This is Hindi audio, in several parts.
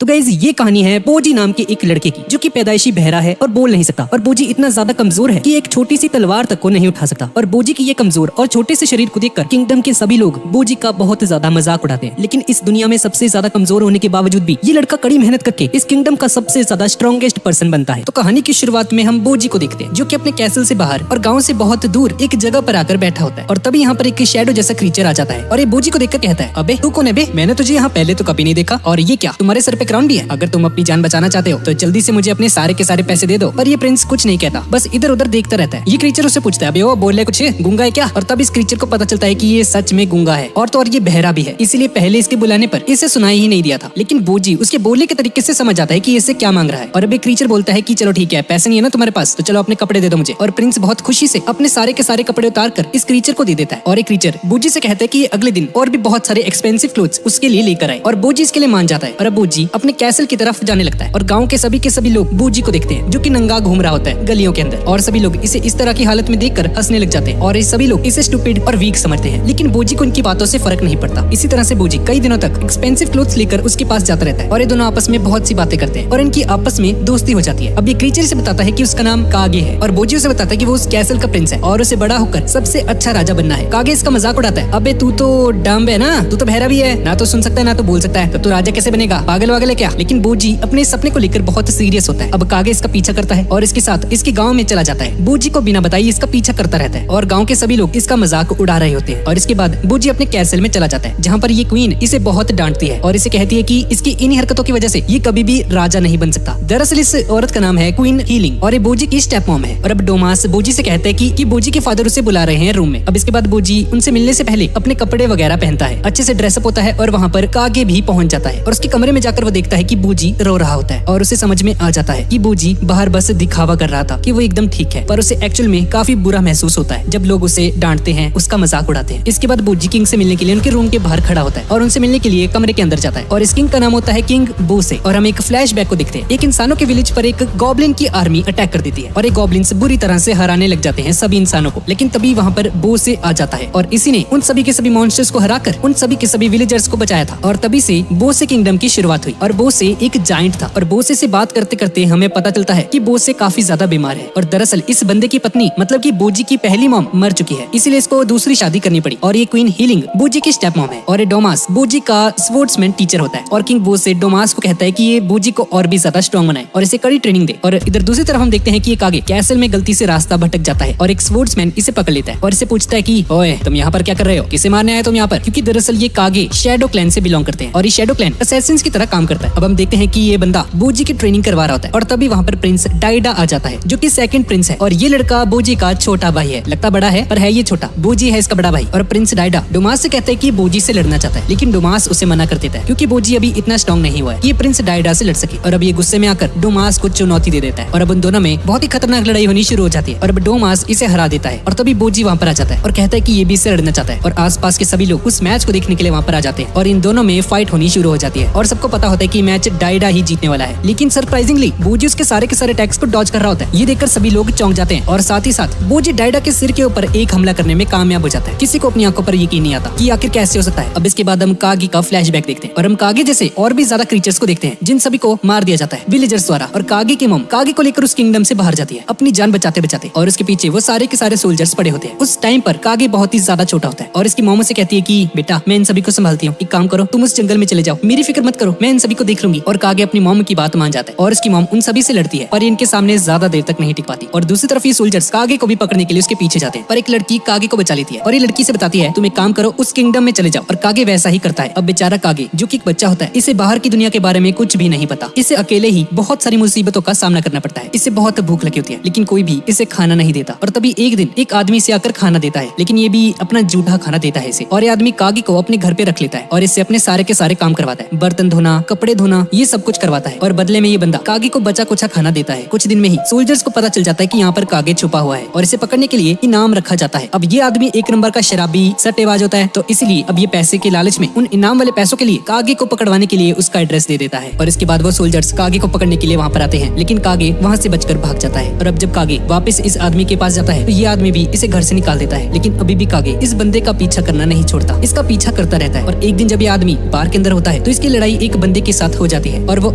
तो गाइज ये कहानी है बोजी नाम के एक लड़के की जो कि पैदाइशी बहरा है और बोल नहीं सकता। और बोजी इतना ज्यादा कमजोर है कि एक छोटी सी तलवार तक को नहीं उठा सकता। और बोजी की ये कमजोर और छोटे से शरीर को देखकर किंगडम के सभी लोग बोजी का बहुत ज्यादा मजाक उड़ाते हैं। लेकिन इस दुनिया में सबसे ज्यादा कमजोर होने के बावजूद भी ये लड़का कड़ी मेहनत करके इस किंगडम का सबसे ज्यादा स्ट्रॉन्गेस्ट पर्सन बनता है। तो कहानी की शुरुआत में हम बोजी को देखते हैं जो कि अपने कैसल से बाहर और गाँव से बहुत दूर एक जगह पर आकर बैठा होता है। और तभी यहाँ पर एक शैडो जैसा क्रीचर आ जाता है और ये बोजी को देखकर कहता है, अबे तू कौन है बे? मैंने तुझे यहाँ पहले तो कभी नहीं देखा। और ये क्या तुम्हारे सर पे क्राउन भी है? अगर तुम अपनी जान बचाना चाहते हो तो जल्दी से मुझे अपने सारे के सारे पैसे दे दो। पर ये प्रिंस कुछ नहीं कहता, बस इधर उधर देखता रहता है। ये क्रीचर उससे पूछता है, अबे वो बोल रहे कुछ गूंगा है क्या? और तब इस क्रीचर को पता चलता है कि ये सच में गूंगा है और तो और ये बहरा भी है, इसीलिए पहले इसके बुलाने पर इसे सुनाई ही नहीं दिया था। लेकिन बोजी उसके बोलने के तरीके से समझ जाता है कि इससे क्या मांग रहा है। और अभी क्रीचर बोलता है कि चलो ठीक है, पैसे नहीं है ना तुम्हारे पास तो चलो अपने कपड़े दे दो मुझे। और प्रिंस बहुत खुशी से अपने सारे के सारे कपड़े उतार कर इस क्रीचर को दे देता है। और एक क्रीचर बोजी से कहता है कि अगले दिन और भी बहुत सारे एक्सपेंसिव क्लोथ्स उसके लिए लेकर आए। और बोजी इसके लिए मान जाता है। और अब बोजी अपने कैसल की तरफ जाने लगता है और गाँव के सभी लोग बोजी को देखते हैं जो कि नंगा घूम रहा होता है गलियों के अंदर। और सभी लोग इसे इस तरह की हालत में देखकर हंसने लग जाते हैं और सभी लोग इसे स्टूपिड और वीक समझते हैं। लेकिन बोजी को इनकी बातों से फर्क नहीं पड़ता। इसी तरह से बोजी कई दिनों तक एक्सपेंसिव क्लोथ्स लेकर उसके पास जाता रहता है और ये दोनों आपस में बहुत सी बातें करते हैं और इनकी आपस में दोस्ती हो जाती है। अब ये क्रीचर से बताता है कि उसका नाम कागे है और बोजी उसे बताता है कि वो उस कैसल का प्रिंस है और उसे बड़ा होकर सबसे अच्छा राजा बनना है। कागे इसका मजाक उड़ाता है, अबे तू तो डम्ब है ना, तू तो बहरा भी है, ना तो सुन सकता है ना तो बोल सकता है, तो तू राजा कैसे बनेगा? पागल वागल है क्या? लेकिन बोजी अपने सपने को लेकर बहुत सीरियस होता है। अब कागे इसका पीछा करता है और इसके साथ इसके गांव में चला जाता है। बोजी को बिना बताए इसका पीछा करता रहता है और गांव के सभी लोग इसका मजाक उड़ा रहे होते हैं। और इसके बाद बोजी अपने कैसल में चला जाता है जहां पर ये क्वीन इसे बहुत डांटती है और इसे कहती है कि इसकी इन्हीं हरकतों की वजह से ये कभी भी राजा नहीं बन सकता। दरअसल इस औरत का नाम है क्वीन हीलिंग और ये बोजी की स्टेप मॉम है। और अब डोमास बोजी से कहता है कि बोजी के फादर उसे बुला रहे हैं रूम में। अब इसके बाद बोजी उनसे मिलने से पहले अपने कपड़े वगैरह पहनता है, अच्छे से ड्रेसअप होता है और वहाँ पर कागे भी पहुंच जाता है। और उसके कमरे में जाकर वो देखता है कि बोजी रो रहा होता है और उसे समझ में आ जाता है कि बोजी बाहर बस दिखावा कर रहा था कि वो एकदम ठीक है, पर उसे एक्चुअल में काफी बुरा महसूस होता है जब लोग उसे डांटते हैं, उसका मजाक उड़ाते हैं। इसके बाद बोजी किंग से मिलने के लिए उनके रूम के बाहर खड़ा होता है और उनसे मिलने के लिए कमरे के अंदर जाता है। और इस किंग का नाम होता है किंग बोसे। और हम एक फ्लैशबैक को देखते हैं, एक इंसानों के विलेज पर एक गॉब्लिन की आर्मी अटैक कर देती है और एक गॉब्लिन्स बुरी तरह से हराने लग जाते हैं सभी इंसानों को। लेकिन तभी वहाँ पर बोसे आ जाता है और इसी ने उन सभी के सभी मॉन्स्टर्स को हराकर उन सभी के सभी विलेजर्स को बचाया था। और तभी से बोसे किंगडम की शुरुआत हुई। और बोसे एक जायंट था और बोसे से बात करते करते हमें पता चलता है कि बोसे काफी ज्यादा बीमार है और दरअसल इस बंदे की पत्नी मतलब कि बोजी की पहली मॉम मर चुकी है, इसीलिए इसको दूसरी शादी करनी पड़ी। और ये क्वीन हीलिंग बोजी की स्टेप मॉम है और ये डोमास बोजी का स्पोर्ट्समैन टीचर होता है। और किंग बोसे डोमास को कहता है कि ये बोजी को और भी ज्यादा स्ट्रॉन्ग बनाए और इसे कड़ी ट्रेनिंग दे। और इधर दूसरी तरफ हम देखते हैं कि ये कागे कैसल में गलती से रास्ता भटक जाता है और एक स्पोर्ट्समैन इसे पकड़ लेता है और इसे पूछता है कि ओए तुम यहाँ पर क्या कर रहे हो, किसे मारने आए तुम यहाँ पर? क्योंकि दरअसल ये कागे शैडो क्लैन से बिलोंग करते हैं और ये शैडो क्लैन असैसिन्स की तरह काम करता है। अब हम देखते हैं कि ये बंदा बोजी की ट्रेनिंग करवा रहा होता है और तभी वहाँ पर प्रिंस डाइडा आ जाता है जो कि सेकंड प्रिंस है। और ये लड़का बोजी का छोटा भाई है, लगता बड़ा है पर है ये छोटा। बोजी है इसका बड़ा भाई। और प्रिंस डाइडा डोमास से कहता है कि बोजी से लड़ना चाहता है, लेकिन डोमास उसे मना कर देता है क्योंकि बोजी अभी इतना स्ट्रॉन्ग नहीं हुआ है कि प्रिंस डाइडा से लड़ सके। और अब ये गुस्से में आकर डोमास को चुनौती दे देता है और अब उन दोनों में बहुत ही खतरनाक लड़ाई होनी शुरू हो जाती है। और अब डोमास इसे हरा देता है और तभी बोजी वहाँ पर आ जाता है और कहता है कि ये भी इससे लड़ना चाहता है। और आसपास के सभी लोग उस मैच को देखने के लिए वहाँ पर आ जाते हैं और इन दोनों में फाइट होनी शुरू हो जाती है और सबको पता होता है कि मैच डाइडा ही जीतने वाला है। लेकिन सरप्राइजिंगली बोजी उसके सारे के सारे अटैक्स को डॉज कर रहा होता है। ये देखकर सभी लोग चौंक जाते हैं और साथ ही साथ बोजी डाइडा के सिर के ऊपर एक हमला करने में कामयाब हो जाता है। किसी को अपनी आंखों पर यकीन नहीं आता कि आखिर कैसे हो सकता है। अब इसके बाद हम कागे का फ्लैशबैक देखते हैं और हम कागे जैसे और भी ज्यादा क्रीचर्स को देखते हैं जिन सभी को मार दिया जाता है विलेजर्स द्वारा। और कागे की मॉम कागे को लेकर उस किंगडम से बाहर जाती है अपनी जान बचाते बचाते और उसके पीछे वो सारे के सारे सोल्जर्स पड़े होते हैं। उस टाइम पर कागे बहुत ही ज्यादा छोटा होता है और इसकी मॉम से कहती है कि बेटा मैं इन सभी को संभालती हूँ, एक काम करो तुम उस जंगल में चले जाओ, मेरी फिक्र मत करो, मैं इन सभी को देख लूंगी। और कागे अपनी मॉम की बात मान जाता है और इसकी मॉम उन सभी से लड़ती है और इनके सामने ज्यादा देर तक नहीं टिक पाती। और दूसरी तरफ ये सोल्जर्स कागे को भी पकड़ने के लिए उसके पीछे जाते हैं पर एक लड़की कागे को बचा लेती है और ये लड़की से बताती है तुम एक काम करो उस किंगडम में चले जाओ। और कागे वैसा ही करता है। अब बेचारा कागे जो कि एक बच्चा होता है, इसे बाहर की दुनिया के बारे में कुछ भी नहीं पता, इसे अकेले ही बहुत सारी मुसीबतों का सामना करना पड़ता है। इसे बहुत भूख लगी होती है लेकिन कोई भी इसे खाना नहीं देता। और तभी एक दिन एक आदमी इसे आकर खाना देता है, लेकिन ये भी अपना जूठा खाना देता है इसे। और ये आदमी कागे को अपने घर पे रख लेता है और इससे अपने सारे के सारे काम करवाता है, बर्तन धोना, कपड़े धोना, ये सब कुछ करवाता है। और बदले में ये बंदा कागे को बचा कुचा खाना देता है। कुछ दिन में ही सोल्जर्स को पता चल जाता है कि यहाँ पर कागे छुपा हुआ है और इसे पकड़ने के लिए इनाम रखा जाता है। अब ये आदमी एक नंबर का शराबी सट्टेबाज होता है, तो इसलिए अब ये पैसे के लालच में उन इनाम वाले पैसों के लिए कागे को पकड़वाने के लिए उसका एड्रेस दे देता है। और इसके बाद वो सोल्जर्स कागे को पकड़ने के लिए वहाँ पर आते हैं, लेकिन कागे वहाँ से बचकर भाग जाता है। और अब जब कागे वापस इस आदमी के पास जाता है तो ये आदमी भी इसे घर से निकाल देता है, लेकिन अभी भी कागे इस बंदे का पीछा करना नहीं छोड़ता, इसका पीछा करता रहता है। और एक दिन जब ये आदमी बार के अंदर होता है तो इसकी लड़ाई एक बंदे के साथ हो जाती है और वो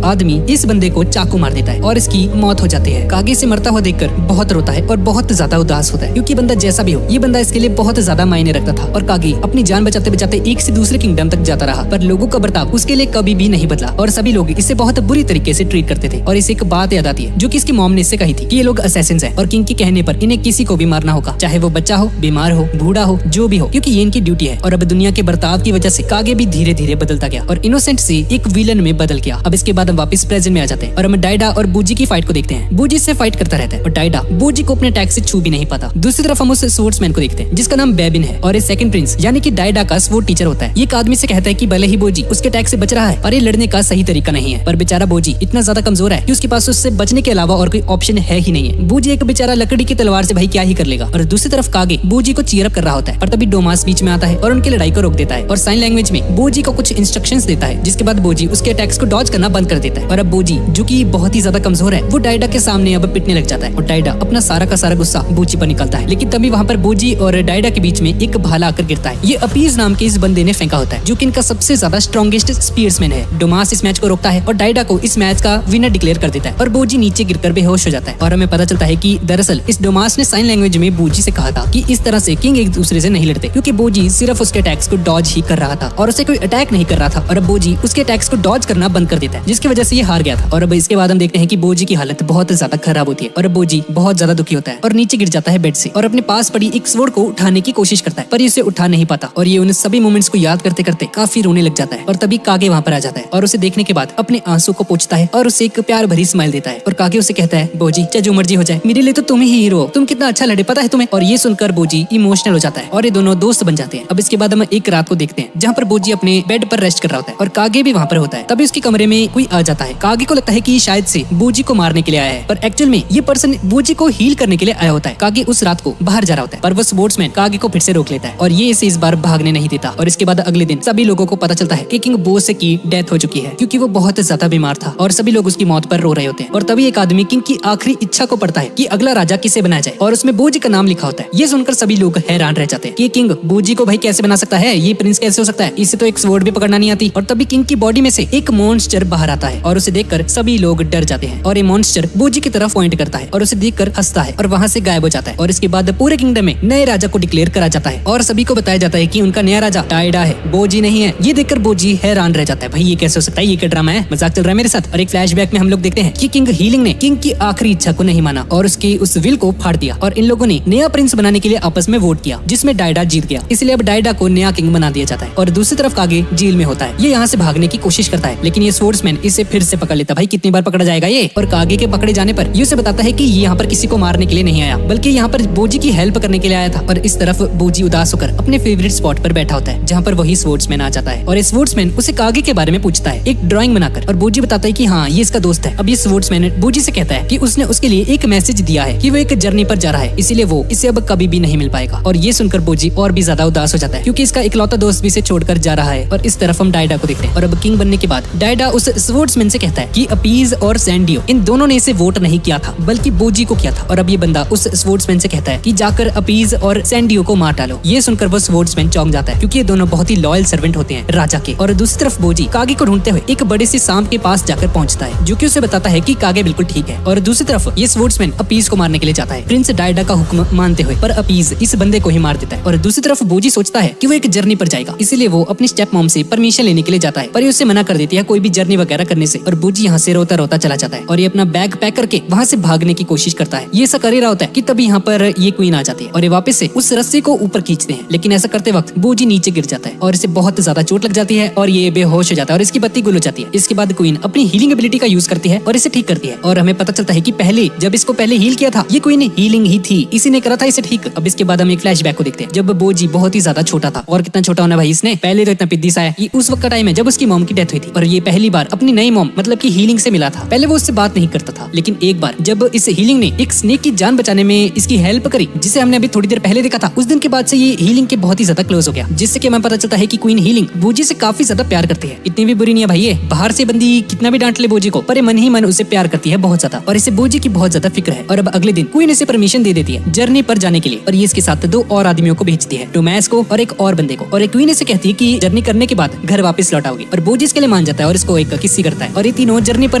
आदमी इस बंदे को चाकू मार देता है और इसकी मौत हो जाती है। कागे से मरता हुआ देखकर बहुत रोता है और बहुत ज्यादा उदास होता है, क्योंकि बंदा जैसा भी हो ये बंदा इसके लिए बहुत ज्यादा मायने रखता था। और कागे अपनी जान बचाते बचाते एक से दूसरे किंगडम तक जाता रहा, पर लोगों का बर्ताव उसके लिए कभी भी नहीं बदला और सभी लोग इसे बहुत बुरी तरीके से ट्रीट करते थे। और इसे एक बात याद आती है जो कि इसकी मॉम ने इससे कही थी कि ये लोग असैसिन्स हैं और किंग के कहने पर इन्हें किसी को भी मारना होगा, चाहे वो बच्चा हो, बीमार हो, बूढ़ा हो, जो भी हो, क्योंकि ये इनकी ड्यूटी है। और अब दुनिया के बर्ताव की वजह से कागे भी धीरे धीरे बदलता गया और इनोसेंट से एक विलन में बदल गया। अब इसके बाद हम वापस प्रेजेंट में आ जाते हैं और हम डायडा और बूजी की फाइट को देखते हैं। बूजी से फाइट करता रहता है और डायडा बूजी को अपने अटैक से छू भी नहीं पाता। दूसरी तरफ हम उस स्वर्ड्समैन को देखते हैं जिसका नाम बेबिन है और ये सेकंड प्रिंस यानी कि डायडा का स्वॉर्ड टीचर होता है। ये एक आदमी से कहता है कि भले ही बूजी उसके अटैक से बच रहा है और ये लड़ने का सही तरीका नहीं है, पर बेचारा बूजी इतना ज्यादा कमजोर है कि उसके पास उससे बचने के अलावा और कोई ऑप्शन है ही नहीं है। बूजी एक बेचारा लकड़ी की तलवार से भाई क्या ही कर लेगा। और दूसरी तरफ कागे बूजी को चीयर अप कर रहा होता है, पर तभी डोमास बीच में आता है और उनकी लड़ाई को रोक देता है और साइन लैंग्वेज में बूजी को कुछ इंस्ट्रक्शंस देता है, जिसके बाद बूजी उसके अटैक्स को डॉज करना बंद कर देता है। और अब बूजी जो कि बहुत ही ज्यादा कमजोर है वो डायडा के सामने अब पिटने लग जाता है और डायडा अपना सारा का सारा गुस्सा बूजी पर निकलता है। लेकिन तभी वहाँ पर बूजी और डायडा के बीच में एक भाला आकर गिरता है। ये अपीज नाम के इस बंदे ने फेंका होता है जो कि इनका सबसे ज्यादा स्ट्रॉन्गेस्ट स्पीयर्समैन है। डोमास इस मैच को रोकता है और डायडा को इस मैच का विनर डिक्लेयर कर देता है और बूजी नीचे गिरकर बेहोश हो जाता है। और हमें पता चलता है कि दरअसल इस डोमास ने साइन लैंग्वेज में बूजी से कहा था कि इस तरह से किंग एक दूसरे से नहीं लड़ते, क्योंकि बूजी सिर्फ उसके अटैक्स को डॉज ही कर रहा था और उसे कोई अटैक नहीं कर रहा था। और अब बूजी उसके अटैक्स को डॉज करना बंद कर देता है, जिसकी वजह से ये हार गया था। और अब इसके बाद हम देखते हैं कि बूजी की हालत बहुत ज्यादा खराब होती है और अब बूजी बहुत ज्यादा दुखी होता है और नीचे गिर जाता है बेड से और अपने पास पड़ी एक स्वॉर्ड को उठाने की कोशिश करता है, पर इसे उठा नहीं पाता और ये उन सभी मोमेंट्स को याद करते करते काफी रोने लग जाता है। और तभी कागे वहाँ पर आ जाता है और उसे देखने के बाद अपने आंसू को पोंछता है और उसे एक प्यार भरी स्माइल देता है और कागे उसे कहता है, बूजी चाहे जो मर्जी हो जाए मेरे लिए तो तुम ही हीरो हो, तुम कितना अच्छा लड़े पता है तुम्हें। और ये सुनकर बूजी इमोशनल हो जाता है और ये दोनों दोस्त बन जाते हैं। अब इसके बाद हम एक रात को देखते हैं जहाँ पर बूजी अपने बेड पर रेस्ट कर रहा होता है और कागे भी वहाँ पर होता है। तभी उसके कमरे में कोई आ जाता है। कागे को लगता है कि शायद से बूजी को मारने के लिए आया है, पर एक्चुअल में ये पर्सन बूजी को हील करने के लिए आया होता है। कागे उस रात को बाहर जा रहा होता है, पर वो स्पोर्ट्समैन कागे को फिर से रोक लेता है और ये इसे इस बार भागने नहीं देता। और इसके बाद अगले दिन सभी लोगों को पता चलता है कि किंग बोसे की डेथ हो चुकी है, क्योंकि वो बहुत ज्यादा बीमार था और सभी लोग उसकी मौत पर रो रहे होते हैं। और तभी एक आदमी किंग की आखिरी इच्छा को पढ़ता है कि अगला राजा किसे बनाया जाए और उसमें बूजी का नाम लिखा होता है। ये सुनकर सभी लोग हैरान रह जाते हैं कि किंग बूजी को भाई कैसे बना सकता है, ये प्रिंस कैसे हो सकता है, इसे तो एक स्वॉर्ड भी पकड़ना नहीं आती। और तभी किंग की बॉडी में से एक मॉन्स्टर बाहर आता है और उसे देखकर सभी लोग डर जाते हैं और ये मॉन्स्टर बूजी की तरफ पॉइंट करता है और उसे देखकर हंसता है और वहाँ से गायब हो जाता है। और इसके बाद पूरे किंगडम में नए राजा को डिक्लेयर करा जाता है और सभी को बताया जाता है कि उनका नया राजा डायडा है, बूजी नहीं है। ये देखकर बूजी हैरान रह जाता है, भाई ये कैसे हो सकता है, ये क्या ड्रामा है, मजाक चल रहा है मेरे साथ। और एक फ्लैशबैक में हम लोग देखते हैं कि किंग हीलिंग ने किंग की आखिरी इच्छा को नहीं माना और उसकी उस विल को फाड़ दिया और इन लोगों ने नया प्रिंस बनाने के लिए आपस में वोट किया, जिसमें डायडा जीत गया। इसलिए अब डायडा को नया किंग बना दिया जाता है। और दूसरी तरफ कागे जेल में होता है। ये यहाँ से भागने की कोशिश करता है, लेकिन ये स्वॉर्ड्समैन इसे फिर से पकड़ लेता है। भाई कितनी बार पकड़ा जाएगा ये। और कागे के पकड़े जाने पर ये उसे बताता है कि ये यहाँ पर किसी को मारने के लिए नहीं आया, बल्कि यहाँ पर बूजी की हेल्प करने के लिए आया था। और इस तरफ बूजी उदास होकर अपने फेवरेट स्पॉट पर बैठा होता है, जहाँ पर वही स्वॉर्ड्समैन आ जाता है और इस स्वॉर्ड्समैन उसे कागे के बारे में पूछता है एक ड्राइंग बनाकर। और बूजी बताता है कि हाँ ये इसका दोस्त है। अब ये स्वॉर्ड्समैन बूजी से कहता है कि उसने उसके लिए एक मैसेज दिया है कि वो एक जर्नी पर जा रहा है, इसीलिए वो इसे अब कभी भी नहीं मिल पाएगा। और ये सुनकर बूजी और भी ज्यादा उदास हो जाता है, क्योंकि इसका इकलौता दोस्त भी इसे छोड़कर जा रहा है। और इस तरफ हम डायडा को देखते हैं और अब किंग बनने के बाद डायडा उस स्वॉर्ड्समैन से कहता है कि अपीज और सैंडियो इन दोनों ने इसे वोट नहीं किया था, बल्कि बूजी को किया था। और अब ये बंदा उस स्वॉर्ड्समैन से कहता है कि जाकर अपीज और सैंडियो को मार डालो। ये सुनकर वो स्वॉर्ड्समैन चौंक जाता है, क्योंकि ये दोनों बहुत ही लॉयल सर्वेंट होते हैं राजा के। और दूसरी तरफ बूजी कागे को ढूंढते हुए एक बड़े से सांप के पास जाकर पहुंचता है, जो कि उसे बताता है कि कागे बिल्कुल ठीक है। और दूसरी तरफ ये स्वॉर्ड्समैन अपीज को मारने के लिए जाता है, प्रिंस डायडा का हुक्म मानते हुए, पर अपीज इस बंदे को ही मार देता है। और दूसरी तरफ बूजी सोचता है कि वो एक जर्नी पर जाएगा, इसीलिए वो अपनी स्टेप मॉम से परमिशन लेने के लिए जाता है, पर ये उसे मना कर देती है कोई भी जर्नी वगैरह करने से। और बूजी यहाँ से रोता रोता चला जाता है और ये अपना बैग पैक करके वहाँ से भागने की कोशिश करता है। ये ऐसा कर ही रहा होता है कि तभी यहाँ पर ये क्वीन आ जाती है और ये वापस से उस रस्सी को ऊपर खींचते हैं, लेकिन ऐसा करते वक्त बूजी नीचे गिर जाता है और इसे बहुत ज्यादा चोट लग जाती है और ये बेहोश हो जाता है और इसकी बत्ती गुल हो जाती है। इसके बाद क्वीन अपनी हीलिंग एबिलिटी का यूज करती है और इसे ठीक करती है। और हमें पता चलता है कि पहले जब इसको पहले हील किया था ये क्वीन हीलिंग ही थी, इसी ने करा था इसे ठीक। अब इसके बाद हम एक फ्लैशबैक को देखते हैं जब बूजी बहुत ही ज्यादा छोटा था। और कितना छोटा होना भाई इसने, पहले तो इतना पिद्दी सा है। ये उस वक्त का टाइम है जब उसकी मॉम की डेथ हुई थी और ये पहली बार अपनी नई मॉम मतलब की हीलिंग से मिला था। पहले वो उससे बात नहीं करता था, लेकिन एक बार जब इस हीलिंग ने एक स्नेक की जान बचाने में इसकी हेल्प करी, जिसे हमने अभी थोड़ी देर पहले देखा था, उस दिन के बाद से ये हीलिंग के बहुत ही ज्यादा क्लोज हो गया, जिससे कि हमें पता चलता है कि क्वीन हीलिंग बूजी से काफी ज्यादा प्यार करती है। इतनी भी बुरी नहीं है भाई ये, बाहर से बंदी कितना भी डांट ले बूजी को, पर मन ही मन उसे प्यार करती है बहुत ज्यादा और इसे बूजी की बहुत ज्यादा फिक्र है। और अब अगले दिन क्वीन इसे परमिशन दे देती है जर्नी पर जाने के लिए और ये इसके साथ दो और आदमियों को भेजती है, डोमास को और एक और बंदे को। और क्वीन इसे कहती है कि जर्नी करने के बाद घर वापस लौट आओगे और बूजी इसके लिए मान मान जाता है और इसको एक किसी करता है और ये तीनों जर्नी पर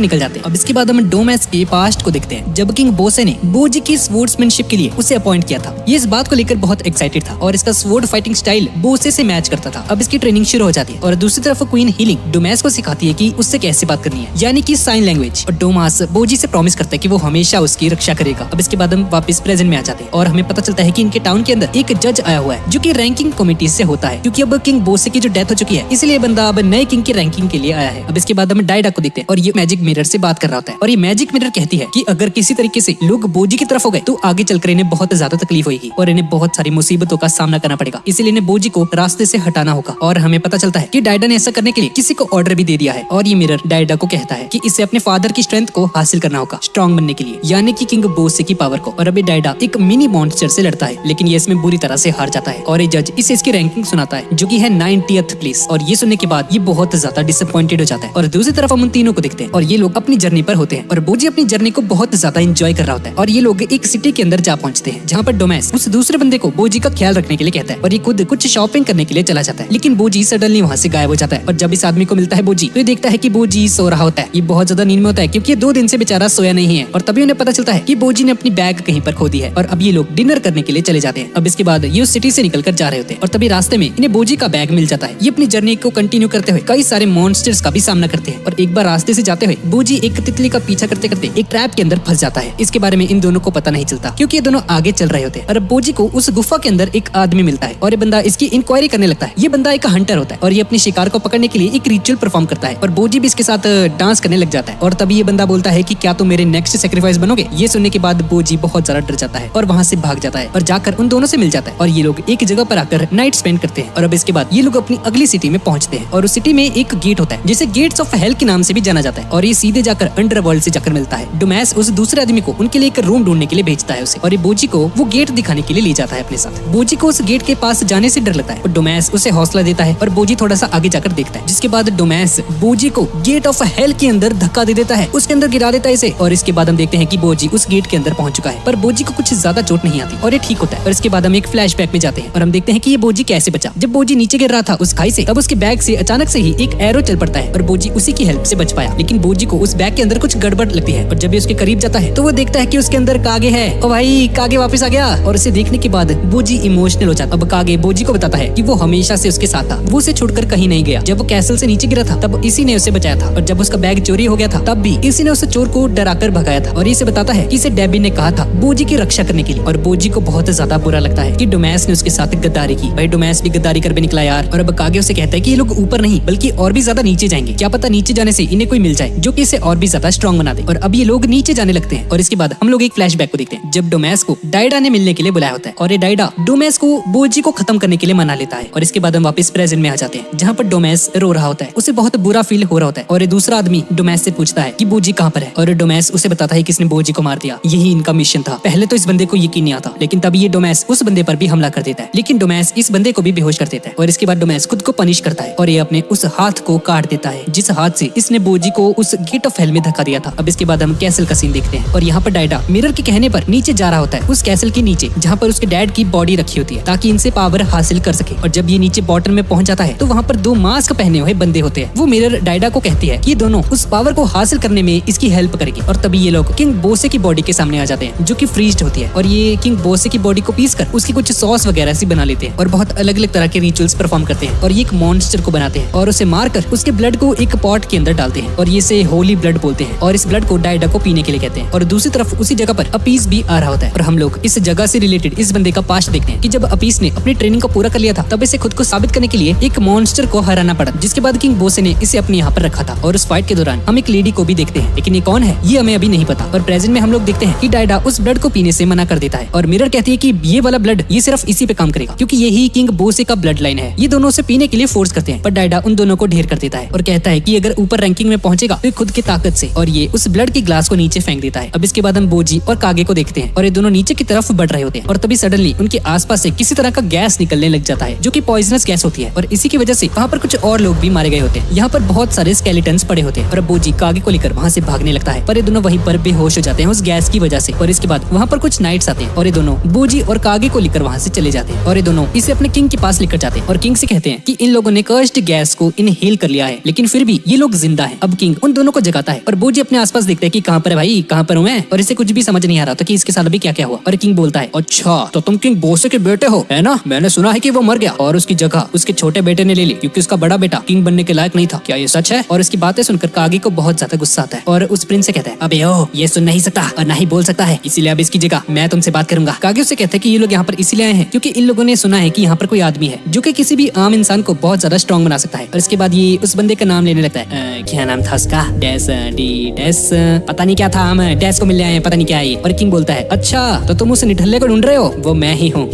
निकल जाते हैं। अब इसके बाद हम डोमेस के पास्ट को देखते हैं, जब किंग बोसे ने बोजी की स्वॉर्ड्समैनशिप के लिए उसे अपॉइंट किया था। ये इस बात को लेकर बहुत एक्साइटेड था और इसका स्वॉर्ड फाइटिंग स्टाइल बोसे से मैच करता था। अब इसकी ट्रेनिंग शुरू हो जाती है और दूसरी तरफ क्वीन हीलिंग डोमेस को सिखाती है कि उससे कैसे बात करनी है, यानी कि साइन लैंग्वेज। और डोमास बोजी से प्रॉमिस करता है कि वो हमेशा उसकी रक्षा करेगा। अब इसके बाद हम वापस प्रेजेंट में आ जाते हैं और हमें पता चलता है कि इनके टाउन के अंदर एक जज आया हुआ है जो कि रैंकिंग कमेटी से होता है, क्योंकि अब किंग बोसे की जो डेथ हो चुकी है इसलिए बंदा अब नए किंग की रैंकिंग के लिए आया है। अब इसके बाद हम डायडा को देखते हैं और ये मैजिक मिरर से बात कर रहा होता है और ये मैजिक मिरर कहती है कि अगर किसी तरीके से लोग बोजी की तरफ हो गए तो आगे चलकर इन्हें बहुत ज्यादा तकलीफ होगी और इन्हें बहुत सारी मुसीबतों का सामना करना पड़ेगा, इसीलिए इन्हें बोजी को रास्ते से हटाना होगा। और हमें पता चलता है कि डायडा ने ऐसा करने के लिए किसी को ऑर्डर भी दे दिया है और ये मिरर डायडा को कहता है कि इसे अपने फादर की स्ट्रेंथ को हासिल करना होगा स्ट्रॉन्ग बनने के लिए, यानी कि किंग बोसे की पावर को। और अभी डायडा एक मिनी मॉन्स्टर से लड़ता है लेकिन ये इसमें बुरी तरह से हार जाता है और ये जज इसे इसकी रैंकिंग सुनाता है जो कि है 90th प्लेस। और ये सुनने के बाद ये बहुत ज्यादा डिसअपॉइंटेड हो जाता है। और दूसरी तरफ हम उन तीनों को देखते हैं और ये लोग अपनी जर्नी पर होते हैं और बोजी अपनी जर्नी को बहुत ज्यादा एंजॉय कर रहा होता है और ये लोग एक सिटी के अंदर जा पहुंचते हैं जहाँ पर डोमेस उस दूसरे बंदे को बोजी का ख्याल रखने के लिए कहता है और ये खुद कुछ शॉपिंग करने के लिए चला जाता है, लेकिन बोजी सडनली वहाँ से गायब हो जाता है। और जब इस आदमी को मिलता है बोजी तो ये देखता है कि बोजी सो रहा होता है। ये बहुत ज्यादा नींद में होता है क्योंकि ये 2 दिन से बेचारा सोया नहीं है और तभी उन्हें पता चलता है कि बोजी ने अपनी बैग कहीं पर खो दी है और अब ये लोग डिनर करने के लिए चले जाते हैं। अब इसके बाद ये उस सिटी से निकलकर जा रहे होते हैं और तभी रास्ते में इन्हें बोजी का बैग मिल जाता है। ये अपनी जर्नी को कंटिन्यू करते हुए कई सारे मॉन्स्टर्स का भी सामना करते हैं और एक बार रास्ते से जाते हुए बोजी एक तितली का पीछा करते करते एक ट्रैप के अंदर फंस जाता है। इसके बारे में इन दोनों को पता नहीं चलता क्योंकि ये दोनों आगे चल रहे होते हैं और अब बोजी को उस गुफा के अंदर एक आदमी मिलता है और ये बंदा इसकी इंक्वायरी करने लगता है। ये बंदा एक हंटर होता है और ये अपने शिकार को पकड़ने के लिए एक रिचुअल परफॉर्म करता है और बोजी भी इसके साथ डांस करने लग जाता है। और तभी ये बंदा बोलता है कि क्या तुम मेरे नेक्स्ट सैक्रिफाइस बनोगे। ये सुनने के बाद बोजी बहुत ज्यादा डर जाता है और वहाँ से भाग जाता है और जाकर उन दोनों से मिल जाता है और ये लोग एक जगह पर आकर नाइट स्पेंड करते हैं। और अब इसके बाद ये लोग अपनी अगली सिटी में पहुंचते हैं और उस सिटी में एक गेट होता है जिसे गेट्स ऑफ हेल के नाम से भी जाना जाता है और ये सीधे जाकर अंडरवर्ल्ड से जाकर मिलता है। डोमेस उस दूसरे आदमी को उनके लिए एक रूम ढूंढने के लिए भेजता है उसे और ये बोजी को वो गेट दिखाने के लिए ले जाता है अपने साथ। बोजी को उस गेट के पास जाने से डर लगता है और डोमेस उसे हौसला देता है और बोजी थोड़ा सा आगे जाकर देखता है, जिसके बाद डोमेस बोजी को गेट ऑफ हेल के अंदर धक्का दे देता है, उसके अंदर गिरा देता है इसे। और इसके बाद हम देखते हैं कि बोजी उस गेट के अंदर पहुंच चुका है पर बोजी को कुछ ज्यादा चोट नहीं आती और ये ठीक होता है। और इसके बाद हम एक फ्लैशबैक में जाते हैं और हम देखते हैं कि ये बोजी कैसे बचा। जब बोजी नीचे गिर रहा था उस खाई से तब उसके बैग से अचानक से ही एक एरो चल पड़ता है और बोजी उसी की हेल्प से बच पाया। लेकिन बोजी को उस बैग के अंदर कुछ गड़बड़ लगती है और जब ये उसके करीब जाता है तो वो देखता है कि उसके अंदर कागे है। ओ भाई, कागे वापस आ गया। और इसे देखने के बाद बोजी इमोशनल हो जाता। अब कागे बोजी को बताता है कि वो हमेशा से उसके साथ था, वो उसे छोड़कर कहीं नहीं गया। जब वो कैसल से नीचे गिरा था तब इसी ने उसे बचाया था और जब उसका बैग चोरी हो गया था तब भी इसी ने उस चोर को डराकर भगाया था। और इसे बताता है कि इसे डेबी ने कहा था बोजी की रक्षा करने के लिए। और बोजी को बहुत ज्यादा बुरा लगता है कि डोमेस ने उसके साथ गद्दारी की। भाई डोमेस भी गद्दारी कर भी निकला यार। और अब कागे उसे कहता है कि ये लोग ऊपर नहीं बल्कि और भी ज्यादा नीचे जाएंगे, क्या पता नीचे जाने से इन्हें कोई मिल जाए जो कि इसे और भी ज्यादा स्ट्रॉन्ग बना दे। और अब ये लोग नीचे जाने लगते हैं और इसके बाद हम लोग एक फ्लैशबैक को देखते हैं जब डोमेस को डायडा ने मिलने के लिए बुलाया होता है और ये डायडा डोमेस को बोजी को खत्म करने के लिए मना लेता है। और इसके बाद हम वापस प्रेजेंट में आ जाते हैं जहाँ पर डोमेस रो रहा होता है, उसे बहुत बुरा फील हो रहा होता है। और ये दूसरा आदमी डोमेस से पूछता है कि बोजी कहाँ पर है और डोमेस उसे बताता है किसने बोजी को मार दिया, यही इनका मिशन था। पहले तो इस बंदे को यकीन नहीं आता लेकिन तभी ये डोमेस उस बंदे पर भी हमला कर देता है, लेकिन डोमेस इस बंदे को भी बेहोश कर देता है। और इसके बाद डोमेस खुद को पनिश करता है और ये अपने उस हाथ को काट देता है जिस हाथ से इसने बोजी को उस गेट ऑफ हेल में धक्का दिया था। अब इसके बाद हम कैसल का सीन देखते हैं और यहाँ पर डायडा मिरर के कहने पर नीचे जा रहा होता है उस कैसल के नीचे जहाँ पर उसके डैड की बॉडी रखी होती है ताकि इनसे पावर हासिल कर सके। और जब ये नीचे बॉटम में पहुंच जाता है तो वहाँ पर 2 मास्क पहने हुए बंदे होते हैं। वो मिरर डायडा को कहती है कि ये दोनों उस पावर को हासिल करने में इसकी हेल्प करेगी। और तभी ये लोग किंग बोसे की बॉडी के सामने आ जाते हैं जो कि फ्रीज्ड होती है और ये किंग बोसे की बॉडी को पीस कर उसकी कुछ सॉस वगैरह सी बना लेते हैं और बहुत अलग अलग तरह के रिचुअल्स परफॉर्म करते हैं। और ये एक मॉन्स्टर को बनाते हैं और उसे मारकर उसके ब्लड को एक पॉट के अंदर डालते हैं और ये से होली ब्लड बोलते हैं और इस ब्लड को डायडा को पीने के लिए कहते हैं। और दूसरी तरफ उसी जगह पर अपीस भी आ रहा होता है और हम लोग इस जगह से रिलेटेड इस बंदे का पास्ट देखते हैं कि जब अपीस ने अपनी ट्रेनिंग को पूरा कर लिया था तब इसे खुद को साबित करने के लिए एक मॉन्स्टर को हराना पड़ा, जिसके बाद किंग बोसे ने इसे अपने यहाँ पर रखा था। और उस फाइट के दौरान हम एक लेडी को भी देखते हैं लेकिन ये कौन है ये हमें अभी नहीं पता। और प्रेजेंट में हम लोग देखते हैं कि डायडा उस ब्लड को पीने से मना कर देता है और मिरर कहती है कि ये वाला ब्लड ये सिर्फ इसी पे काम करेगा क्योंकि यही किंग बोसे का ब्लड लाइन है। ये दोनों से पीने के लिए फोर्स करते हैं पर डायडा उन दोनों को ढेर कर देता है और कहता है कि अगर ऊपर रैंकिंग में पहुंचेगा तो खुद की ताकत से, और ये उस ब्लड के ग्लास को नीचे फेंक देता है। अब इसके बाद हम बोजी और कागे को देखते हैं और ये दोनों नीचे की तरफ बढ़ रहे होते हैं और तभी सडनली उनके आसपास से किसी तरह का गैस निकलने लग जाता है जो कि पॉइजनस गैस होती है और इसी की वजह से वहाँ पर कुछ और लोग भी मारे गए होते हैं। यहाँ पर बहुत सारे स्केलेटन्स पड़े होते हैं और बोजी कागे को लेकर वहाँ से भागने लगता है पर ये दोनों वहीं पर बेहोश हो जाते हैं उस गैस की वजह से। और इसके बाद वहाँ पर कुछ नाइट्स आते हैं और ये दोनों बोजी और कागे को लेकर वहाँ से चले जाते हैं और ये दोनों इसे अपने किंग के पास लेकर जाते हैं और किंग से कहते हैं कि इन लोगों ने कर्स्ड गैस को इनहेल कर लिया है, लेकिन फिर भी ये लोग जिंदा है। अब किंग उन दोनों को जगाता है और बोजी अपने आसपास देखते हैं कि कहाँ पर है भाई, कहाँ पर हूँ मैं, और इसे कुछ भी समझ नहीं आ रहा था कि इसके साथ अभी क्या क्या हुआ। और किंग बोलता है अच्छा तो तुम किंग बोसे के बेटे हो, है ना? मैंने सुना है कि वो मर गया और उसकी जगह उसके छोटे बेटे ने ले ली क्योंकि उसका बड़ा बेटा किंग बनने के लायक नहीं था। क्या ये सच है? और इसकी बातें सुनकर कागी को बहुत ज्यादा गुस्सा आता है और उस प्रिंस से कहता है अबे ओ ये सुन नहीं सकता और ना ही बोल सकता है, इसीलिए अब इसकी जगह मैं तुमसे बात करूंगा। कागी उससे कहता है कि ये लोग यहाँ पर इसीलिए आए हैं क्योंकि इन लोगों ने सुना है कि यहाँ पर कोई आदमी है जो कि किसी भी आम इंसान को बहुत ज्यादा स्ट्रॉन्ग बना सकता है। और इसके बाद ये उस बंदे का नाम लेने लगता है। क्या नाम था उसका? डैस पता नहीं क्या था, हम डैस को मिलने आए हैं, पता नहीं क्या है। और किंग बोलता है अच्छा तो तुम उस निठल्ले को ढूंढ रहे हो, वो मैं ही हूँ।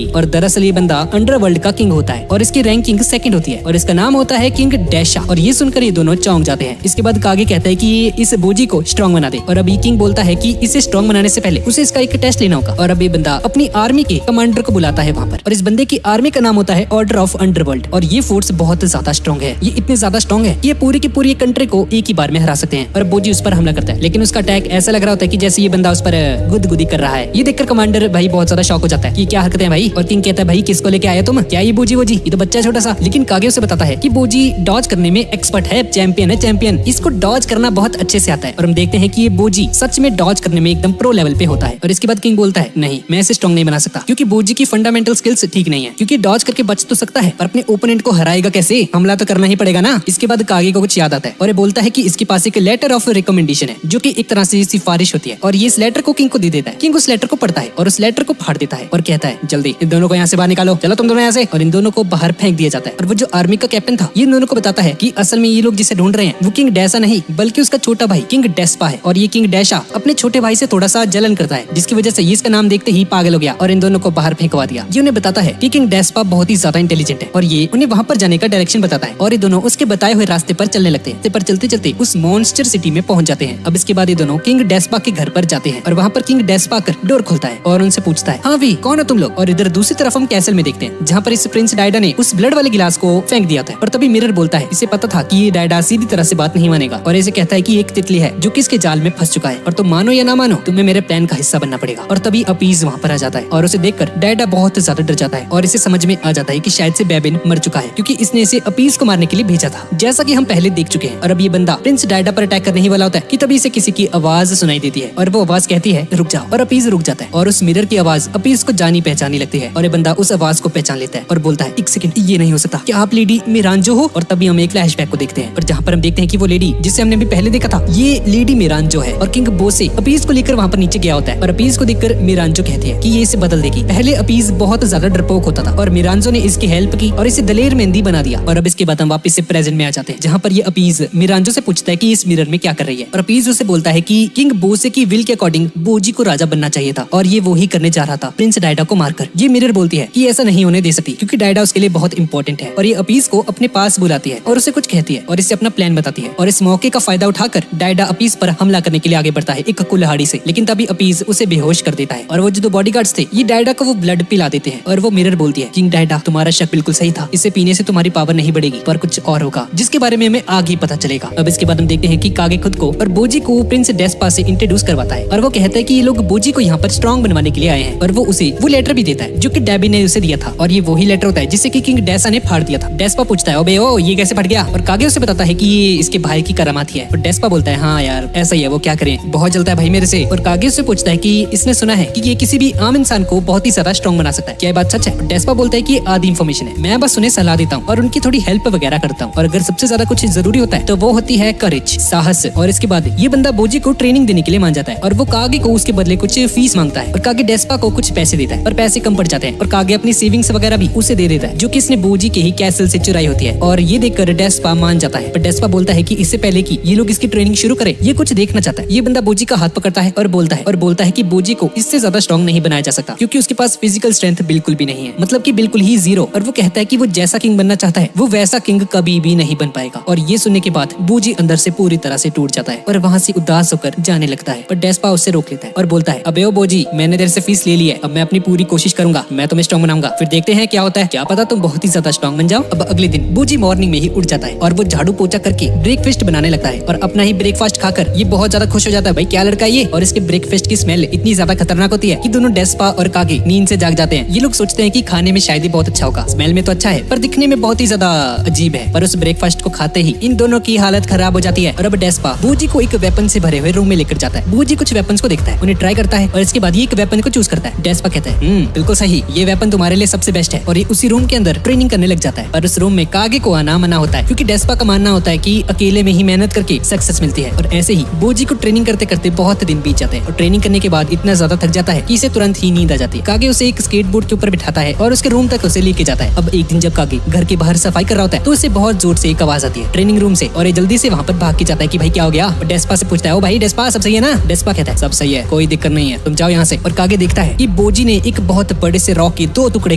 और दरअसल ये बंदा अंडरवर्ल्ड का किंग होता है और इसकी रैंकिंग सेकंड होती है और इसका नाम होता है किंग डैशा। और ये सुनकर ये दोनों चौंक जाते हैं। इसके बाद कागे कहता है कि इस बोजी को स्ट्रॉन्ग बना दे और अभी किंग बोलता है कि इसे स्ट्रॉन्ग बनाने से पहले उसे इसका एक टेस्ट लेना होगा। और अब ये बंदा अपनी आर्मी के कमांडर को बुलाता है वहाँ पर और इस बंदे की आर्मी का नाम होता है ऑर्डर ऑफ अंडरवर्ल्ड। और ये फोर्स बहुत ज्यादा स्ट्रॉन्ग है, ये इतने ज्यादा स्ट्रॉन्ग है कि ये पूरी की पूरी कंट्री को एक ही बार में हरा सकते हैं। और बोजी उस पर हमला करता है लेकिन उसका अटैक ऐसा लग रहा होता है कि जैसे ये बंदा उस पर गुदगुदी कर रहा है। ये देखकर कमांडर भाई बहुत ज्यादा शॉक हो जाता है कि क्या हरकतें हैं भाई। और किंग कहता है भाई किसको लेके आए तुम, क्या ये बोजी ये तो बच्चा है छोटा सा। लेकिन कागे उसे बताता है कि बोजी डॉज करने में एक्सपर्ट है, चैंपियन है, चैंपियन, इसको डॉज करना बहुत अच्छे से आता है। और हम देखते हैं कि ये बोजी सच में डॉज करने में एकदम प्रो लेवल पे होता है। और इसके बाद किंग बोलता है नहीं मैं इसे स्ट्रॉन्ग नहीं बना सकता क्योंकि बोजी की फंडामेंटल स्किल्स ठीक नहीं है, क्योंकि डॉज करके बच तो सकता है पर अपने ओपोनेंट को हराएगा कैसे, हमला तो करना ही पड़ेगा ना। इसके बाद कागे को कुछ याद आता है और ये बोलता है कि इसके पास एक लेटर ऑफ रिकमेंडेशन है जो कि एक तरह से सिफारिश होती है और ये इस लेटर को किंग को दे देता है। किंग उस लेटर को पढ़ता है और उस लेटर को फाड़ देता है और कहता है जल्दी इन दोनों को यहाँ से बाहर निकालो, चलो तुम दोनों यहाँ से। और इन दोनों को बाहर फेंक दिया जाता है। और वो जो आर्मी का कैप्टन था ये इन दोनों को बताता है कि असल में ये लोग जिसे ढूंढ रहे हैं वो किंग डैसा नहीं बल्कि उसका छोटा भाई किंग डेस्पा है। और ये किंग डैशा अपने छोटे भाई से थोड़ा सा जलन करता है जिसकी वजह से ये इसका नाम देखते ही पागल हो गया और इन दोनों को बाहर फेंकवा दिया। ये उन्हें बताता है कि किंग डेस्पा बहुत ही ज्यादा इंटेलिजेंट है और ये उन्हें वहाँ पर जाने का डायरेक्शन बताता है और ये दोनों उसके बताए हुए रास्ते पर चलने लगते हैं। पर चलते चलते उस मॉन्स्टर सिटी में पहुंच जाते हैं। अब इसके बाद ये दोनों किंग डेस्पा के घर पर जाते हैं और वहाँ पर किंग डेस्पा कर डोर खोलता है और उनसे पूछता है हाँ भी कौन हो तुम लोग। और इधर दूसरी तरफ हम कैसल में देखते हैं जहाँ पर इस प्रिंस डायडा ने उस ब्लड वाले गिलास को फेंक दिया था। और तभी मिरर बोलता है इसे पता था कि ये डायडा सीधी तरह से बात नहीं मानेगा और इसे कहता है कि एक तितली है जो कि इसके जाल में फंस चुका है और तुम मानो या ना मानो तुम्हें मेरे प्लान का हिस्सा बनना पड़ेगा। और तभी अपीज वहाँ पर आ जाता है और उसे देखकर डायडा बहुत ज्यादा डर जाता है और इसे समझ में आ जाता है कि शायद से बेबिन मर चुका है क्योंकि इसने इसे अपीज को मारने के लिए भेजा था जैसा कि हम पहले देख चुके हैं। और अब ये बंदा प्रिंस डायडा पर अटैक करने ही वाला होता है कि तभी इसे किसी की आवाज सुनाई देती है और वो आवाज कहती है रुक जाओ। और अपीज रुक जाता है और उस मिरर की आवाज अपीज को जानी पहचानी लगती है और ये बंदा उस आवाज को पहचान लेता है और बोलता है एक सेकंड ये नहीं हो सकता, क्या आप लेडी मिरांजो हो? और तभी हम एक फ्लैशबैक को देखते हैं और जहाँ पर हम देखते हैं कि वो लेडी जिसे हमने भी पहले देखा था ये लेडी मिरांजो है और किंग बोसे अपीज को लेकर वहाँ पर नीचे गया होता है और अपीज को देखकर मिरांजो कहती है कि ये इसे बदल देगी। पहले अपीज बहुत ज्यादा डरपोक होता था और मिरांजो ने इसकी हेल्प की और इसे दलेर मेहंदी बना दिया। और अब इसके बाद हम वापस से प्रेजेंट में आ जाते हैं जहाँ पर ये अपीज मिरांजो से पूछता है कि इस मिरर में क्या कर रही है और अपीज उसे बोलता है कि किंग बोसे की विल के अकॉर्डिंग बोजी को राजा बनना चाहिए था और ये वो ही करने जा रहा था प्रिंस डायडा को मारकर। ये मिरर बोलती है कि ऐसा नहीं होने दे सकती क्योंकि डायडा उसके लिए बहुत इंपॉर्टेंट है। और ये अपीज को अपने पास बुलाती है और उसे कुछ कहती है और इसे अपना प्लान बताती है और इस मौके का फायदा उठाकर डायडा अपीज पर हमला करने के लिए आगे बढ़ता है एक कुल्हाड़ी से। लेकिन तभी अपीज उसे बेहोश कर देता है और वो जो दो बॉडीगार्ड्स थे ये डायडा को वो ब्लड पिला देते हैं। और वो मिरर बोलती है किंग डायडा तुम्हारा शक बिल्कुल सही था, इसे पीने से तुम्हारी पावर नहीं बढ़ेगी पर कुछ और होगा जिसके बारे में हमें आगे पता चलेगा। अब इसके बाद हम देखते हैं कि कागे खुद को और बोजी को प्रिंस डेस्पा से इंट्रोड्यूस करवाता है और वो कहता है कि ये लोग बोजी को यहाँ पर स्ट्रॉन्ग बनवाने के लिए आए हैं और वो उसे वो लेटर भी देता है जो कि डेबी ने उसे दिया था और ये वही लेटर होता है जिसे कि किंग डेसा ने फाड़ दिया था। डेस्पा पूछता है ओबे ओ ये कैसे फट गया और कागे उसे बताता है कि ये इसके भाई की करामाती है और डेस्पा बोलता है हाँ यार ऐसा ही है, वो क्या करें, बहुत जलता है भाई मेरे से। और कागे उससे पूछता है कि इसने सुना है कि ये किसी भी आम इंसान को बहुत ही ज्यादा स्ट्रॉन्ग बना सकता है, क्या ये बात सच है? डेस्पा बोलता है कि आधी इन्फॉर्मेशन है, मैं बस उन्हें सलाह देता हूँ और उनकी थोड़ी हेल्प वगैरह करता हूँ और अगर सबसे ज्यादा कुछ जरूरी होता है तो वो होती है करेज, साहस। और इसके बाद ये बंदा बोजी को ट्रेनिंग देने के लिए मान जाता है और वो कागे को उसके बदले कुछ फीस मांगता है और कागे डेस्पा को कुछ पैसे देता है और पैसे कम पड़ जाते हैं और कागे अपनी सेविंग्स वगैरह भी उसे दे देता है जो कि इसने बोजी के ही कैसल से चुराई होती है। और ये देखकर डेस्पा मान जाता है पर डेस्पा बोलता है कि इससे पहले कि ये लोग इसकी ट्रेनिंग शुरू करें ये कुछ देखना चाहता है। ये बंदा बोजी का हाथ पकड़ता है और बोलता है कि बोजी को इससे ज्यादा स्ट्रॉन्ग नहीं बनाया जा सकता क्योंकि उसके पास फिजिकल स्ट्रेंथ बिल्कुल भी नहीं है, मतलब कि बिल्कुल ही जीरो। और वो कहता है कि वो जैसा किंग बनना चाहता है वो वैसा किंग कभी भी नहीं बन पाएगा। और ये सुनने के बाद बोजी अंदर से पूरी तरह से टूट जाता है और वहाँ से उदास होकर जाने लगता है पर डेस्पा उससे रोक लेता है और बोलता है अबे ओ बोजी मैंने तेरे से फीस ले ली है, अब मैं अपनी पूरी कोशिश करूंगा, मैं तुम्हें स्ट्रॉन्ग बनाऊंगा, फिर देखते हैं क्या होता है, क्या पता तुम बहुत ही ज्यादा स्ट्रॉन्ग बन जाओ। अब अगले दिन बोजी मॉर्निंग में ही उठ जाता है और वो झाड़ू पोछा करके ब्रेकफास्ट बनाने लगता है और अपना ही ब्रेकफास्ट खाकर ये बहुत ज्यादा खुश हो जाता है, भाई क्या लड़का ये। और इसके ब्रेकफास्ट की स्मेल इतनी ज्यादा खतरनाक होती है कि दोनों डेस्पा और कागे नींद से जाग जाते हैं। ये लोग सोचते हैं कि खाने में शायद ही बहुत अच्छा होगा, स्मेल में तो अच्छा है पर दिखने में बहुत ही ज्यादा अजीब है। पर उस ब्रेकफास्ट को खाते ही इन दोनों की हालत खराब हो जाती है और अब डेस्पा बूजी को एक वेपन से भरे हुए रूम में लेकर जाता है। बूजी कुछ वेपन्स को देखता है, उन्हें ट्राई करता है और इसके बाद ये एक वेपन को चूज करता है। डेस्पा कहता है बिल्कुल सही, ये वेपन तुम्हारे लिए सबसे बेस्ट है और ये उसी रूम के अंदर ट्रेनिंग करने लग जाता है। पर उस रूम में कागे को आना मना होता है क्योंकि डेस्पा का मानना होता है कि अकेले में ही मेहनत करके सक्सेस मिलती है। और ऐसे ही बूजी को ट्रेनिंग करते करते बहुत दिन बीत जाते हैं और ट्रेनिंग करने के बाद इतना ज्यादा थक जाता है कि इसे तुरंत ही नींद आ जाती है। कागे उसे एक स्केटबोर्ड के ऊपर बिठाता है और उसके रूम तक उसे लेके जाता है। अब एक दिन जब कागे घर के बाहर सफाई कर रहा होता है तो उसे बहुत जोर से एक आवाज आती है ट्रेनिंग रूम से और ये जल्दी से वहाँ पर भाग के जाता है कि भाई क्या हो गया। और डेस्पा से पूछता है, ओ भाई डेस्पा सब सही है ना? डेस्पा कहता है सब सही है, कोई दिक्कत नहीं है, तुम जाओ यहाँ से। और कागे देखता है कि बोजी ने एक बहुत बड़े से रॉक के 2 टुकड़े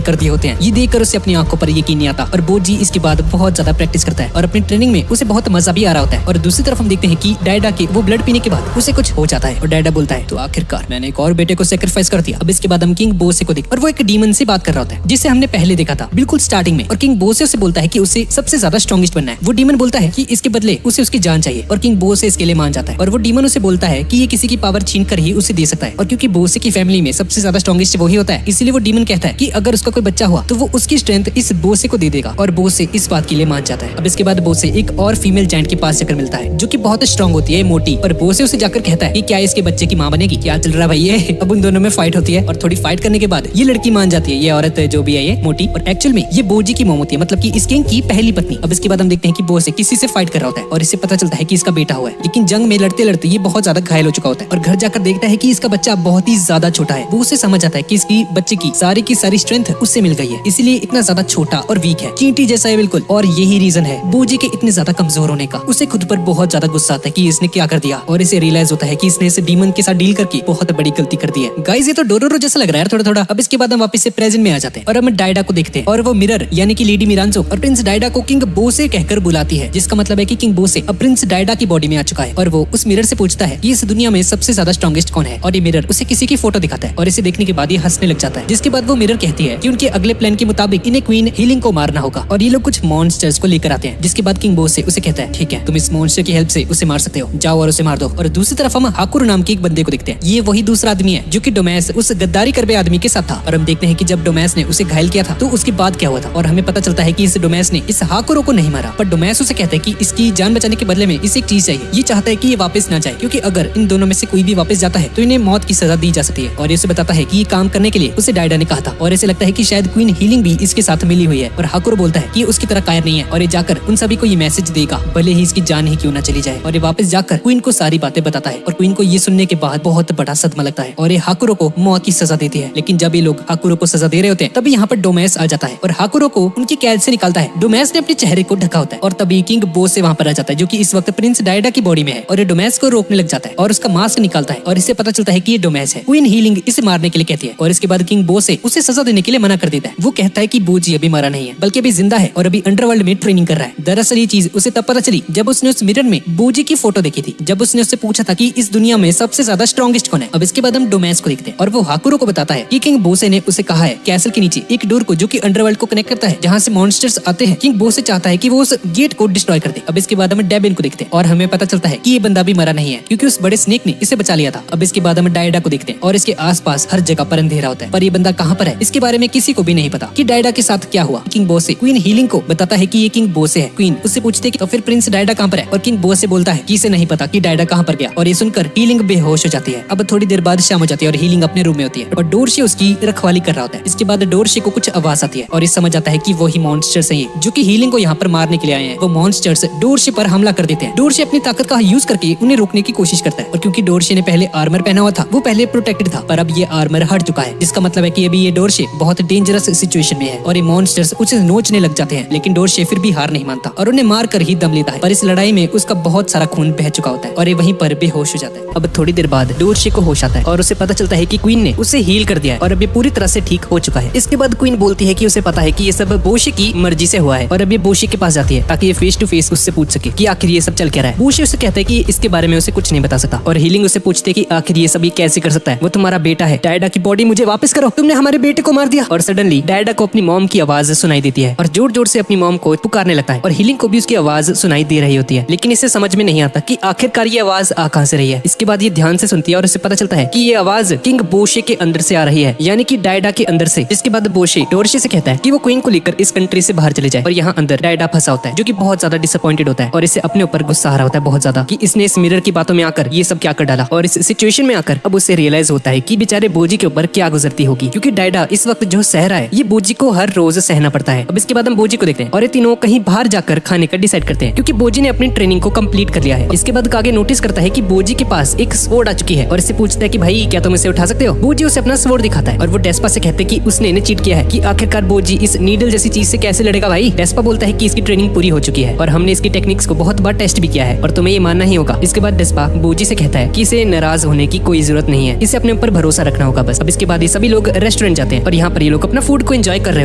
कर दिए होते हैं। ये देखकर उसे अपनी आंखों पर यकीन नहीं आता और बोजी इसके बाद बहुत ज्यादा प्रैक्टिस करता है और अपनी ट्रेनिंग में उसे बहुत मजा भी आ रहा होता है। और दूसरी तरफ हम देखते हैं कि डायडा के वो ब्लड पीने के बाद उसे कुछ हो जाता है और डायडा बोलता है तो आखिरकार मैंने एक और बेटे को सेक्रीफाइस कर दिया। अब इसके बाद हम किंग बोसे को देख और वो एक डीमन से बात कर रहा होता है जिसे हमने पहले देखा था बिल्कुल स्टार्टिंग में। और किंग बोसे उसे बोलता है कि उसे सबसे ज्यादा स्ट्रॉन्गेस्ट बनना है। वो डीमन बोलता है कि इसके बदले उसे उसकी जान चाहिए और किंग बोसे इसके लिए मान जाता है। और वो डीमन उसे बोलता है कि ये किसी की पावर छीन कर ही उसे दे सकता है और क्योंकि बोसे की फैमिली में सबसे ज्यादा स्ट्रॉन्गेस्ट वही होता है, इसलिए वो डीमन कहता है कि अगर उसका कोई बच्चा हुआ तो वो उसकी स्ट्रेंथ इस बोसे को दे देगा और बोसे इस बात के लिए मान जाता है। अब इसके बाद बोसे एक और फीमेल जायंट के पास जाकर मिलता है जो कि बहुत स्ट्रॉन्ग होती है, मोटी। और बोसे उसे जाकर कहता है कि क्या इसके बच्चे की माँ बनेगी? क्या चल रहा है भाई ये? अब उन दोनों में फाइट होती है और थोड़ी फाइट करने के बाद ये लड़की मान जाती है, ये औरत जो भी है ये मोटी, और एक्चुअल में ये बोजी की मॉम होती है, मतलब कि इस किंग की पहली पत्नी। अब इसके बाद हम देखते हैं कि बोसे किसी से फाइट कर रहा होता है और इससे पता चलता है कि इसका बेटा हुआ है, लेकिन जंग में लड़ते लड़ते ये बहुत ज्यादा घायल हो चुका होता है और घर जाकर देखता है कि इसका बच्चा बहुत ही ज्यादा छोटा है। वो उसे समझ आता है कि इसकी बच्चे की सारी स्ट्रेंथ उससे मिल गई है, इसलिए इतना ज्यादा छोटा और वीक है, चींटी जैसा है बिल्कुल। और यही रीजन है बोजी के इतने ज्यादा कमजोर होने का। उसे खुद पर बहुत ज्यादा गुस्सा आता है कि इसने क्या कर दिया और इसे रियलाइज होता है कि इसने इस डीमन के साथ डील करके बहुत बड़ी गलती कर दी है। गाइस ये तो डोरोरो जैसा लग रहा है थोड़ा थोड़ा। अब इसके बाद हम वापस से प्रेजेंट में आ जाते हैं और हम डायडा को देखते हैं और वो मिरर यानी कि लेडी मिरांजो और प्रिंस डायडा को किंग बोसे कहकर बुलाती है, जिसका मतलब है कि किंग बोसे अब प्रिंस डायडा की बॉडी में आ चुका है। और वो उस मिरर से पूछता है कि इस दुनिया में सबसे ज्यादा स्ट्रॉन्गेस्ट कौन है और ये मिरर उसे किसी की फोटो दिखाता है और इसे देखने के बाद ये हंसने लग जाता है। जिसके बाद वो मिरर कहती है कि उनके अगले प्लान के मुताबिक इन्हें क्वीन हीलिंग को मारना होगा और ये लोग कुछ मॉन्स्टर्स को लेकर आते हैं। जिसके बाद किंग बोसे उसे कहता है ठीक है, तुम इस मॉन्स्टर की हेल्प से उसे मार सकते हो, जाओ और उसे मार दो। और दूसरी तरफ हम हाकुर नाम के एक बंदे को देखते हैं। ये वही दूसरा आदमी है जो कि डोमेस उस गद्दारी करबे आदमी के साथ था और हम देखते हैं कि जब डोमेस ने उसे घायल किया था तो उसके बाद क्या हुआ था और हमें पता चलता है कि इस डोमेस ने इस हाकुरो को नहीं मारा, पर डोमेस उसे कहता है कि इसकी जान बचाने के बदले में इसे एक चीज चाहिए। ये चाहता है कि ये वापस ना जाए क्योंकि अगर इन दोनों में से कोई भी वापस जाता है तो इन्हें मौत की सजा दी जा सकती है। और ये उसे बताता है कि ये काम करने के लिए उसे डायडा ने कहा था और इसे लगता है कि शायद क्वीन हीलिंग भी इसके साथ मिली हुई है। और हाकुरो बोलता है कि उसकी तरह कायर नहीं है और ये जाकर उन सभी को ये मैसेज देगा भले ही इसकी जान ही क्यों ना चली जाए। और ये वापस जाकर क्वीन को सारी बातें बताता है और क्वीन को ये सुनने के बाद बहुत बड़ा सदमा लगता है और ये हाकुरो को मौत की सजा देती है। लेकिन जब ये लोग हाकुरो को सजा दे रहे होते हैं तभी यहाँ पर डोमेस आ जाता है और हाकुरो को उनकी कैद से निकालता है। डोमेस ने अपने चेहरे को ढका होता है और तभी किंग बोसे वहाँ पर आ जाता है जो कि इस वक्त प्रिंस डायडा की बॉडी में है और ये डोमेस को रोकने लग जाता है और उसका मास्क निकालता है और इससे पता चलता है कि ये डोमेस है। क्वीन हीलिंग इसे मारने के लिए कहती है और इसके बाद किंग बोसे उसे सजा देने के लिए मना कर देता है। वो कहता है कि बोजी अभी मारा नहीं है बल्कि अभी जिंदा है और अभी अंडरवर्ल्ड में ट्रेनिंग कर रहा है। दरअसल ये चीज उसे तब पता चली जब उसने उस मिरर में बोजी की फोटो देखी थी, जब उसने उससे पूछा था कि इस दुनिया में सबसे ज्यादा स्ट्रॉन्गेस्ट कौन है। अब इसके बाद हम डोमेस को देखते हैं और वो हाकुरो को बताता है कि किंग बोसे ने उसे कहा है कैसल के नीचे एक डोर को जो कि अंडरवर्ल्ड को कनेक्ट करता है जहाँ से मॉन्स्टर्स आते हैं। किंग बोसे चाहता है कि वो उस गेट को डिस्ट्रॉय कर दे। अब इसके बाद हम डेबिन को देखते हैं और हमें पता चलता है कि ये बंदा भी मरा नहीं है क्योंकि उस बड़े स्नेक ने इसे बचा लिया था। अब इसके बाद हम डायडा को देखते हैं और इसके आसपास हर जगह पर अंधेरा होता है, पर ये बंदा कहाँ पर है इसके बारे में किसी को भी नहीं पता कि डायडा के साथ क्या हुआ। किंग बोसे क्वीन हीलिंग को बताता है कि ये किंग बोसे है। क्वीन उससे पूछते है तो फिर प्रिंस डायडा कहाँ पर है और किंग बोसे बोलता है कि इसे नहीं पता कि डायडा कहाँ पर गया और ये सुनकर हीलिंग बेहोश हो जाती है। अब थोड़ी देर बाद शाम हो जाती है और हीलिंग अपने रूम में होती है और डोरशे उसकी रखवाली कर रहा होता है। इसके बाद डोरशे को कुछ आवाज आती है और ये समझ आता है कि वही मॉन्स्टर्स हैं जो कि हीलिंग को यहाँ पर मारने के लिए आए हैं। वो मॉन्स्टर्स डोरशे पर हमला कर देते हैं। डोरशे अपनी ताकत का यूज करके उन्हें रोकने की कोशिश करता है और क्योंकि डोरशे ने पहले आर्मर पहना हुआ था वो पहले प्रोटेक्टेड था, पर अब ये आर्मर हट चुका है, जिसका मतलब है कि अभी ये डोरशे बहुत डेंजरस सिचुएशन में है और ये मॉन्स्टर्स उसे नोचने लग जाते हैं। लेकिन डोरशे फिर भी हार नहीं मानता और उन्हें मार कर ही दम लेता है, पर इस लड़ाई में उसका बहुत सारा खून बह चुका होता है और ये वहीं पर बेहोश हो जाता है। अब थोड़ी देर बाद डोरशे को होश आता है और उसे पता चलता है कि क्वीन ने उसे हील कर दिया है और अब ये पूरी तरह से ठीक हो चुका है। इसके बाद क्वीन बोलती है कि उसे पता है कि ये सब बोशे की मर्जी से हुआ है और अब ये बोशे के पास जाती है ताकि ये फेस टू फेस उससे पूछ सके कि आखिर ये सब चल क्या रहा है। बोशे उसे कहता है कि इसके बारे में उसे कुछ नहीं बता सकता और हीलिंग उसे पूछते है कि आखिर ये सब ये कैसे कर सकता है, वो तुम्हारा बेटा है। डायडा की बॉडी मुझे वापस करो, तुमने हमारे बेटे को मार दिया। और सडनली डायडा को अपनी मॉम की आवाज सुनाई देती है और जोर जोर से अपनी मॉम को पुकारने लगता है और हीलिंग को भी उसकी आवाज सुनाई दे रही होती है, लेकिन इसे समझ में नहीं आता कि आखिरकार ये आवाज आ कहां से रही है। इसके बाद ये ध्यान से सुनती है और इसे पता चलता है कि ये आवाज किंग बोशे के अंदर से आ रही है, यानी कि डायडा के अंदर से। इसके बाद बोशे डोरशे से कहता है कि वो क्वीन को लेकर इस कंट्री से बाहर चले जाए और यहाँ अंदर अंदर डायडा फंसा होता है, जो कि बहुत ज्यादा डिसअपॉइंटेड होता है और इसे अपने ऊपर गुस्सा आ रहा होता है बहुत ज्यादा कि इसने इस मिरर की बातों में आकर ये सब क्या कर डाला। और इस सिचुएशन में आकर अब उसे रियलाइज होता है कि बेचारे बोजी के ऊपर क्या गुजरती होगी, क्योंकि डायडा इस वक्त जो सह रहा है ये बोजी को हर रोज सहना पड़ता है। अब इसके बाद हम बोजी को देखते हैं और ये तीनों कहीं बाहर जाकर खाने का डिसाइड करते हैं, क्योंकि बोजी ने अपनी ट्रेनिंग को कंप्लीट कर लिया है। इसके बाद कागे नोटिस करता है कि बोजी के पास एक स्वॉर्ड आ चुकी है और इससे पूछता है कि भाई क्या तुम इसे उठा सकते हो। बोजी उसे अपना स्वॉर्ड दिखाता है और वो डेस्पा से कहते हैं कि उसने इन्हें चीट किया है कि आखिरकार बोजी इस नीडल जैसी चीज से कैसे लड़ेगा भाई। डेस्पा बोलता है कि इसकी ट्रेनिंग पूरी हो चुकी है और हमने इसकी टेक्निक्स को बहुत बार टेस्ट भी किया है और तुम्हें ये मानना ही होगा। इसके बाद डेस्पा बोजी से कहता है कि इसे नाराज होने की कोई जरूरत नहीं है, इसे अपने ऊपर भरोसा रखना होगा बस। अब इसके बाद ये सभी लोग रेस्टोरेंट जाते हैं और यहाँ पर ये लोग अपना फूड को एंजॉय कर रहे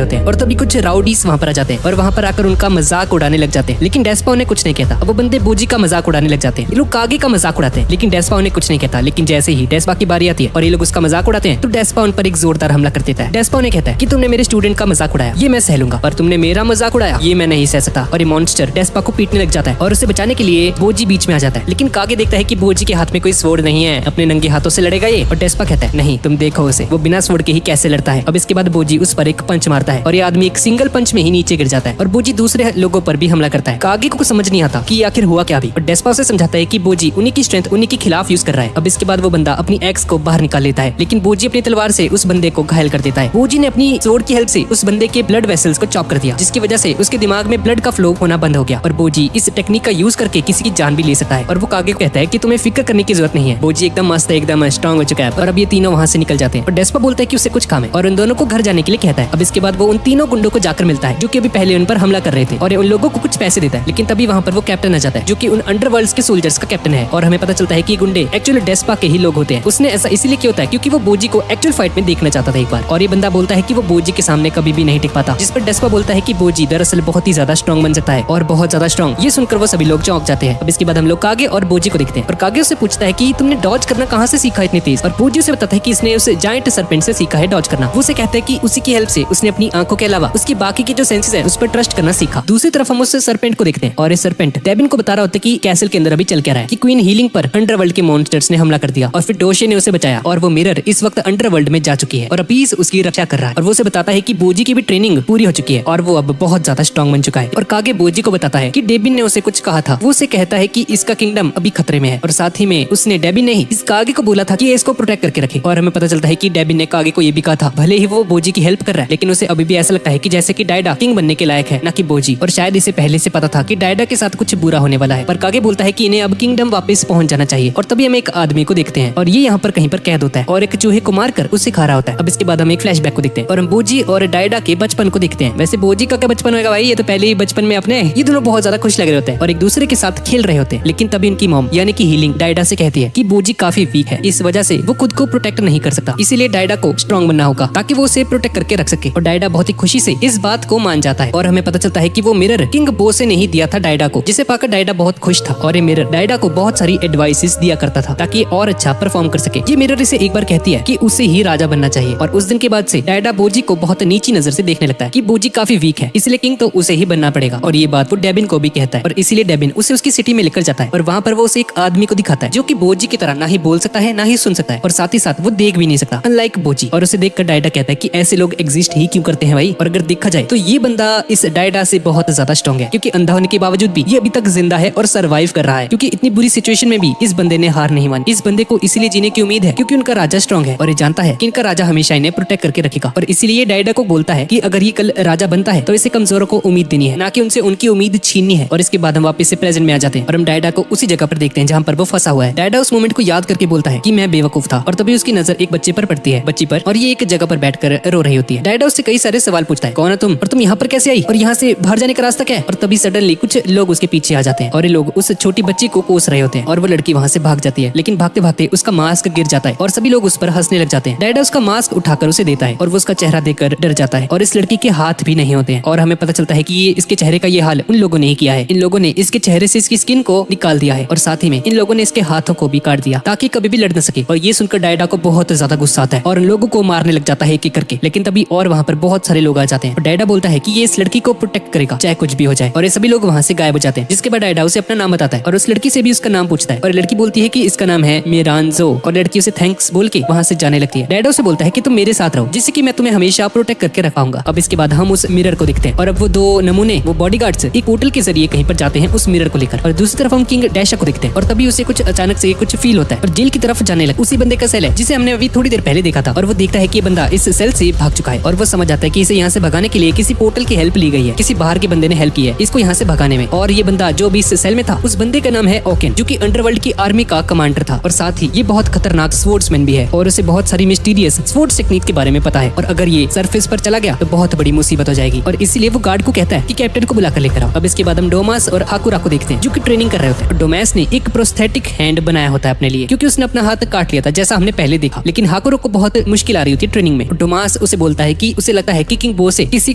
होते हैं और तभी कुछ राउडीज वहाँ पर आ जाते हैं और वहाँ पर आकर उनका मजाक उड़ाने लग जाते हैं, लेकिन डेस्पा उन्हें कुछ नहीं कहता। अब वो बंदे बोजी का मजाक उड़ाने लग जाते हैं, ये लोग कागे का मजाक उड़ाते हैं, लेकिन डेस्पा उन्हें कुछ नहीं कहता। लेकिन जैसे ही डेस्पा की बारी आती है और ये लोग उसका मजाक उड़ाते हैं तो डेस्पा उन पर एक जोरदार हमला कर देता है। डेस्पा उन्हें कहता है कि तुमने मेरे स्टूडेंट का मजाक उड़ाया, ये मैं सह लूंगा, पर तुमने मेरा मजाक उड़ाया ये मैं नहीं सह सकता। और ये मॉन्स्टर डेस्पा को पीटने लग जाता है और उसे बचाने के लिए बोजी बीच में आ जाता है, लेकिन कागे देखता है कि बोजी के हाथ में कोई स्वॉर्ड नहीं है, अपने नंगे हाथों से लड़ेगा ये। और डेस्पा कहता है नहीं तुम देखो उसे, वो बिना स्वॉर्ड के ही कैसे लड़ता है। अब इसके बाद बोजी उस पर एक पंच मारता है और ये आदमी एक सिंगल पंच में ही नीचे गिर जाता है और बोजी दूसरे लोगों पर भी हमला करता है। कागे को कुछ समझ नहीं आता कि आखिर हुआ क्या भी, और डेस्पा उसे समझाता है कि बोजी उन्हीं की स्ट्रेंथ उन्हीं के खिलाफ यूज कर रहा है। अब इसके बाद वो बंदा अपनी एक्स को बाहर निकाल लेता है, लेकिन बोजी अपनी तलवार से उस बंदे को घायल कर देता है। बोजी ने अपनी स्वॉर्ड की हेल्प से उस बंदे के ब्लड वेसल्स को चॉप कर दिया, जिसकी वजह से उसके दिमाग में ब्लड का फ्लो होना बंद हो गया और बोजी इस टेक्निक का यूज करके किसी की जान भी ले सकता है। और वो कागे को कहता है कि तुम्हें फिक्र करने की जरूरत नहीं है, बोजी एकदम मस्त है, एकदम स्ट्रांग हो चुका है। और अब ये तीनों वहाँ से निकल जाते हैं और डेस्पा बोलता है कि उसे कुछ काम है और उन दोनों को घर जाने के लिए कहता है। अब इसके बाद वो उन तीनों गुंडों को जाकर मिलता है जो कि अभी पहले उन पर हमला कर रहे थे और उन लोगों को कुछ पैसे देता है, लेकिन तभी वहाँ पर वो कैप्टन आ जाता है जो कि उन अंडरवर्ल्ड्स के सोल्जर्स का कैप्टन है और हमें पता चलता है कि गुंडे एक्चुअली डेस्पा के ही लोग होते हैं। उसने ऐसा इसीलिए किया होता है क्योंकि वो बोजी को एक्चुअल फाइट में देखना चाहता था एक बार, और ये बंदा बोलता है कि वो बोजी के सामने कभी भी नहीं टिक पाता, जिस पर डेस्पा बोलता है कि बोजी दरअसल बहुत ही ज्यादा स्ट्रॉन्ग बन सकता है और बहुत ज्यादा स्ट्रॉन्ग। ये सुनकर वो सभी लोग चौंक जाते हैं। अब इसके बाद हम लोग कागे और बोजी को देखते हैं और कागे उससे पूछता है कि तुमने डॉज करना कहाँ से सीखा इतनी तेज, और बोजी उसे बताता है कि इसने उस जायंट सर्पेंट से सीखा है डॉज करना। वो उसे कहता है कि उसी की हेल्प से उसने अपनी आंखों के अलावा उसकी बाकी के जो सेंसेस है उस पर ट्रस्ट करना सीखा। दूसरी तरफ हम उस सर्पेंट को देखते हैं और ये सर्पेंट डेबिन को बता रहा होता है कि कैसल के अंदर अभी चल क्या रहा है, कि क्वीन हीलिंग पर अंडरवर्ल्ड के मॉन्स्टर्स ने हमला कर दिया और फिर डोशे ने उसे बचाया और वो मिरर इस वक्त अंडरवर्ल्ड में जा चुकी है और अपीस उसकी रक्षा कर रहा है। और वो उसे बताता है कि बोजी की भी ट्रेनिंग पूरी हो चुकी है और वो अब बहुत ज्यादा स्ट्रॉन्ग बन चुका है। और कागे बोजी को बताता है कि डेबिन ने उसे कुछ कहा था, वो उसे कहता है कि इसका किंगडम अभी खतरे में है और साथ ही में उसने डेबिन ने ही इस कागे को बोला था कि इसको प्रोटेक्ट करके रखे। और हमें पता चलता है कि डेबिन ने कागे को ये भी कहा था, भले ही वो बोजी की हेल्प कर रहा है लेकिन उसे अभी भी ऐसा लगता है कि जैसे कि डायडा किंग बनने के लायक है, ना कि बोजी। और शायद इसे पहले से पता था कि डायडा के साथ कुछ बुरा होने वाला है, पर कागे बोलता है कि इन्हें अब किंगडम वापस पहुंच जाना चाहिए। और तभी हम एक आदमी को देखते हैं और ये यहाँ पर कहीं पर कैद होता है और एक चूहे को मारकर उसे खा रहा होता है। अब इसके बाद हम एक फ्लैशबैक को देखते हैं और हम बोजी और डायडा के बचपन को देखते हैं। वैसे बोजी का क्या बचपन होगा भाई, ये तो पहले ही बचपन में अपने ये दोनों बहुत ज्यादा खुश लग रहे होते हैं और एक दूसरे के साथ खेल रहे होते हैं। लेकिन तभी उनकी मॉम यानी कि हीलिंग डायडा से कहती है कि बोजी काफी वीक है, इस वजह से वो खुद को प्रोटेक्ट नहीं कर सकता, इसीलिए डायडा को स्ट्रॉन्ग बनना होगा ताकि वो उसे प्रोटेक्ट करके रख सके। और डायडा बहुत ही खुशी से इस बात को मान जाता है और हमें पता चलता है कि वो मिरर किंग बोसे ने ही दिया था डायडा को, जिसे पाकर डायडा बहुत खुश था और ये मिरर डायडा को बहुत सारी एडवाइसेस दिया करता था ताकि और अच्छा परफॉर्म कर सके। ये मिरर इसे एक बार कहती है कि उसे ही राजा बनना चाहिए और उस दिन के बाद से डायडा बोजी को बहुत नीची नजर से देखने लगता है कि बोजी काफी वीक है, इसलिए किंग तो उसे ही बनना पड़ेगा। और ये बात वो डेबिन को भी कहता है और इसीलिए डेबिन उसे उसकी सिटी में लेकर जाता है और वहाँ पर वो उसे एक आदमी को दिखाता है जो कि बोजी की तरह ना ही बोल सकता है ना ही सुन सकता है और साथ ही साथ वो देख भी नहीं सकता, अनलाइक बोजी। और उसे देखकर डायडा कहता है कि ऐसे लोग एग्जिस्ट ही क्यों करते हैं भाई। और अगर देखा जाए तो ये बंदा इस डायडा से बहुत ज्यादा स्ट्रॉन्ग है, क्योंकि अंधा होने के बावजूद भी ये अभी तक जिंदा है और सर्वाइव कर रहा है, क्योंकि इतनी बुरी सिचुएशन में भी इस बंदे ने हार नहीं मानी। इस बंदे को इसीलिए जीने की उम्मीद है क्योंकि उनका राजा स्ट्रॉन्ग है और ये जानता है कि इनका राजा हमेशा इन्हें प्रोटेक्ट करके रखेगा। और इसीलिए डायडा को बोलता है कि अगर ये कल राजा बनता है तो इसे कमजोरों को उम्मीद देनी है, ना कि उनसे उनकी उम्मीद छीननी है। और इसके बाद हम वापस से प्रेजेंट में आ जाते हैं और हम डायडा को उसी जगह पर देखते हैं जहाँ पर वो फंसा हुआ है। डायडा उस मोमेंट को याद करके बोलता है कि मैं बेवकूफ था और तभी उसकी नजर एक बच्चे पर पड़ती है, बच्ची पर, और ये एक जगह पर बैठकर रो रही होती है। डायडा उससे कई सारे सवाल पूछता है, कौन है तुम और तुम यहाँ पर कैसे आई और यहाँ से बाहर जाने का रास्ता क्या है। और तभी सडनली कुछ लोग उसके पीछे आ जाते हैं और ये लोग उस छोटी बच्ची को कोस रहे होते हैं और वो लड़की वहाँ से भाग जाती है, लेकिन भागते भागते उसका मास्क गिर जाता है और सभी लोग उस पर हंसने लग जाते हैं। डायडा उसका मास्क उठाकर उसे देता है और वो उसका चेहरा देखकर डर जाता है और इस लड़की के हाथ भी नहीं होते हैं और हमें पता चलता है कि ये इसके चेहरे का ये हाल उन लोगों ने ही किया है। इन लोगों ने इसके चेहरे से इसकी स्किन को निकाल दिया है और साथ ही में इन लोगों ने इसके हाथों को भी काट दिया ताकि कभी भी लड़ न सके। और ये सुनकर डायडा को बहुत ज्यादा गुस्सा आता है और उन लोगों को मारने लग जाता है एक एक करके। लेकिन तभी और वहाँ पर बहुत सारे लोग आ जाते हैं और डायडा बोलता है कि ये इस लड़की को प्रोटेक्ट करेगा चाहे कुछ भी हो जाए। और ये सभी लोग वहाँ से गायब हो जाते हैं, जिसके बाद डायडा उसे अपना नाम बताता है और उस लड़की से भी उसका नाम पूछता है और लड़की बोलती है कि इसका नाम है मिरांजो और लड़की उसे थैंक्स बोल के वहाँ से जाने लगती है। डायडा उसे बोलता है कि तुम मेरे साथ रहो जिससे कि मैं तुम्हें हमेशा प्रोटेक्ट करके रखाऊंगा। अब इसके बाद हम उस मिरर को देखते हैं और अब वो दो नमूने, वो बॉडीगार्ड्स एक पोर्टल के जरिए कहीं पर जाते हैं उस मिरर को लेकर। और दूसरी तरफ हम किंग डैशा को देखते हैं और तभी उसे कुछ अचानक से कुछ फील होता है और जेल की तरफ जाने लगा। उसी बंदे का सेल है जिसे हमने अभी थोड़ी देर पहले देखा था और वो देखता है कि ये बंदा इस सेल से भाग चुका है और वो समझ आता है कि इसे यहाँ से भगाने के लिए किसी पोर्टल की हेल्प ली गई है, किसी बाहर के बंदे ने हेल्प की है इसको यहाँ से भगाने में। और ये बंदा जो भी इस सेल में था उस बंदे का नाम है ओकेन, जो कि अंडरवर्ल्ड की आर्मी का कमांडर था और साथ ही ये बहुत खतरनाक स्वॉर्ड्समैन भी है और उसे बहुत सारी मिस्टीरियस स्वॉर्ड्स टेक्निक के बारे में पता है। और अगर ये सरफेस पर चला गया तो बहुत बड़ी मुसीबत हो जाएगी और इसीलिए वो गार्ड को कहता है कि कैप्टन को बुलाकर लेकर आओ। अब इसके बाद हम डोमास और हाकुरा को देखते हैं जो कि ट्रेनिंग कर रहे होते हैं। और डोमास ने एक प्रोस्थेटिक हैंड बनाया होता है अपने लिए क्योंकि उसने अपना हाथ काट लिया था जैसा हमने पहले देखा, लेकिन हाकुरा को बहुत मुश्किल आ रही होती है ट्रेनिंग में। डोमास उसे बोलता है कि उसे लगता है कि किंग बो से किसी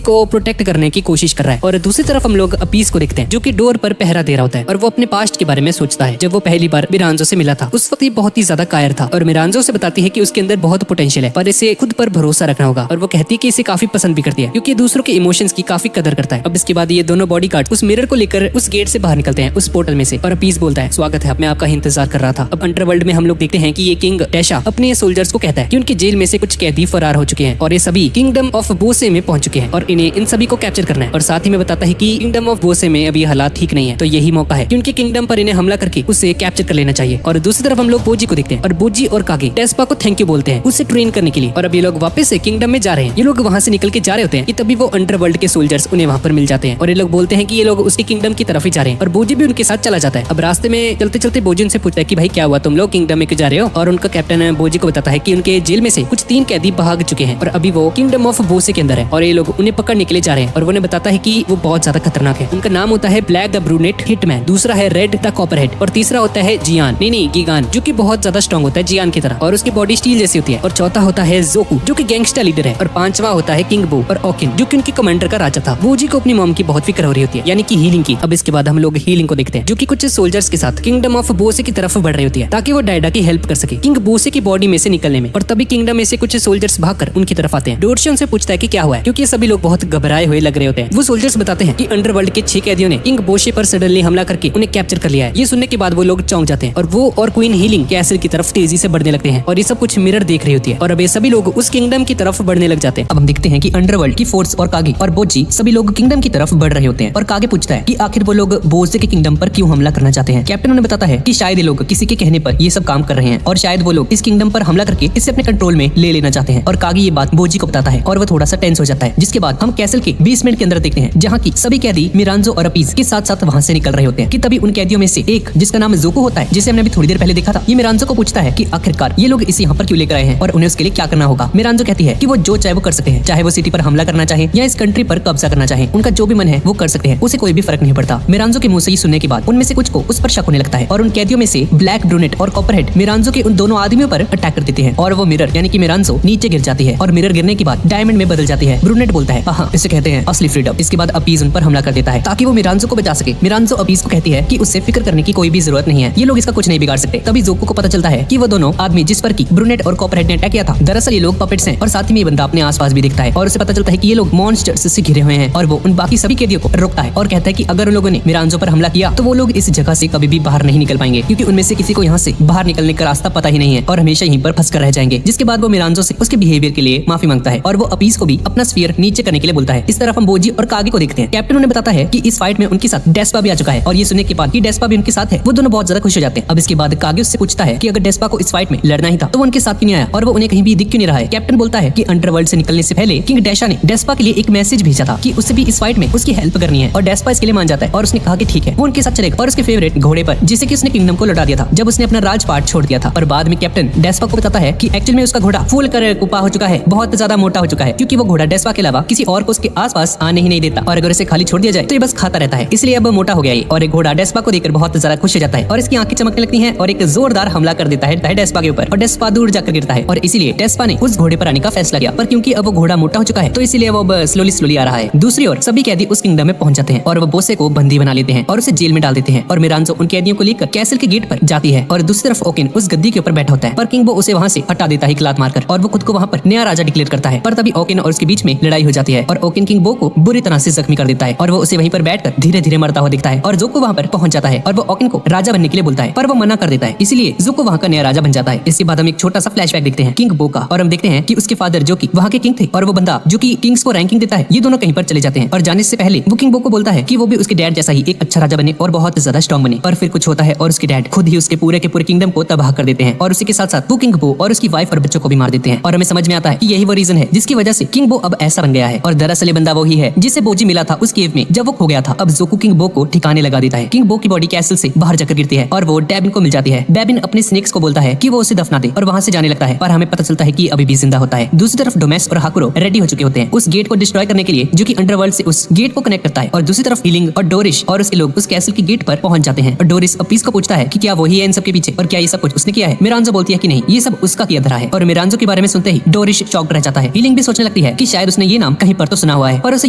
को प्रोटेक्ट करने की कोशिश कर रहा है। और दूसरी तरफ हम लोग अपीस को देखते हैं जो कि डोर पर पहरा दे रहा होता है और वो अपने पास्ट के बारे में सोचता है। जब वो पहली बार मिरांजो से मिला था उस वक्त ये बहुत ही ज्यादा कायर था और मिरांजो से बताती है कि उसके अंदर बहुत पोटेंशियल है पर इसे खुद पर भरोसा रखना होगा। और वो कहती है कि इसे काफी पसंद भी करती है क्योंकि दूसरों के इमोशंस की काफी कदर करता है। अब इसके बाद ये दोनों बॉडीगार्ड उस मिरर को लेकर उस गेट से बाहर निकलते हैं उस पोर्टल में से और अपीस बोलता है स्वागत है, मैं आपका इंतजार कर रहा था। अब अंडरवर्ल्ड में हम लोग देखते हैं कि ये किंग डैशा अपने सोल्जर्स को कहता है कि उनकी जेल में से कुछ कैदी फरार हो चुके हैं और ये सभी किंगडम ऑफ बोसे में पहुंच चुके हैं और इन्हें इन सभी को कैप्चर करना है। और साथ ही में बताता है कि किंगडम ऑफ बोसे में अभी हालात ठीक नहीं है तो यही मौका है कि उनके किंगडम पर इन्हें हमला करके उसे कैप्चर कर लेना चाहिए। और दूसरी तरफ हम लोग बोजी को देखते हैं और बोजी और कागे डेस्पा को थैंक यू बोलते हैं उसे ट्रेन करने के लिए। और अब ये लोग वापस से किंगडम में जा रहे हैं। ये लोग वहाँ से निकल के जा रहे होते हैं कि तभी वो अंडरवर्ल्ड के सोल्जर्स उन्हें वहाँ पर मिल जाते हैं और ये लोग बोलते हैं कि ये लोग उसके किंगडम की तरफ ही जा रहे हैं और बोजी भी उनके साथ चला जाता है। अब रास्ते में चलते चलते बोजी उनसे पूछता है कि भाई क्या हुआ, तुम लोग किंगडम में क्यों जा रहे हो। और उनका कैप्टन बोजी को बताता है कि उनके जेल में से कुछ 3 कैदी भाग चुके हैं और अभी वो किंगडम ऑफ बोसे के अंदर है और ये लोग उन्हें पकड़ने के लिए जा रहे हैं। और उन्हें बताता है कि वो बहुत ज्यादा खतरनाक है। उनका नाम होता है ब्लैक द ब्रूनेट हिटमैन, दूसरा है रेड द कॉपरहेड और तीसरा होता है जियान नहीं गीगान जो कि बहुत ज्यादा स्ट्रॉन्ग होता है जियान की तरह और उसकी बॉडी स्टील जैसी होती है। और चौथा होता है जोकू जो कि गैंगस्टर लीडर है और पांचवा होता है किंग बो और ओकिन जो कि उनके कमांडर का राजा था। बोजी को अपनी मॉम की बहुत फिक्र हो रही होती है यानी कि हीलिंग की। अब इसके बाद हम लोग हीलिंग को देखते हैं जो कि कुछ सोल्जर्स के साथ किंगडम ऑफ बोसे की तरफ बढ़ रही होती है ताकि वो डायडा की हेल्प कर सके किंग बोसे की बॉडी में से निकलने में। और तभी किंगडम में से कुछ सोल्जर्स भागकर उनकी तरफ आते हैं। डोरशे उनसे पूछता है कि क्या हुआ है क्योंकि सभी लोग बहुत घबराए हुए लग रहे होते हैं। वो सोल्जर्स बताते हैं कि अंडरवर्ल्ड के 6 कैदियों ने किंग बोसे पर सडनली हमला करके उन्हें कैप्चर कर लिया है। ये सुनने के बाद वो लोग चौंक जाते हैं और वो और क्वीन हीलिंग कैसल की तरफ तेजी से बढ़ने लगते हैं और ये सब कुछ मिरर देख रही होती है और अब ये सभी लोग उस किंगडम की तरफ बढ़ने लग जाते हैं। अब हम देखते हैं कि अंडरवर्ल्ड की फोर्स और कागे और बोजी सभी लोग किंगडम की तरफ बढ़ रहे होते हैं और कागे पूछता है कि आखिर वो लोग बोसे के किंगडम पर क्यों हमला करना चाहते हैं। कैप्टन उन्हें बताता है कि शायद ये लोग किसी के कहने पर ये सब काम कर रहे हैं और शायद वो लोग इस किंगडम पर हमला करके इसे अपने कंट्रोल में ले लेना चाहते हैं। और कागे ये बात बोजी को बताता है और वो थोड़ा सा टेंस हो जाता है। जिसके बाद हम कैसल के बेसमेंट के अंदर देखते हैं जहाँ की सभी कैदी मिरांजो और अपीस के साथ साथ वहाँ से निकल रहे होते हैं कि तभी उन कैदियों में से एक जिसका नाम जोको होता है जिसे हमने अभी थोड़ी देर पहले देखा था, ये मिरांजो को पूछता है कि आखिरकार ये लोग इसे यहाँ पर क्यों लेकर आए हैं और उन्हें उसके लिए क्या करना होगा। मिरांजो कहती है कि वो जो चाहे वो कर सकते हैं, चाहे वो सिटी पर हमला करना चाहे या इस कंट्री पर कब्जा करना चाहे, उनका जो भी मन है वो कर सकते हैं, उसे कोई भी फर्क नहीं पड़ता। मिरांजो के मुंह से ये सुनने के बाद उनमें से कुछ को उस पर शक होने लगता है और उन कैदियों में से ब्लैक ब्रूनेट और कॉपरहेड मिरांजो के उन दोनों आदमियों पर अटैक कर देते हैं और वो मिरर यानी कि मिरांजो नीचे गिर जाती है और मिरर गिरने के बाद डायमंड में बदल जाती है। ब्रूनेट बोलता है हाँ इसे कहते हैं असली फ्रीडम। इसके बाद अपीज उन पर हमला कर देता है ताकि वो मिरांजो को बचा सके। मिरांजो अपीज को कहती है कि उससे फिक्र करने की कोई भी जरूरत नहीं है, ये लोग इसका कुछ नहीं बिगाड़ सकते। तभी जोको को पता चलता है कि वो दोनों आदमी जिस पर की ब्रूनेट और कॉपरहेड ने अटैक किया था दरअसल ये लोग पपेट्स हैं और साथ ही में ये बंदा अपने आसपास भी दिखता है और उसे पता चलता है कि ये लोग मॉन्स्टर्स से घिरे हुए हैं और वो उन बाकी सभी कैदियों को रोकता है और कहता है कि अगर उन लोगों ने मिरांजो पर हमला किया तो वो लोग इस जगह से कभी भी बाहर नहीं निकल पाएंगे क्योंकि उनमें से किसी को यहाँ से बाहर निकलने का रास्ता पता ही नहीं है और हमेशा यहीं पर फंस कर रह जाएंगे। जिसके बाद वो मिरांजो से उसके बिहेवियर के लिए माफी मांगता है और वो अपीज को भी अपना स्फीयर नीचे करने के लिए बोलता है। इस तरफ हम बोजी और कागे को देखते हैं। कैप्टन उन्हें बताता है कि इस फाइट में उनके साथ डेस्पा भी आ चुका है और ये सुनने के बाद कि डेस्पा भी उनके साथ है वो दोनों बहुत ज्यादा खुश हो जाते हैं। अब इसके बाद कागे उससे पूछता है कि अगर डेस्पा को इस फाइट में लड़ना ही था तो वो उनके साथ क्यों नहीं आया और वो उन्हें कहीं भी दिख क्यों नहीं रहा है। कैप्टन बोलता है कि अंडरवर्ल्ड से निकलने से पहले किंग डैशा ने डेस्पा के लिए एक मैसेज भेजा था कि उसे भी इस फाइट में उसकी हेल्प करनी है और डेस्पा इसके लिए मान जाता है और उसने कहा कि ठीक है वो उनके साथ चलेगा और उसके फेवरेट घोड़े पर जिसे कि उसने किंगडम को लौटा दिया था जब उसने अपना राजपाट छोड़ दिया था। और बाद में कैप्टन डेस्पा को बताता है कि एक्चुअल में उसका घोड़ा फूल कर कुपा हो चुका है, बहुत ज्यादा मोटा हो चुका है क्योंकि वो घोड़ा डेस्पा के अलावा किसी और को उसके आसपास आने ही नहीं देता और अगर इसे खाली छोड़ दिया जाए तो ये बस खाता रहता है, इसलिए अब मोटा हो गया है। और एक घोड़ा डेस्पा को देखकर बहुत ज्यादा खुश हो जाता है और इसकी आंखें चमकने लगती हैं और एक जोरदार हमला कर देता है डेस्पा के ऊपर और डेस्पा दूर जाकर गिरता है और इसीलिए डेस्पा ने उस घोड़े पर आने का फैसला किया। पर क्योंकि अब वो घोड़ा मोटा हो चुका है तो इसीलिए वो स्लोली आ रहा है। दूसरी ओर सभी कैदी उस किंगडम में पहुंच जाते हैं और वो बोसे को बंदी बना लेते हैं और उसे जेल में डाल देते हैं और मिरांजो उन कैदियों को लेकर कैसल के गेट पर जाती है और दूसरी तरफ ओकिन उस गद्दी के ऊपर बैठा होता है पर किंग बो उसे वहां से हटा देता है लात मारकर और वो खुद को वहां पर नया राजा डिक्लेयर करता है। पर तभी ओकिन और उसके बीच में लड़ाई हो जाती है और ओकिन किंग बो को बुरी तरह से जख्मी कर देता है और वो उसे वहीं पर बैठकर धीरे धीरे मरता हुआ दिखता है और जोको वहां पर पहुंच जाता है और वो ओकिन को राजा बनने के लिए बोलता है पर वो मना कर देता है, इसलिए जोको वहां का नया राजा बन जाता है। इसके बाद हम एक छोटा सा फ्लैशबैक देखते हैं किंग बो का और हम देखते हैं कि उसके फादर जो कि वहां के किंग थे और वो बंदा जो कि किंग्स को रैंकिंग देता है ये दोनों कहीं पर चले जाते हैं और और जाने से पहले वो किंग बो को बोलता है कि वो भी उसके डैड जैसा ही एक अच्छा राजा बने और बहुत ज्यादा स्ट्रॉन्ग बने। और फिर कुछ होता है और उसके डैड खुद ही उसके पूरे के पूरे किंगडम को तबाह कर देते हैं और उसी के साथ साथ वो किंग बो और उसकी वाइफ और बच्चों को भी मार देते हैं। और हमें समझ में आता है कि यही वो रीजन है जिसकी वजह से किंग बो अब ऐसा बन गया है। और दरअसल ये बंदा वो ही है जिसे बोजी मिला था उस केव में जब वो खो गया था। अब जोकू किंग बो को ठिकाने लगा देता है। किंग बो की बॉडी कैसल से बाहर जाकर गिरती है और वो डेबिन को मिल जाती है। डेबिन अपने स्नेक्स को बोलता है कि वो उसे दफना दे और वहां से जाने लगता है, पर हमें पता चलता है कि अभी भी जिंदा होता है। दूसरी तरफ डोमेस और हाकुरो रेडी हो चुके होते हैं उस गेट को डिस्ट्रॉय करने के लिए जो कि अंडरवर्ल्ड से उस गेट को कनेक्ट करता है। और दूसरी तरफ हीलिंग और डोरिश और उसके लोग उस कैसल की गेट पर पहुंच जाते हैं। और डोरिश अपीस को पूछता है कि क्या वही है इन सब के पीछे और क्या ये सब कुछ उसने किया है। मिरांजो बोलती है कि नहीं, ये सब उसका किया धरा है। और मिरांजो के बारे में सुनते ही डोरिश शॉक्ड रह जाता है। हीलिंग भी सोचने लगती है कि शायद उसने ये नाम कहीं पर तो सुना हुआ है पर उसे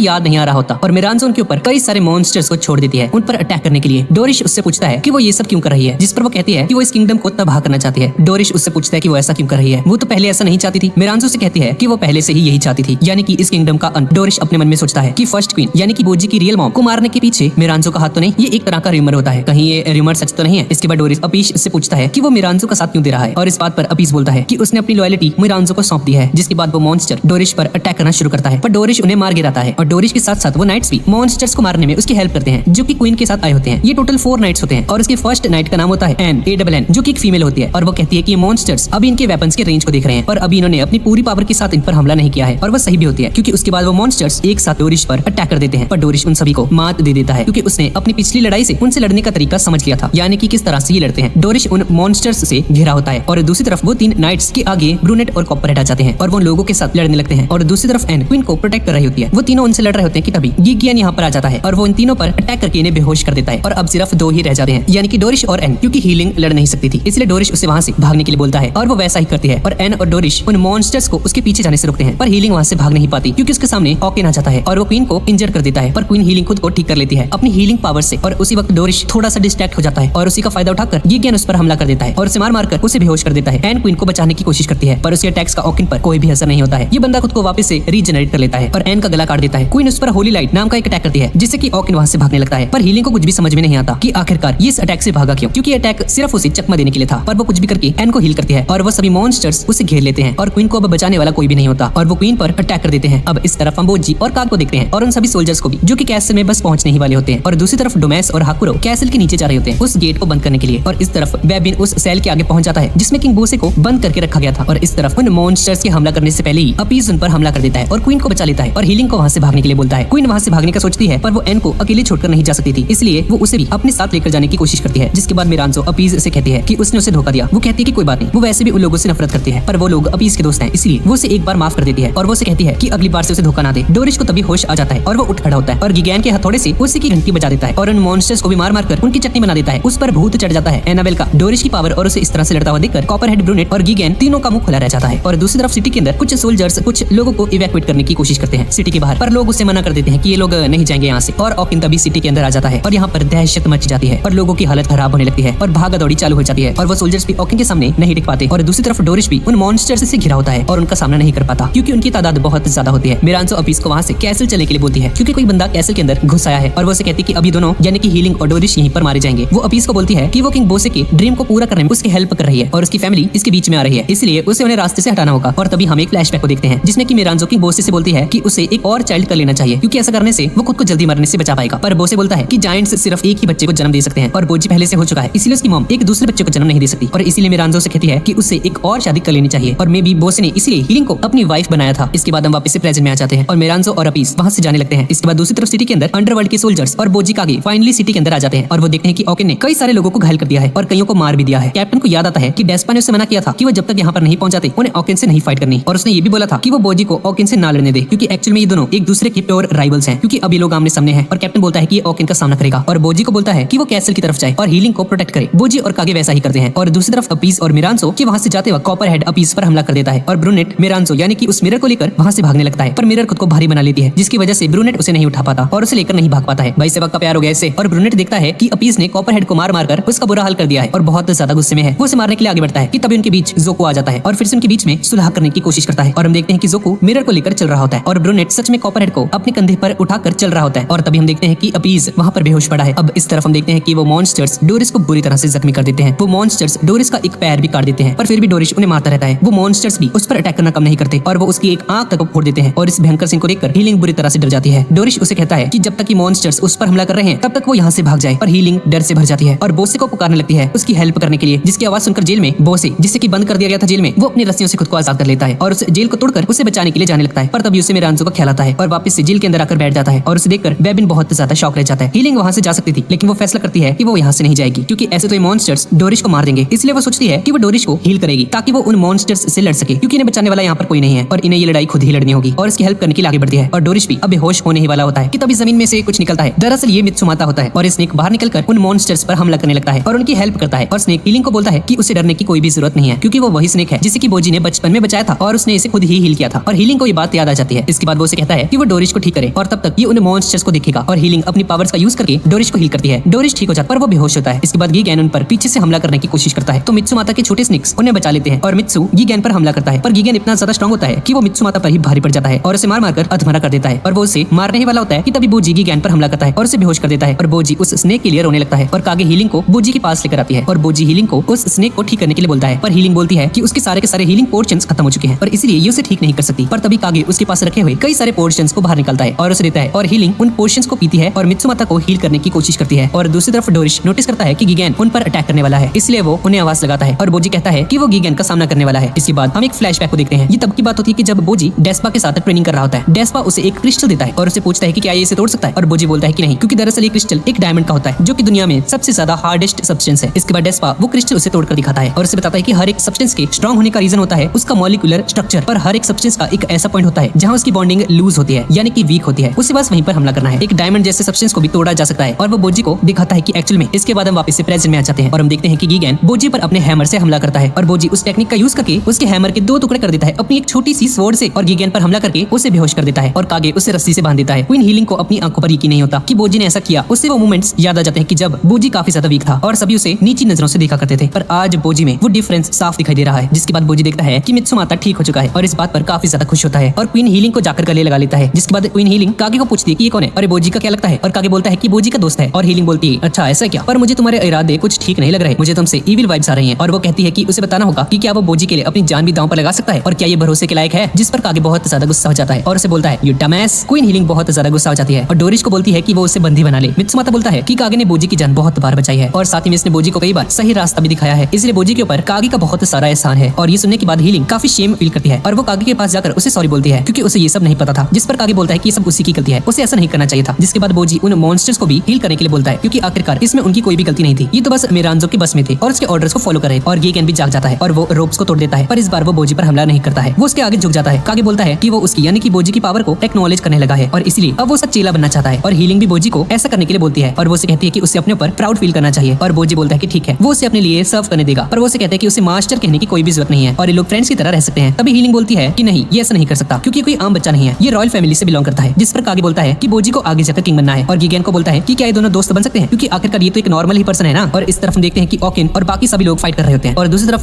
याद नहीं आ रहा होता। और मिरांजो उनके ऊपर कई सारे मॉन्स्टर्स को छोड़ देती है उन पर अटैक करने के लिए। डोरिश उससे पूछता है कि वो ये सब क्यों कर रही है, जिस पर वो कहती है कि वो इस किंगडम को तबाह करना चाहती है। डोरिश उससे पूछता है कि वो ऐसा क्यों कर रही है, वो तो पहले ऐसा नहीं चाहती थी। मिरांजो से कहती है कि वो पहले से ही यही चाहती थी, यानी कि इस किंगडम का अंत। डोरिश अपने मन में सोचता है कि फर्स्ट क्वीन यानी कि बोजी की रियल मॉम को मारने के पीछे मिरांजो का हाथ तो नहीं, ये एक तरह का र्यूमर होता है, कहीं ये र्यूमर सच तो नहीं है। इसके बाद डोरिश अपीश से पूछता है कि वो मिरांजो का साथ क्यों दे रहा है और इस बात पर अपीश बोलता है कि उसने अपनी लॉयल्टी मिरांजो को सौंप दी है। जिसके बाद वो मॉन्स्टर डोरिश पर अटैक करना शुरू करता है पर डोरिश उन्हें मार गिराता है। और डोरिश के साथ साथ वो नाइट्स भी मॉन्स्टर्स को मारने में उसकी हेल्प करते हैं जो कि क्वीन के साथ आए होते हैं। ये टोटल 4 नाइट्स होते हैं और इसके फर्स्ट नाइट का नाम होता है एन ANN जो कि एक फीमेल होती है। और वो कहती है कि ये मॉन्स्टर्स अभी इनके वेपन्स के रेंज को देख रहे हैं और अभी इन्होंने अपनी पूरी पावर के साथ इन पर हमला नहीं किया है। और वो सही भी होती है क्योंकि उसके बाद वो मॉन्स्टर्स एक साथ डोरिश पर अटैक कर देते हैं पर डोरिश उन सभी को मात दे देता है क्योंकि उसने अपनी पिछली लड़ाई से उनसे लड़ने का तरीका समझ लिया था, यानी कि किस तरह से ये लड़ते हैं। डोरिश उन मॉन्स्टर्स से घिरा होता है और दूसरी तरफ वो 3 नाइट्स के आगे ब्रूनेट और कॉपरहेड आ जाते हैं और वो लोगों के साथ लड़ने लगते हैं। और दूसरी तरफ एन क्वीन को प्रोटेक्ट कर रही होती है। वो तीनों उनसे लड़ रहे होते हैं कि तभी गिगियन यहाँ पर आ जाता है और वो इन तीनों पर अटैक करके इन्हें बेहोश कर देता है। और अब सिर्फ 2 ही रह जाते हैं, यानी कि डोरिश और एन, क्योंकि हीलिंग लड़ नहीं सकती थी इसलिए डोरिश उसे वहां से भागने के लिए बोलता है और वो वैसा ही करती है। और एन और डोरिश उन मॉन्स्टर्स को उसके पीछे जाने से रोकते हैं पर हीलिंग वहां से भाग नहीं पाती क्योंकि उसके सामने ऑकेन आ जाता है और वो क्वीन को इंजर कर देता है। पर क्वीन हीलिंग खुद को ठीक कर लेती है अपनी हीलिंग पावर से। और उसी वक्त डोरिश थोड़ा सा डिस्ट्रैक्ट हो जाता है और उसी का फायदा उठाकर गिगियन उस पर हमला कर देता है और उसे मार मारकर उसे बेहोश कर देता है। एन क्वीन को बचाने की कोशिश करती है पर उसके अटैक्स का ऑकेन पर कोई भी असर नहीं होता है। ये बंदा खुद को वापस से रीजनरेट कर लेता है और एन का गला काट देता है। क्वीन उस पर होली लाइट नाम का एक अटैक करती है जिससे कि ऑकेन वहां से भागने लगता है। पर हीलिंग को कुछ भी समझ में नहीं आता कि आखिरकार ये इस अटैक से भागा क्यों, क्योंकि अटैक सिर्फ उसे चकमा देने के लिए था। पर वो कुछ भी करके एन को हील करती है और वो सभी मॉन्स्टर्स उसे घेर लेते हैं और क्वीन को अब बचाने वाला कोई भी नहीं होता और वो क्वीन पर अटैक कर देते हैं। अब इस तरफ हम बोजी और काग को देखते हैं और उन सभी सोल्जर्स को भी जो कि कैसल में बस पहुंचने ही वाले होते हैं। और दूसरी तरफ डोमेस और हाकुरो कैसल के नीचे जा रहे होते हैं उस गेट को बंद करने के लिए। और इस तरफ बेबिन उस सेल के आगे पहुंच जाता है जिसमें किंग बोसे को बंद करके रखा गया था। और इस तरफ उन मॉन्स्टर्स के हमला करने से पहले ही अपीज उन पर हमला कर देता है और क्वीन को बचा लेता है और हीलिंग को वहां से भागने के लिए बोलता है। क्वीन वहां से भागने का सोचती है पर वो एन को अकेले छोड़कर नहीं जा सकती थी, इसलिए वो उसे भी अपने साथ लेकर जाने की कोशिश करती है। जिसके बाद मिरांजो अपीज से कहती है कि उसने उसे धोखा दिया। वो कहती है कि कोई बात नहीं, वो वैसे भी उन लोगों से नफरत करती है पर वो लोग अपीज के दोस्त हैं इसलिए वो उसे एक बार माफ कर देती है और वो उसे कहती है कि अगली बार से उसे धोखा ना दे। डोरिश को तभी होश आ जाता है और वो उठ खड़ा होता है और गिगैन के हथौड़े से उसी की घंटी बजा देता है और उन मॉन्स्टर्स को भी मार मारकर उनकी चटनी बना देता है। उस पर भूत चढ़ जाता है एनाबेल का। डोरिश की पावर और उसे इस तरह से लड़ता हुआ देखकर कॉपरहेड, ब्रूनेट और गिगैन तीनों का मुंह खुला रह जाता है। और दूसरी तरफ सिटी के अंदर कुछ सोल्जर्स कुछ लोगों को इवैक्यूएट करने की कोशिश करते हैं सिटी के बाहर, पर लोग उससे मना कर देते हैं कि ये लोग नहीं जाएंगे यहाँ से। और ऑकिन तभी सिटी के अंदर आ जाता है और यहाँ पर दहशत मच जाती है और लोगों की हालत खराब होने लगती है और भागा दौड़ी चालू हो जाती है और वो सोल्जर्स भी ऑकिन के सामने नहीं टिक पाते। और दूसरी तरफ डोरिश भी उन मॉन्स्टर्स से घिरा होता है और उनका सामना नहीं कर पाता क्योंकि उनकी तादाद बहुत ज्यादा होती है। मिरांजो अपीस को वहाँ से कैसल चलने के लिए बोलती है क्योंकि कोई बंदा कैसल के अंदर घुस आया है और वो उसे कहती है कि अभी दोनों यानी कि हीलिंग और डोरिश यहीं पर मारे जाएंगे। वो अपीस को बोलती है कि वो किंग बोसे के ड्रीम को पूरा करने में उसकी हेल्प कर रही है और उसकी फैमिली इसके बीच में आ रही है, इसलिए उसे उन्हें रास्ते से हटाना होगा। और तभी हम एक फ्लैशबैक को देखते हैं जिसमें कि मिरांजो किंग बोसे से बोलती है कि उसे एक और चाइल्ड कर लेना चाहिए क्योंकि ऐसा करने से वो खुद को जल्दी मरने से बचा पाएगा। पर बोसे बोलता है कि जायंट्स सिर्फ एक ही बच्चे को जन्म दे सकते हैं और बोजी पहले से हो चुका है, इसलिए उसकी मॉम एक दूसरे बच्चे को जन्म नहीं दे सकती। और इसीलिए मिरांजो से कहती है कि उसे एक और शादी कर लेनी चाहिए और मे बी बोसे ने इसलिए हीलिंग को अपनी वाइफ बनाया था। इसके बाद हम वापस से प्रेजेंट में आ जाते हैं और मिरांजो और अपीस वहां से जाने लगते हैं। इसके बाद दूसरी तरफ सिटी के अंदर अंडरवर्ल्ड के सोल्जर्स और बोजी कागे फाइनली सिटी के अंदर आ जाते हैं और वो देखते हैं कि ऑकिन ने कई सारे लोगों को घायल कर दिया है और कईयों को मार भी दिया है। कैप्टन को याद आता है कि डेस्पा ने उसे मना किया था कि वो जब तक यहाँ पर नहीं पहुंचाते उन्हें ऑकिन से नहीं फाइट करनी और उसने ये भी बोला था कि वो बोजी को ऑकिन से ना लड़ने दे क्योंकि एक्चुअली में ये दोनों एक दूसरे के प्योर राइवल्स हैं क्योंकि अभी लोग आमने सामने हैं। और कैप्टन बोलता है कि ये ऑकिन का सामना करेगा और बोजी को बोलता है कि वो कैसल की तरफ जाए और हीलिंग को प्रोटेक्ट करे। बोजी और कागे वैसा ही करते हैं। और दूसरी तरफ अपीस और मिरांजो कि वहां से जाते वक्त कॉपरहेड अपीस पर हमला कर देता है और ब्रूनेट मिरांजो यानी कि उस मिरर को लेकर वहां से भागने लगता है पर मिरर खुद को भारी बना लेती है जिसकी वजह से ब्रूनेट उसे नहीं उठा पाता और उसे लेकर नहीं भाग पाता है। भाई से वक्त का प्यार हो गया इससे और ब्रूनेट देखता है कि अपीस ने कॉपरहेड को मार मारकर उसका बुरा हाल कर दिया है और बहुत ज्यादा गुस्से में है। वो उसे मारने के लिए आगे बढ़ता है कि तभी उनके बीच जोको आ जाता है और फिर से उनके बीच में सुलह करने की कोशिश करता है और हम देखते हैं कि जोको मिरर को लेकर चल रहा होता है और ब्रूनेट सच में कॉपरहेड को अपने कंधे पर उठाकर चल रहा होता है। और तभी हम देखते हैं कि अपीस वहां पर बेहोश पड़ा है। अब इस तरफ हम देखते हैं कि वो मॉन्स्टर्स डोरिस को बुरी तरह से जख्मी कर देते हैं। वो मॉन्स्टर्स डोरिस का एक पैर भी काट देते हैं पर फिर भी डोरिस उन्हें मारता रहता है। वो मॉन्स्टर्स भी उस पर अटैक करना कम नहीं करते और वो उसकी एक आंख तक फोड़ देते हैं और इस भयंकर सीन को देखकर हीलिंग बुरी तरह से डर जाती जाती है। डोरिश उसे कहता है कि जब तक कि मॉन्स्टर्स उस पर हमला कर रहे हैं तब तक वो यहाँ से भाग जाए, पर हीलिंग डर से भर जाती है और बोसे को पुकारने लगती है उसकी हेल्प करने के लिए, जिसकी आवाज सुनकर जेल में बोसे, जिसे कि बंद कर दिया गया था जेल में, वो अपनी रस्सियों से खुद को आजाद कर लेता है और उस जेल को तोड़कर उसे बचाने के लिए जाने लगता है। पर तभी उसे मिरांजो का ख्याल आता है और वापस से जेल के अंदर आकर बैठ जाता है और उसे देखकर बेबिन बहुत ज्यादा शॉक रह जाता है। हीलिंग वहाँ से जा सकती थी लेकिन वो फैसला करती है कि वो यहाँ से नहीं जाएगी, क्योंकि ऐसे तो ये मॉन्स्टर्स डोरिश को मार देंगे। इसलिए वो सोचती है कि वो डोरिश को हील करेगी ताकि वो उन मॉन्स्टर्स से लड़ सके, क्योंकि इन्हें बचाने वाला यहाँ पर कोई नहीं है और इन्हें ये लड़ाई खुद ही लड़नी होगी। और इसकी हेल्प करने के लिए आगे बढ़ती है और डोरिश भी अब बेहोश होने ही वाला होता है कि तभी जमीन में से कुछ निकलता है। दरअसल ये मित्सुमाता होता है और स्नेक बाहर निकलकर उन मॉन्स्टर्स पर हमला करने लगता है और उनकी हेल्प करता है। और स्नेक हीलिंग को बोलता है कि उसे डरने की कोई भी जरूरत नहीं है, क्योंकि वो वही स्नेक है जिसे कि बोजी ने बचपन में बचाया था और उसने इसे खुद ही हील किया था। और हीलिंग को ये बात याद आ जाती है। इसके बाद वो उसे कहता है कि वो डोरिश को ठीक करे और तब तक ये उन मॉन्स्टर्स को देखेगा। और हीलिंग अपनी पावर्स का यूज करके डोरिश को हील करती है। डोरिश ठीक हो जाता है पर वो बेहोश होता है। इसके बाद गीगैन उन पर पीछे से हमला करने की कोशिश करता है, तो मित्सुमाता के छोटे स्नेक्स उन्हें बचा लेते हैं और मित्सु गीगैन पर हमला करता है। पर गीगैन इतना ज्यादा स्ट्रांग होता है कि वो मित्सुमाता पर ही भारी पड़ जाता है और उसे मार मारकर अधमरा कर देता है। और वो उसे मारने ही वाला होता है कि तभी बोजी गीगैन पर हमला करता है और उसे बेहोश कर देता है। और बोजी उस स्नेक के लिए रोने लगता है और कागे हीलिंग को बोजी के पास लेकर आती है और बोजी हीलिंग को उस स्नेक को ठीक करने के लिए बोलता है। पर हीलिंग बोलती है कि उसके सारे के सारे हीलिंग पोर्शंस खत्म हो चुके हैं और इसलिए ये उसे ठीक नहीं कर सकती। पर तभी कागे उसके पास रखे हुए कई सारे पोर्शंस को बाहर निकालता है और उसे देता है और हीलिंग उन पोर्शंस को पीती है और मित्सुमाता को हील करने की कोशिश करती है। और दूसरी तरफ डोरिश नोटिस करता है कि गीगैन उन पर अटैक करने वाला है, इसलिए वो उन्हें आवाज लगाता है और बोजी कहता है कि वो गीगैन का सामना करने वाला है। इसके बाद हम एक फ्लैशबैक को देखते हैं। ये तब की बात होती है कि जब बोजी डेस्पा के साथ ट्रेनिंग कर रहा होता है। डेस्पा उसे एक क्रिस्टल देता है और उसे पूछता है कि क्या ये इसे तोड़ सकता है, और बोजी बोलता है कि नहीं, क्योंकि दरअसल ये क्रिस्टल एक डायमंड का होता है जो कि दुनिया में सबसे ज्यादा हार्डेस्ट सब्सटेंस है। इसके बाद डेस्पा वो क्रिस्टल उसे तोड़कर दिखाता है और उसे बताता है कि हर एक सब्सटेंस के स्ट्रांग होने का रीजन होता है उसका मॉलिक्यूलर स्ट्रक्चर, पर हर एक सब्सटेंस का एक ऐसा पॉइंट होता है जहां उसकी बॉन्डिंग लूज होती है, यानी कि वीक होती है। उसे बस वहीं पर हमला करना है। एक डायमंड जैसे सब्सटेंस को भी तोड़ा जा सकता है और वो बोजी को दिखाता है कि एक्चुअल में। इसके बाद हम वापस से प्रेजेंट में आ जाते हैं और हम देखते हैं कि गीगैन बोजी पर अपने हैमर से हमला करता है और बोजी उस टेक्निक का यूज करके उसके हैमर के 2 टुकड़े कर देता है अपनी एक छोटी सी स्वॉर्ड से और गीगैन पर हमला करके उसे बेहोश कर देता है और कागे उसे रस्सी से बांध देता है। क्वीन हीलिंग को अपनी आंखों पर यकीन नहीं होता कि बोजी ने ऐसा किया। उससे वो मोमेंट्स याद आ जाते हैं कि जब बोजी काफी ज्यादा वीक था और सभी उसे नीची नजरों से देखा करते थे, पर आज बोजी में वो डिफरेंस साफ दिखाई दे रहा है। जिसके बाद बोजी देखता है कि मित्सुमाता ठीक हो चुका है और इस बात पर काफी ज्यादा खुश होता है और क्वीन हीलिंग को जाकर गले लगा लेता है। जिसके बाद क्वीन हीलिंग कागे को पूछती है कि ये कौन है, अरे बोजी का क्या लगता है, और कागे बोलता है कि बोजी का दोस्त है। और हीलिंग बोलती है अच्छा ऐसा क्या, पर मुझे तुम्हारे इरादे कुछ ठीक नहीं लग रहे, मुझे तुमसे ईविल वाइब्स आ रही हैं। और वो कहती है कि उसे बताना होगा कि क्या वो बोजी के लिए अपनी जान भी दांव पर लगा सकता है और क्या ये भरोसे के लायक है। जिस पर कागे बहुत ज्यादा गुस्सा हो जाता है और उसे बोलता है यू डमैस। क्वीन हीलिंग बहुत ज्यादा गुस्सा हो जाती है और डोरिश को बोलती है कि वो उसे बंदी बना ले। मित्सुमाता बोलता है कि कागे ने बोजी की जान बहुत बार बचाई है और साथ ही में इसने बोजी को कई बार सही रास्ता भी दिखाया है, इसलिए बोजी के ऊपर कागे का बहुत सारा एहसान है। और ये सुनने के बाद हीलिंग काफी शेम फील करती है और वो कागे के पास जाकर उसे सॉरी बोलती है, क्योंकि उसे ये सब नहीं पता था। जिस पर कागे बोलता है कि ये सब उसी की गलती है, उसे ऐसा नहीं करना चाहिए था। जिसके बाद बोजी उन मॉन्स्टर्स को भी हील करने के लिए बोलता है, क्योंकि आखिरकार इसमें उनकी कोई भी गलती नहीं थी, ये तो बस मिरांजो के बस में थे और उसके ऑर्डर्स को फॉलो करे। और गीगैन भी जाग जाता है और वो रोप्स को तोड़ देता है, पर इस बार वो बोजी पर हमला नहीं करता है, वो उसके आगे झुक जाता है। कागे बोलता है कि वो उसकी यानी कि बोजी की पावर को एक्नॉलेज करने लगा है और इसलिए अब वो सब चेला बनना चाहता है। और हीलिंग भी बोजी को ऐसा करने के लिए बोलती है और वो उसे कहती है कि उसे अपने ऊपर प्राउड फील करना चाहिए। और बोजी बोलता है कि ठीक है, वो उसे अपने लिए सर्व करने देगा, पर वो उसे कहते हैं कि उसे मास्टर कहने की कोई भी जरूरत नहीं है और ये लोग फ्रेंड्स की तरह रह सकते हैं। तभी हीलिंग बोलती है कि नहीं, ये ऐसा नहीं कर सकता, क्योंकि कोई आम बच्चा नहीं है, ये रॉयल फैमिली से बिलोंग करता है। जिस पर कागे बोलता है कि बोजी को आगे जाकर किंग बनना है और गीगैन को बोलता है कि क्या ये दोनों दोस्त बन सकते हैं, क्योंकि आखिरकार ये तो एक नॉर्मल ही पर्सन है ना। और इस तरफ हम देखते हैं कि ओकिन और बाकी सभी लोग फाइट कर रहे होते हैं और दूसरी तरफ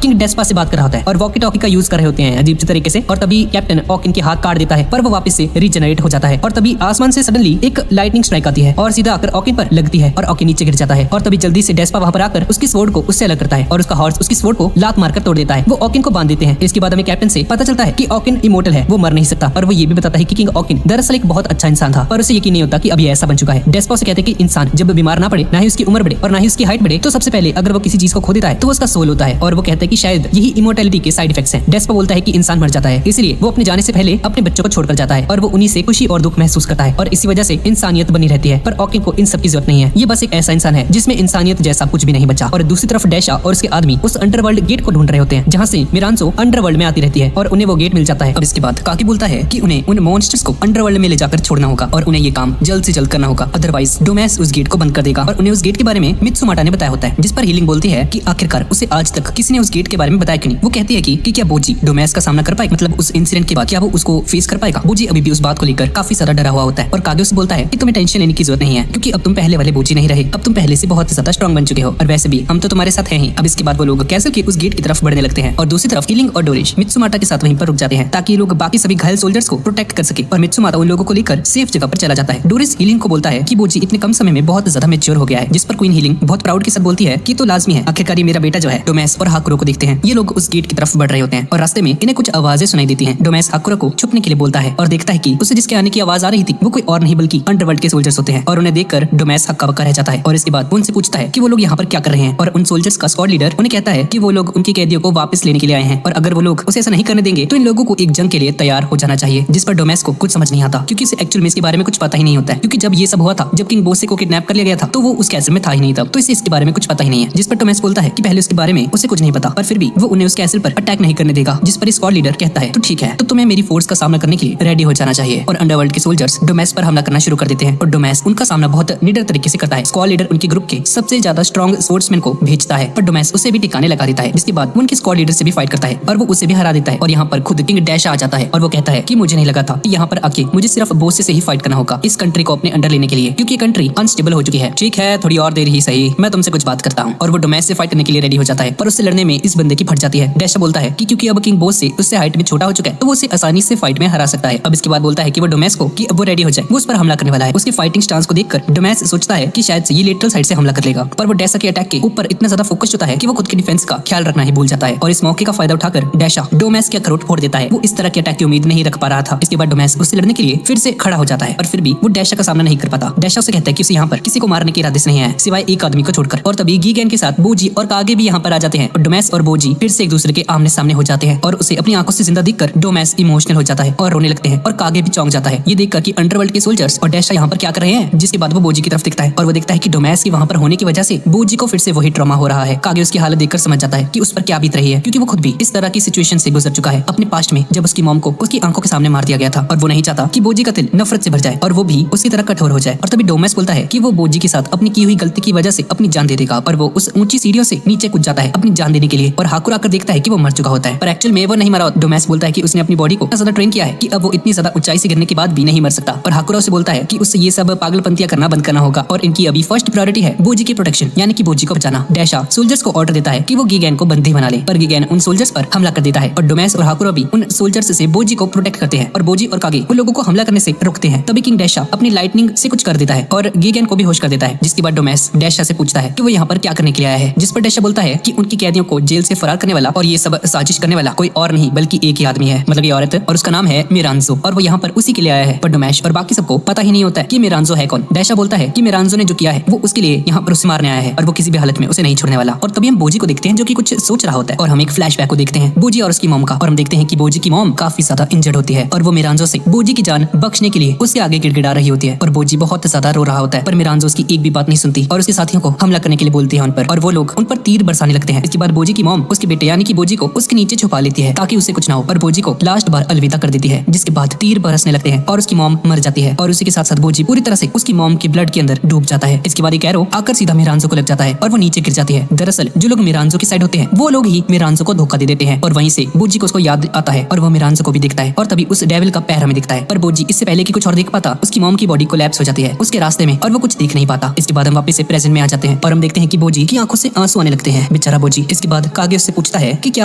किंग डेस्पा से बात कर रहा होता है और वॉकी टॉकी का यूज कर रहे होते हैं अजीब तरीके से। और तभी कैप्टन ओकिन के हाथ काट देता है, पर वो वापस से रीजनरेट हो जाता है। और तभी आसमान से सडनली एक लाइटनिंग स्ट्राइक आती है और सीधा आकर ओकिन पर लगती है और ओकिन नीचे गिर जाता है। और तभी जल्दी से डेस्पा वहां पर आकर उसकी स्वॉर्ड को उससे अलग करता है और उसका हॉर्स उसकी स्वॉर्ड को लात मारकर तोड़ देता है। वो ओकिन को बांध देते हैं। इसके बाद हमें कैप्टन से पता चलता है कि ओकिन इमोर्टल है, वो मर नहीं सकता। और वो ये भी बताता है कि किंग ओकिन दरअसल एक बहुत अच्छा इंसान था, पर उसे यकीन नहीं होता कि अब ये ऐसा बन चुका है। डेस्पा से कहते हैं कि इंसान जब बीमार ना पड़े, ना ही उसकी उम्र बढ़े और ना ही उसकी हाइट बढ़े, तो सबसे पहले अगर वो किसी चीज को खो देता है तो उसका सोल होता है। और वो कहते हैं कि शायद यही इमोर्टैलिटी के साइड इफेक्ट्स हैं। डेस्पा बोलता है कि इंसान मर जाता है, इसलिए वो अपने जाने से पहले अपने बच्चों को छोड़कर जाता है और वो उन्हीं से खुशी और दुख महसूस करता है और इसी वजह से इंसानियत बनी रहती है। पर ओकिन को इन सब की जरूरत नहीं है, ये बस एक ऐसा इंसान है जिसमें इंसानियत जैसा कुछ भी नहीं बचा। और दूसरी तरफ डैशा और उसके आदमी उस अंडरवर्ल्ड गेट को ढूंढ रहे होते हैं जहाँ से मिरांजो अंडरवर्ल्ड में आती रहती है और उन्हें वो गेट मिल जाता है। अब इसके बाद काकी बोलता है कि उन्हें उन मॉन्स्टर्स को अंडरवर्ल्ड में ले जाकर छोड़ना होगा और उन्हें ये काम जल्द से जल्द करना होगा, अदरवाइज डोमेस उस गेट को बंद कर देगा। और उन्हें उस गेट के बारे में मित्सुमाता ने बताया होता है। जिस पर हीलिंग बोलती है कि आखिरकार उसे आज तक किसी ने उस गेट के बारे में बताया क्यों नहीं। वो कहती है कि क्या बोजी डोमेस का सामना कर पाएगा, मतलब उस इंसिडेंट के बाद क्या वो उसको फेस कर पाएगा। बोजी अभी भी उस बात को लेकर काफी ज्यादा डरा हुआ होता है और कागे उसे बोलता है कि तुम्हें टेंशन लेने की जरूरत नहीं है, क्योंकि अब तुम पहले वाले बोजी नहीं रहे, अब तुम पहले से बहुत ज्यादा स्ट्रॉन्ग बन चुके हो और वैसे भी हम तो तुम्हारे साथ हैं ही। अब इसके बाद वो लोग कैसल के उस गेट की तरफ बढ़ने लगते हैं और दूसरी तरफ हीलिंग और डोरिश मित्सुमाता के साथ वहीं पर रुक जाते हैं ताकि लोग बाकी सभी घायल सोल्जर्स को प्रोटेक्ट कर सके और मित्सुमाता उन लोगों को लेकर सेफ जगह पर चला जाता है। डोरिश हीलिंग को बोलता है कि बोजी इतने कम समय में बहुत ज्यादा मैच्योर हो गया है। जिस पर क्वीन हीलिंग बहुत प्राउड के साथ बोलती है कि तो लाजमी है, आखिरकार ये मेरा बेटा जो है। डोमेस और हाकुरो को देखते हैं, ये लोग उस गेट की तरफ बढ़ रहे होते हैं और रास्ते में इन्हें कुछ आवाजें सुनाई देती हैं। डोमेस हाकुरो को छुपने के लिए बोलता है और देखता है कि उसे जिसके आने की आवाज आ रही थी वो कोई और नहीं बल्कि अंडरवर्ल्ड के सोल्जर्स होते हैं। और उन्हें देखकर डोमेस हक्का बक्का रह जाता है और इसके बाद उनसे पूछता है कि वो लोग यहाँ पर क्या कर रहे हैं। और उन सोल्जर्स का स्क्वाड लीडर उन्हें कहता है कि वो लोग उनके कैदियों को वापस लेने के लिए आए हैं और अगर वो लोग उसे ऐसा नहीं करने देंगे तो इन लोगों को एक जंग के लिए तैयार हो जाना चाहिए। जिस पर डोमेस को कुछ समझ नहीं आता क्योंकि उसे एक्चुअल में इसके बारे में कुछ पता ही नहीं होता है, क्योंकि जब ये सब हुआ था, जब किंग बोसे को किडनैप कर लिया गया था तो वो उस कैसल में था ही नहीं तब, तो इसे इसके बारे में कुछ पता ही नहीं है। जिस पर डोमेस बोलता है कि पहले उसके बारे में उसे कुछ नहीं पता पर फिर भी वो उन्हें उस कैसल पर अटैक नहीं करने देगा। जिस पर स्क्वाड लीडर कहता है तो ठीक है, तो तुम्हें मेरी फोर्स का सामना करने के लिए रेडी हो जाना चाहिए। और अंडरवर्ल्ड के सोल्जर्स डोमेस पर हमला करना शुरू कर देते हैं और डोमेस उनका सामना बहुत निडर तरीके से करता है। स्क्वाड लीडर उनके ग्रुप के सबसे ज्यादा स्ट्रॉन्ग स्पोर्ट्समैन को भेजता है पर डोमेस उसे भी टिकाने लगा देता है। जिसके बाद उनके स्क्वाड लीडर से भी फाइट करता है और वो उसे भी हरा देता है। और यहाँ पर खुद किंग डैश आ जाता है और वो कहता है कि मुझे नहीं लगा था कि यहाँ पर आके मुझे सिर्फ बोसे से ही फाइट करना होगा इस कंट्री को अपने अंडर लेने के लिए, क्योंकि कंट्री अनस्टेबल हो चुकी है। ठीक है, थोड़ी और देर ही सही, मैं तुमसे कुछ बात करता हूँ। और वो डोमेस से फाइट करने के लिए रेडी हो जाता है पर उससे लड़ने में इस बंदे की फट जाती है। डैशा बोलता है कि क्योंकि अब किंग बोस से उससे हाइट में छोटा हो चुका है तो वो उसे आसानी से फाइट में हरा सकता है। अब इसके बाद बोलता है कि वो डोमेस को कि अब वो रेडी हो जाए, वो उस पर हमला करने वाला है। उसके फाइटिंग स्टांस को देखकर डोमेस सोचता है कि शायद से ये लेटरल साइड से हमला कर लेगा, पर वो डैशा के अटैक के ऊपर इतना ज्यादा फोकस होता है कि वो खुद के डिफेंस का ख्याल रखना ही भूल जाता है। और इस मौके का फायदा उठाकर डैशा डोमेस के अखरोट फोड़ देता है। वो इस तरह के अटैक की उम्मीद नहीं रख पा रहा था। इसके बाद डोमेस उससे लड़ने के लिए फिर से खड़ा हो जाता है और फिर भी वो डैशा का सामना नहीं कर पाता। डैशा उसे कहता है कि उसे यहाँ पर किसी को मारने के इरादे से नहीं है सिवाय एक आदमी को छोड़कर। और तभी गीगैन के साथ बोजी और कागे भी यहाँ पर आ जाते हैं और डोमेस और बोजी फिर से एक दूसरे के आमने सामने हो जाते हैं और उसे अपनी आंखों से जिंदा देखकर डोमेस इमोशनल हो जाता है और रोने लगते हैं और कागे भी चौंक जाता है ये देखकर कि अंडरवर्ल्ड के सोल्जर्स और डैशा यहाँ पर क्या कर रहे हैं। जिसके बाद वो बोजी की तरफ देखता है और वो देखता है कि डोमेस की वहाँ पर होने की वजह से बोजी को फिर से वही ट्रॉमा हो रहा है। कागे उसकी हालत देखकर समझ जाता है कि उस पर क्या बीत रही है, क्योंकि वो खुद भी इस तरह की सिचुएशन से गुजर चुका है अपने पास्ट में, जब उसकी मॉम को उसकी आंखों के सामने मार दिया गया था। और वो नहीं चाहता कि बोजी का दिल नफरत से भर जाए और वो भी उसकी तरह कठोर हो जाए। और तभी डोमेस बोलता है कि वो बोजी के साथ अपनी की हुई गलती की वजह से अपनी जान दे देगा। पर वो उस ऊंची सीढ़ियों से नीचे कूद जाता है अपनी जान देने के लिए और हाकुर आकर देखता है कि वो मर चुका होता है, पर एक्चुअल में वो नहीं मरा। डोमेस बोलता है कि उसने अपनी बॉडी को इतना ज्यादा ट्रेन किया है कि अब वो इतनी ज्यादा ऊंचाई से गिरने के बाद भी नहीं मर सकता। और हाकुरा उसे बोलता है कि उससे ये सब पागलपंतियां करना बंद करना होगा और इनकी अभी फर्स्ट प्रायोरिटी है बोजी की प्रोटेक्शन, यानी कि बोजी को बचाना। डैशा सोल्जर्स को ऑर्डर देता है कि वो गीगैन को बंदी बना ले, पर गीगैन उन सोल्जर्स पर हमला कर देता है और डोमेस और हाकुरा भी उन सोल्जर्स से बोजी को प्रोटेक्ट करते हैं और बोजी और कागे उन लोगों को हमला करने से रोकते हैं। तभी किंग डैशा अपनी लाइटनिंग से कुछ कर देता है और गीगैन को भी होश कर देता है। जिसके बाद डोमेस डैशा से पूछता है कि वो यहाँ पर क्या करने के लिए आया है। जिस पर डैशा बोलता है कि उनकी कैदियों को जेल से फरार करने वाला और ये सब साजिश करने वाला कोई और नहीं बल्कि एक ही आदमी है, मतलब ये औरत, और उसका नाम है मिरांजो और वो यहाँ पर उसी के लिए आया है। पर डोमेस और बाकी सबको पता ही नहीं होता है कि मिरांजो है कौन। डैशा बोलता है कि मिरांजो ने जो किया है वो उसके लिए यहाँ पर उसे मारने आया है और वो किसी भी हालत में उसे नहीं छोड़ने वाला। और तभी हम बोजी को देखते हैं जो कि कुछ सोच रहा होता है और हम एक फ्लैशबैक को देखते हैं बोजी और उसकी मॉम का, और हम देखते हैं कि बोजी की मॉम काफी ज्यादा इंजर्ड होती है और वो मिरांजो से बोजी की जान बख्शने के लिए उसके आगे गिड़गिड़ा रही होती है और बोजी बहुत ज्यादा रो रहा होता है। पर मिरांजो उसकी एक भी बात नहीं सुनती और उसके साथियों को हमला करने के लिए बोलती है उन पर और वो लोग उन पर तीर बरसाने लगते हैं। इसके बाद बोजी की मॉम उसके बेटे यानी कि बोजी को उसके नीचे छुपा लेती है ताकि उसे कुछ ना हो और बोजी को लास्ट बार अलविदा कर देती है। जिसके बाद तीर बरसने लगते हैं और उसकी मॉम मर जाती है और उसी के साथ साथ बोजी पूरी तरह से उसकी मॉम की ब्लड के अंदर डूब जाता है। इसके बाद एक एरो आकर सीधा मिरांजो को लग जाता है और वो नीचे गिर जाती है। दरअसल जो लोग मिरांजो की साइड होते हैं वो लोग ही मिरांजो को धोखा दे देते हैं और वहीं से बोजी को उसको याद आता है और वो मिरांजो को भी दिखता है और तभी उस डेविल का पैर हमें दिखता है। पर बोजी इससे पहले कि कुछ और देख पाता उसकी मॉम की बॉडी कोलैप्स हो जाती है उसके रास्ते में और वो कुछ देख नहीं पाता। इसके बाद हम वापस से प्रेजेंट में आ जाते हैं और हम देखते हैं कि बोजी की आंखों से आंसू आने लगते हैं, बेचारा बोजी। इसके बाद कागे उससे पूछता है कि क्या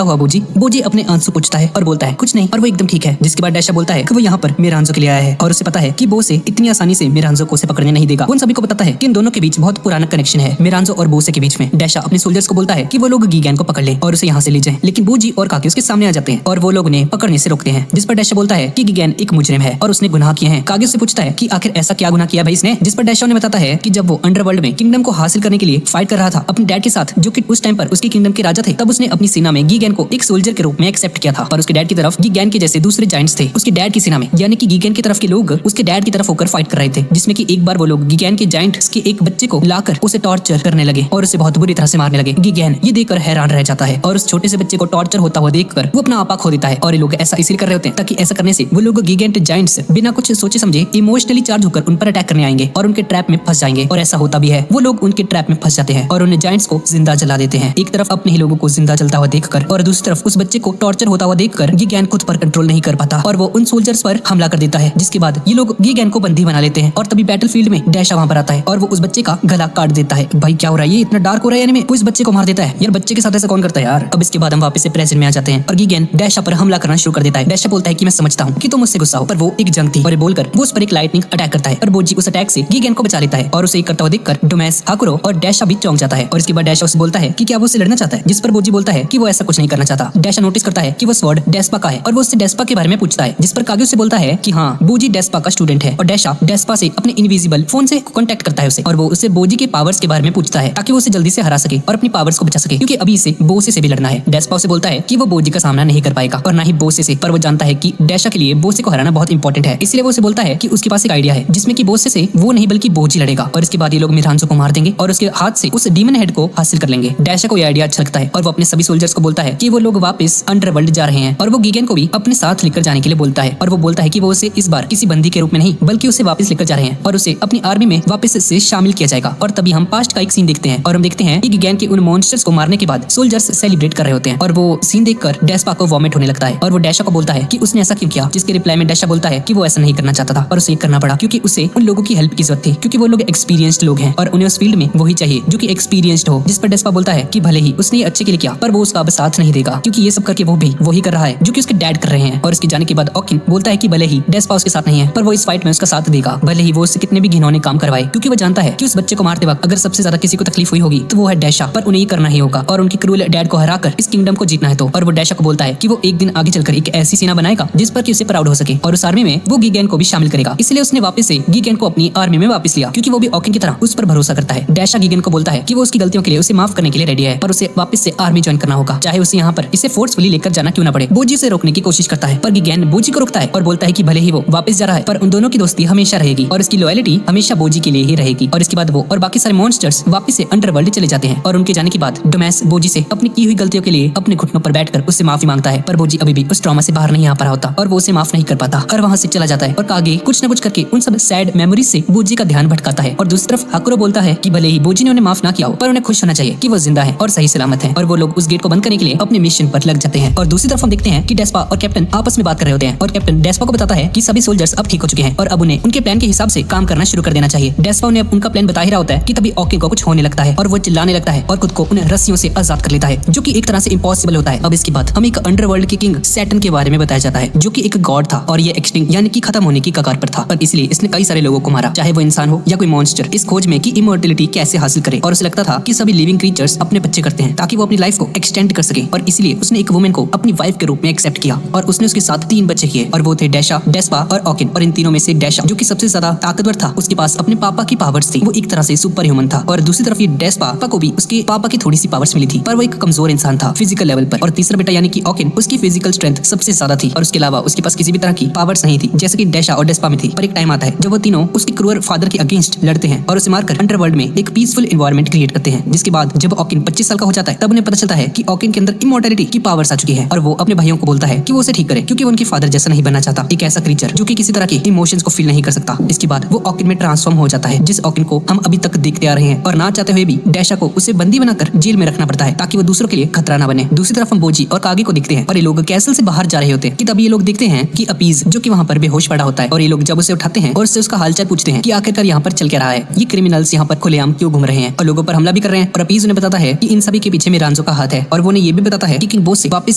हुआ बोजी। बोजी अपने आंसू पूछता है और बोलता है कुछ नहीं और वो एकदम ठीक है। जिसके बाद डैशा बोलता है कि वो यहाँ पर मिरांजो के लिए आया है और उसे पता है कि बोसे इतनी आसानी से मिरांजो को उसे पकड़ने नहीं देगा। उन सभी को बताता है कि इन दोनों के बीच बहुत पुराना कनेक्शन है मिरांजो और बोसे के बीच में। डैशा अपने सोल्जर्स को बोलता है कि वो लोग गीगैन को पकड़ ले और उसे यहाँ से ले जाएं, लेकिन बोजी और कागे उसके सामने आ जाते हैं और वो लोग उन्हें पकड़ने से रोकते हैं। जिस पर डैशा बोलता है कि गीगैन एक मुजरिम है और उसने गुनाह किए हैं। कागे उससे पूछता है कि आखिर ऐसा क्या गुनाह किया भाई इसने। जिस पर डैशा उन्हें बताता है कि जब वो अंडरवर्ल्ड में किंगडम को हासिल करने के लिए फाइट कर रहा था अपने डैड के साथ, जो कि उस टाइम पर उसके किंगडम के राजा थे, तब उसने अपनी सेना में गीगैन को एक सोल्जर के रूप में एक्सेप्ट किया था। पर उसके डैड की तरफ गीगैन के जैसे दूसरे जायंट्स थे उसके डैड की सेना में, यानी कि गीगैन की तरफ के लोग उसके डैड की तरफ होकर फाइट कर रहे थे। जिसमें कि एक बार वो लोग गीगैन के जायंट्स के एक बच्चे को लाकर उसे टॉर्चर करने लगे और उसे बहुत बुरी तरह से मारने लगे। गीगैन ये देखकर हैरान रह जाता है और उस छोटे से बच्चे को टॉर्चर होता हुआ देखकर वो अपना आपा खो देता है। और ये लोग ऐसा इसलिए कर रहे होते हैं ताकि ऐसा करने से वो लोग गीगैन के जायंट्स बिना कुछ सोचे समझे इमोशनली चार्ज होकर उन पर अटैक करने आएंगे और उनके ट्रैप में फंस जाएंगे। और ऐसा होता भी है, वो लोग उनके ट्रैप में फंस जाते हैं और उन जायंट्स को जिंदा जला देते हैं। एक तरफ अपने ही लोगों को जिंदा जलता हुआ देखकर और दूसरी तरफ उस बच्चे को टॉर्चर होता हुआ देखकर गीगैन खुद पर कंट्रोल नहीं कर पाता और वो उन सोल्जर्स पर हमला कर देता है। जिसके बाद ये लोग गीगैन को बंदी बना लेते हैं और तभी बैटलफील्ड में डैशा वहां पर आता है और वो उस बच्चे का गला काट देता है। भाई क्या हो रहा है, ये इतना डार्क हो रहा है एनीमे, वो इस बच्चे को मार देता है यार। बच्चे के साथ ऐसा कौन करता है यार। अब इसके बाद हम वापस से प्रेजेंट में आ जाते हैं और गीगैन डैशा पर हमला करना शुरू कर देता है। डैशा बोलता है कि मैं समझता हूँ कि तुम मुझसे गुस्सा हो, पर वो एक जंग थी, और ये बोलकर वो उस पर एक लाइटनिंग अटैक करता है और बोजी उस अटैक से गीगैन को बचा लेता है और उसे करता हुआ देखकर डोमेस, हाकुरो और डैशा भी चौंक जाता है। और इसके बाद डैशा उसे बोलता है कि क्या वो उससे लड़ना चाहता है। जिस पर बोजी बोलता है कि वो ऐसा कुछ नहीं करना चाहता। डैशा नोटिस करता है कि वो स्वॉर्ड डेस्पा का है और वो उससे डेस्पा के बारे में पूछता है। जिस पर कागे उससे बोलता है कि हाँ बोजी डेस्पा का स्टूडेंट है और डेशा डेस्पा से अपने इनविजिबल फोन से कांटेक्ट करता है उसे और वो उससे बोजी के पावर्स के बारे में पूछता है ताकि वो उसे जल्दी से हरा सके और अपनी पावर्स को बचा सके क्योंकि अभी इसे बोसे से भी लड़ना है। डेस्पा उसे बोलता है कि वो बोजी का सामना नहीं कर पाएगा और ना ही बोसे से, पर वो जानता है कि डेशा के लिए बोसे को हराना बहुत इंपॉर्टेंट है, इसलिए वो उसे बोलता है कि उसके पास एक आइडिया है जिसमें कि बोसे से वो नहीं बल्कि बोजी लड़ेगा और इसके बाद ये लोग मिरांजो को मार देंगे और उसके हाथ से उस डीमन हेड को हासिल कर लेंगे। डेशा को ये आइडिया अच्छा लगता है और वो अपने सभी सोल्जर्स को बोलता है कि वो लोग वापस अंडरवर्ल्ड जा रहे हैं और वो गीगेन को भी अपने साथ लेकर जाने के लिए बोलता है और वो बोलता है कि वो उसे इस बार किसी बंदी के रूप में नहीं बल्कि उसे वापस लेकर जा रहे हैं और उसे अपनी आर्मी में वापस से शामिल किया जाएगा। और तभी हम पास्ट का एक सीन देखते हैं और हम देखते हैं कि गीगेन के उन मॉन्स्टर्स को मारने के बाद सोल्जर्स सेलिब्रेट कर रहे होते हैं और वो सीन देखकर डेस्पा को वॉमिट होने लगता है और वो डेशा को बोलता है कि उसने ऐसा क्यों किया, जिसके रिप्लाई में डेशा बोलता है कि वो ऐसा नहीं करना चाहता था पर उसे करना पड़ा क्योंकि उसे उन लोगों की हेल्प की जरूरत थी क्योंकि वो लोग एक्सपीरियंस्ड लोग हैं और उन्हें उस फील्ड में वही चाहिए जो कि एक्सपीरियंस्ड हो। जिस पर डेस्पा बोलता है कि भले ही उसने ये अच्छे के लिए किया पर वो उसका अब साथ नहीं देगा क्योंकि ये सब करके वो भी वही कर रहा है जो कि उसके डैड कर रहे हैं। और इसके जाने के बाद ओकिन बोलता है कि भले ही डेस्पा उसके साथ नहीं है पर वो इस फाइट में उसका साथ देगा, भले ही वो उससे कितने भी घिनौने काम करवाए क्योंकि वो जानता है कि उस बच्चे को मारते वक्त अगर सबसे ज्यादा किसी को तकलीफ हुई होगी तो वो है डेशा, पर उन्हें ये करना ही होगा और उनके क्रूअल डैड को हराकर इस किंगडम को जीतना है। तो और वो डेशा को बोलता है कि वो एक दिन आगे चलकर एक ऐसी सेना बनाएगा जिस पर कि उसे प्राउड हो सके और उस आर्मी में वो गीगेन को भी शामिल करेगा। इसलिए उसने वापस से गीगेन को अपनी आर्मी में वापस लिया क्योंकि वो भी ओकिन की तरह उस पर भरोसा करता है। डेशा गीगेन को बोलता है कि वो उसकी गलतियों के लिए उसे माफ करने के लिए रेडी है पर उसे वापस से आर्मी ज्वाइन करना होगा, चाहे उसे यहाँ पर इसे फोर्सफुली लेकर जाना क्यों ना पड़े। बोजी उसे रोकने की कोशिश करता है पर गीगेन बोजी को रोकता है और बोलता है कि भले ही वो वापस जा रहा है पर उन दोनों की दोस्ती हमेशा रहेगी और इसकी लॉयल्टी हमेशा बोजी के लिए ही रहेगी। और इसके बाद वो और बाकी सारे मॉन्स्टर्स वापस से अंडरवर्ल्ड चले जाते हैं और उनके जाने के बाद डोमेस बोजी से अपनी की हुई गलतियों के लिए अपने घुटनों पर बैठकर उससे माफी मांगता है पर बोजी अभी भी उस ट्रॉमा से बाहर नहीं आ पा रहा होता और वो उसे माफ नहीं कर पाता और वहां से चला जाता है और कागे कुछ न कुछ करके उन सब सैड मेमोरीज से बोजी का ध्यान भटकाता है। और दूसरी तरफ हाकुरो बोलता है कि भले ही बोजी ने उन्हें माफ ना किया हो पर उन्हें खुश होना चाहिए कि वो जिंदा है और सही सलामत है और वो लोग उस गेट को बंद करने के लिए अपने मिशन पर लग जाते हैं। और दूसरी तरफ हम देखते हैं कि डेस्पा और कैप्टन आपस में बात कर रहे होते हैं और कैप्टन डेस्पा को बताता है कि सभी सोल्जर्स अब ठीक हो चुके हैं और अब उन्हें उनके प्लान के हिसाब से काम करना शुरू कर देना चाहिए। डेस्पा उन्हें उनका प्लान बता ही रहा होता है कि तभी ओकिन को कुछ होने लगता है और वो चिल्लाने लगता है और खुद को उन रस्सियों से आजाद कर लेता है जो कि एक तरह से इम्पॉसिबल होता है। अब इसके बाद हमें एक अंडरवर्ल्ड के किंग सैटर्न के बारे में बताया जाता है जो कि एक गॉड था और ये एक्सटिंक्ट यानी कि खत्म होने की कगार पर था पर इसलिए इसने कई सारे लोगों को मारा, चाहे वो इंसान हो या कोई मॉन्स्टर, इस खोज में कि इमॉर्टलिटी कैसे हासिल करे। और उसे लगता था कि सभी लिविंग क्रीचर्स अपने बच्चे करते हैं ताकि वो अपनी लाइफ को एक्सटेंड कर सके और इसलिए उसने एक वुमेन को अपनी वाइफ के रूप में एक्सेप्ट किया और उसने उसके साथ 3 बच्चे किए और वो थे डेशा, डेस्पा और ओकिन। और इन तीनों में से डेशा जो कि सबसे ज्यादा ताकतवर था, उसके पास अपने पापा की पावर्स थी, वो एक तरह से सुपर ह्यूमन था। और दूसरी तरफ ये डेस्पा को भी उसके पापा की थोड़ी सी पावर्स मिली थी पर वो एक कमजोर इंसान था फिजिकल लेवल पर। और तीसरा बेटा यानी कि ओकिन, उसकी फिजिकल स्ट्रेंथ सबसे ज्यादा थी और उसके अलावा उसके पास किसी भी तरह की पावर्स नहीं थी जैसे कि डेशा और डेस्पा में थी। पर एक टाइम आता है जब वो तीनों उसके क्रूअल फादर के अगेंस्ट लड़ते हैं और उसे मारकर अंडरवर्ल्ड में एक पीसफुल एनवायरनमेंट क्रिएट करते हैं। जिसके बाद जब ओकिन 25 साल का हो जाता है तब उन्हें पता चलता है कि ओकिन के अंदर इमॉर्टलिटी की पावर्स आ चुकी है और वो अपने भाइयों को बोलता है कि वो उसे ठीक करे क्योंकि वो उनके फादर जैसा नहीं बनना चाहता, एक ऐसा क्रीचर जो कि किसी तरह के इमोशंस को फील नहीं कर सकता। इसके बाद वो ओकिन में ट्रांसफॉर्म हो जाता है जिस ओकिन को हम अभी तक देखते आ रहे हैं और ना चाहते हुए भी डेशा को उसे बंदी बनाकर जेल में रखना पड़ता है ताकि वो दूसरों के लिए खतरा ना बने। दूसरी तरफ हम बोजी और कागे को देखते हैं और ये लोग कैसल से बाहर जा रहे होते हैं कि तब ये लोग देखते हैं कि अपीज जो कि वहाँ पर बेहोश पड़ा होता है और ये लोग जब उसे उठाते हैं और उससे उसका हालचाल पूछते हैं कि आखिरकार यहाँ पर चल क्या रहा है, ये क्रिमिनल्स यहाँ पर खुलेआम क्यों घूम रहे हैं और लोगों पर हमला भी कर रहे हैं। और अपीज उन्हें बताता है कि इन सभी के पीछे मिरांजो का हाथ है और वो उन्हें ये भी बताता है कि किंग बोस वापस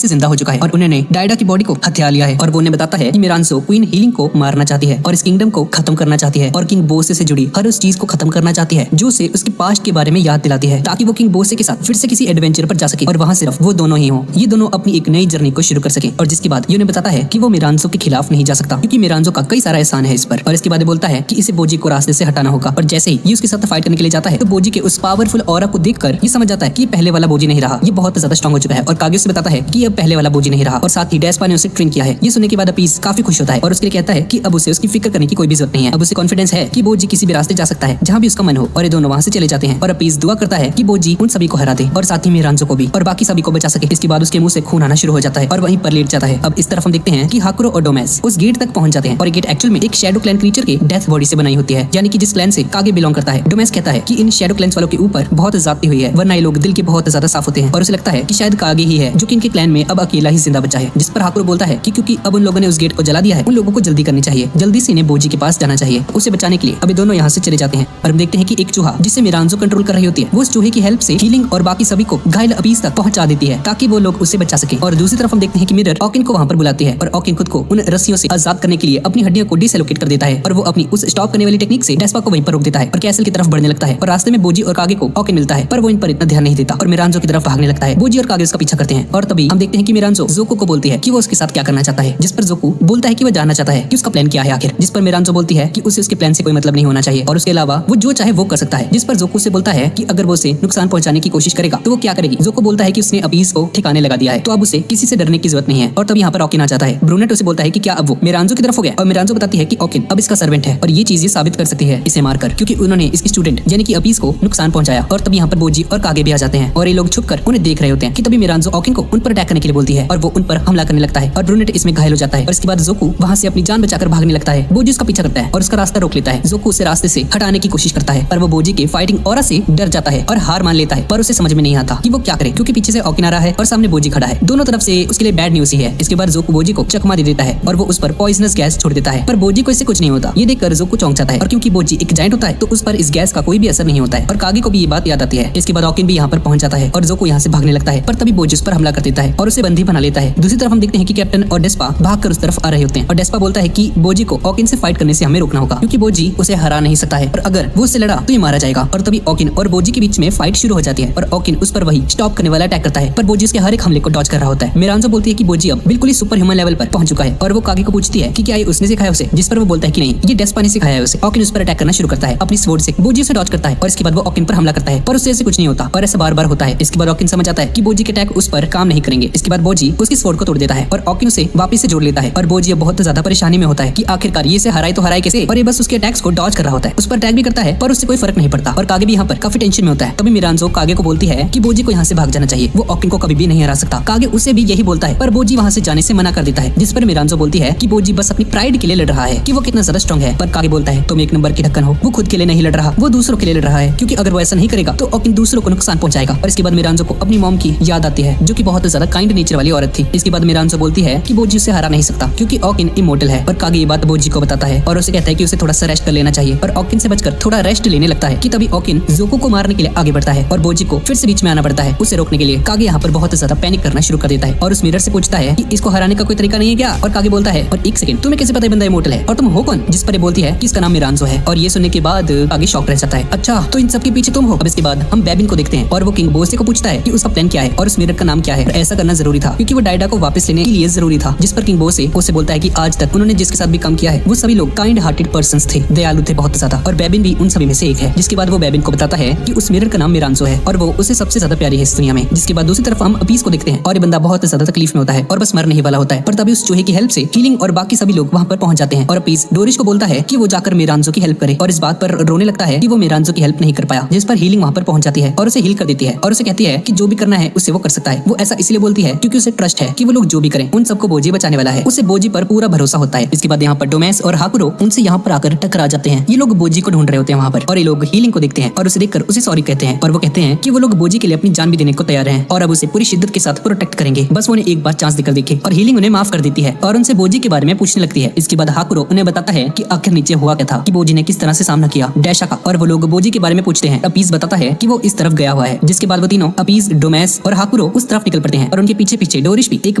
से जिंदा हो चुका है और उन्होंने डायडा की बॉडी को हत्या लिया है। और वो उन्हें बताता है कि मिरांजो क्वीन हीलिंग को मारना चाहती है और इस किंगडम को खत्म करना चाहती है और किंग बोस से जुड़ी हर उस चीज को खत्म करना चाहती है जो उसे उसके पास्ट के बारे में याद दिलाती है ताकि वो किंग बोस के साथ फिर से किसी एडवेंचर पर जा सके और वहाँ सिर्फ वो दोनों ही हो, ये दोनों अपनी एक नई जर्नी को शुरू कर सके। और जिसके बाद ये उन्हें बताता है कि वो मिरांजो के खिलाफ नहीं जा सकता क्योंकि मिरांजो का कई सारा एहसान है इस पर। और इसके बाद बोलता है कि इसे बोजी को रास्ते से हटाना होगा और जैसे ही ये उसके साथ फाइट करने के लिए जाता है तो बोजी के उस पावरफुल ऑरा को देखकर ये समझ जाता है कि पहले वाला बोजी नहीं रहा, ये बहुत ज्यादा स्ट्रांग हो चुका है। और कागे उसे बताता है कि अब पहले वाला बोजी नहीं रहा और साथ ही डेस्पा ने उसे ट्रेन किया है। ये सुनने के बाद अपीज काफी खुश होता है और उसके लिए कहता है कि अब उसे उसकी फिक्र करने की कोई भी जरूरत नहीं है, अब उसे कॉन्फिडेंस है कि बोजी किसी भी रास्ते जा सकता है जहाँ भी उसका मन हो। और ये दोनों वहाँ से चले जाते हैं और अपीज दुआ करता है कि बोजी उन सभी को हरा दे और साथ ही मिरांजो को भी और बाकी सभी को बचा सके। इसके बाद उसके मुंह से खून आना शुरू हो जाता है और वहीं पर लेट जाता है। अब इस तरफ हम देखते हैं कि हाकुरो और डोमेस उस गेट तक पहुंच जाते हैं और गेट एक्चुअल में एक शैडो क्लैन क्रीचर के डेथ बॉडी से बनाई होती है, यानी कि जिस क्लैन से कागे बिलोंग करता है। डोमेस कहता है कि इन शैडो क्लैंस वालों के ऊपर बहुत जाती हुई है, वरना ये लोग दिल के बहुत ज्यादा साफ होते हैं और उसे लगता है कि शायद कागे ही है जो कि इनके क्लैन में अब अकेला ही जिंदा बचा है। जिस पर हाकुरो बोलता है कि क्योंकि अब उन लोगों ने उस गेट को जला दिया है, उन लोगों को जल्दी करनी चाहिए, जल्दी से इन्हें बोजी के पास जाना चाहिए। उसे बचाने के लिए अभी दोनों यहाँ से चले जाते हैं और हम देखते हैं कि एक चूहा जिसे मिरांजो कंट्रोल कर रही होती है वो उस चूहे की हेल्प से हीलिंग और बाकी सभी को घायल अपीज तक पहुंचा देती है ताकि वो लोग उसे बचा सके। और दूसरी तरफ हम देखते हैं कि मिरर ओकिन को वहाँ पर बुलाती है और ओकिन खुद को उन रस्सियों से आजाद करने के लिए अपनी हड्डियों को डिसलोकेट कर देता है और वो अपनी उस स्टॉप करने वाली टेक्निक से डेस्पा को वहीं पर रोक देता है और कैसल की तरफ बढ़ने लगता है। और रास्ते में बोजी और कागे को ओकिन मिलता है पर वो इन पर इतना ध्यान नहीं देता और मिरांजो की तरफ भागने लगता है। बोजी और कागे उसका पीछा करते हैं और तभी हम देखते हैं कि मिरांजो जोको को बोलती है कि वो उसके साथ क्या करना चाहता है, जिस पर जोको बोलता है कि वो वह जानना चाहता है कि उसका प्लान क्या है आखिर, जिस पर मिरांजो बोलती है कि उसे उसके प्लान से कोई मतलब नहीं होना चाहिए और उसके अलावा वो जो चाहे वो कर सकता है। जिस पर जोको से बोलता है कि अगर वो उसे नुकसान पहुंचाने की कोशिश करेगा तो वो क्या करेगी। जोको बोलता है कि उसने अपीज को ठिकाने लगा दिया है, तो अब उसे किसी से डरने की जरूरत नहीं है। और तब यहाँ पर ओकिन आ जाता है। ब्रूनेट उसे बोलता है कि क्या अब वो मिरांजो की तरफ हो गया, और मिरांजो बताती है कि ओकिन अब इसका सर्वेंट है और ये चीज साबित कर सकती है इसे मारकर, क्योंकि उन्होंने इसकी स्टूडेंट यानी कि अपीज को नुकसान पहुंचाया। और तब यहाँ पर बोजी और कागे भी आ जाते हैं और ये लोग छुपकर उन्हें देख रहे होते हैं कि तभी मिरांजो ओकिन को उन पर अटैक करने के लिए बोलती है और वो उन पर हमला करने लगता है और ब्रूनेट इसमें घायल हो जाता है। और इसके बाद जोको वहां से अपनी जान बचाकर भागने लगता है। बोजी उसका पीछा करता है और उसका रास्ता रोक लेता है। जोको उसे रास्ते से हटाने की कोशिश करता है पर वो बोजी के फाइटिंग ऑरा से डर जाता है और हार मान लेता है। पर उसे समझ में नहीं आता कि वो क्या करे, क्योंकि पीछे से ओकिन आ रहा है और सामने बोजी खड़ा है। दोनों तरफ से उसके लिए बैड न्यूज़ ही है। इसके बाद जोको बोजी को चकमा दे देता है और वो उस पर पॉइजनस गैस छोड़ देता है, पर बोजी को इससे कुछ नहीं होता। ये देखकर जोको चौंक जाता है और क्योंकि बोजी एक जायंट होता है तो उस पर इस गैस का कोई भी असर नहीं होता है और कागे को भी ये बात याद आती है। इसके बाद ओकिन भी यहाँ पर पहुंच जाता है और जोको यहाँ से भागने लगता है, पर तभी बोजी उस पर हमला कर देता है और उसे बंदी बना लेता है। दूसरी तरफ हम देखते हैं कि कैप्टन और डेस्पा भागकर उस तरफ आ रहे होते हैं और डेस्पा बोलता है कि बोजी को ओकिन से फाइट करने से हमें रोकना होगा, क्योंकि बोजी उसे हरा नहीं सकता है और अगर वो उससे लड़ा तो ये मारा जाएगा। और तभी ओकिन और बोजी के बीच में फाइट शुरू हो जाती है और ओकिन उस पर वही स्टॉप करने वाला अटैक करता है, पर बोजी उसके हर एक हमले को डॉज कर रहा होता है। मिरांजो बोलती है कि बोजी अब बिल्कुल ही सुपर ह्यूमन लेवल पर पहुंच चुका है और वो कागे को पूछती है कि क्या ये उसने सिखाया उसे, जिस पर वो बोलता है कि नहीं, ये डेस्पा ने सिखाया है उसे। ओकिन उस पर अटैक करना शुरू करता है अपनी स्वॉर्ड से। बोजी उसे डॉज करता है और इसके बाद वो ओकिन पर हमला करता है, पर उससे कुछ नहीं होता और ऐसा बार बार होता है। इसके बाद ओकिन समझ आता है कि बोजी के अटैक उस पर काम नहीं करेंगे। इसके बाद बोजी उसकी स्वॉर्ड को तोड़ देता है और ओकिन उसे वापस से जोड़ लेता है और बोजी अब बहुत ज्यादा परेशानी में होता है कि आखिरकार ये से हराए तो हराए कैसे, और ये बस उसके अटैक्स को डॉज कर रहा होता है। उस पर अटैक भी करता है पर उससे कोई फर्क नहीं पड़ता और कागे भी यहाँ पर काफी टेंशन में होता है। तभी मिरांजो कागे को बोलती है कि बोजी को यहाँ से भाग जाना चाहिए, वो ओकिन को कभी भी नहीं हरा सकता। कागे उसे भी यही बोलता है पर बोजी वहाँ से जाने से मना कर देता है, जिस पर मिरांजो बोलती है कि बोजी बस अपनी प्राइड के लिए लड़ रहा है कि वो कितना ज्यादा स्ट्रॉन्ग है। पर कागे बोलता है तुम एक नंबर की ढक्कन हो, वो खुद के लिए नहीं लड़ रहा, वो दूसरों के लिए लड़ रहा है, क्योंकि अगर वो ऐसा नहीं करेगा तो ओकिन दूसरों को नुकसान पहुंचाएगा। और इसके बाद मिरांजो को अपनी मॉम की याद आती है जो कि बहुत ज्यादा काइंड नेचर वाली औरत थी। इसके बाद मिरांजो बोलती है कि बोजी उसे हरा नहीं सकता क्योंकि ओकिन इमोर्टल है और कागे ये बात बोजी को बताता है और उसे कहता है कि उसे थोड़ा सा रेस्ट कर लेना चाहिए और ओकिन से बचकर थोड़ा रेस्ट लेने लगता है कि तभी ओकिन जोको को मारने के लिए आगे बढ़ता है और बोजी को फिर से बीच में आना पड़ता है उसे रोकने के लिए। कागे यहाँ पर बहुत ज्यादा पैनिक करना शुरू कर देता है और उस मिरर से पूछता है कि इसको हराने का कोई तरीका नहीं है क्या, और कागे बोलता है और एक सेकंड, तुम्हें कैसे पता है बंदा इमोर्टल है और तुम हो कौन, जिस पर बोलती है कि इसका नाम मिरांजो है। और ये सुनने के बाद कागे शॉक रह जाता है, अच्छा तो इन सब के पीछे तुम हो। अब इसके बाद हम बेबिन को देखते हैं और वो किंग बोसे को पूछता है कि उसका प्लान क्या है और उस मिरर का नाम क्या है। ऐसा करना जरूरी था क्योंकि वो डायडा को वापस लेने के लिए जरूरी था, जिस पर किंग बोसे उसे बोलता है कि आज तक उन्होंने जिसके साथ भी काम किया है वो सभी लोग काइंड हार्टेड पर्संस थे, दयालु थे बहुत ज्यादा, और बेबिन भी उन सभी में से एक है। जिसके बाद वो बेबिन को बताता है कि उस मिरर का नाम मिरांजो है और वो उसे सबसे ज्यादा प्यारी है इस दुनिया में। जिसके बाद दूसरी तरफ हम अपीज को देखते हैं और ये बंदा बहुत ज्यादा तकलीफ में होता है और बस मरने ही वाला होता है, पर तभी उस चूहे की हेल्प से हीलिंग और बाकी सभी लोग वहां पर पहुंच जाते हैं और अपीज डोरिश को बोलता है कि वो जाकर मिरांजो की हेल्प करे और इस बात पर रोने लगता है कि वो मिरांजो की हेल्प नहीं कर पाया, जिस पर हीलिंग वहां पर पहुंच जाती है और उसे हील कर देती है और उसे कहती है कि जो भी करना है उसे वो कर सकता है। वो ऐसा इसलिए बोलती है क्योंकि उसे ट्रस्ट है कि वो लोग जो भी करें उन सबको बोजी बचाने वाला है, उसे बोजी पर पूरा भरोसा होता है। इसके बाद यहाँ पर डोमेस और हाकुरो उनसे यहाँ पर आकर टकरा जाते हैं। ये लोग बोजी को ढूंढ रहे होते हैं वहाँ पर और ये लोग हीलिंग को देखते हैं और उसे देखकर उसे सॉरी कहते हैं और वो कहते हैं कि वो लोग बोजी के लिए अपनी जान भी देने को तैयार हैं और अब उसे पूरी शिद्दत के साथ प्रोटेक्ट करेंगे, बस वो उन्हें एक बार चांस देकर देखे। और हीलिंग उन्हें माफ कर देती है और उनसे बोजी के बारे में पूछने लगती है। इसके बाद हाकुरो उन्हें बताता है कि आखिर नीचे हुआ क्या था, कि बोजी ने किस तरह से सामना किया डैशा का, और वो लोग बोजी के बारे में पूछते हैं। अपीज बताता है कि वो इस तरफ गया हुआ है। जिसके बाद वो तीनों अपीज, डोमेस और हाकुरो उस तरफ निकल पड़ते हैं और उनके पीछे पीछे डोरिश भी एक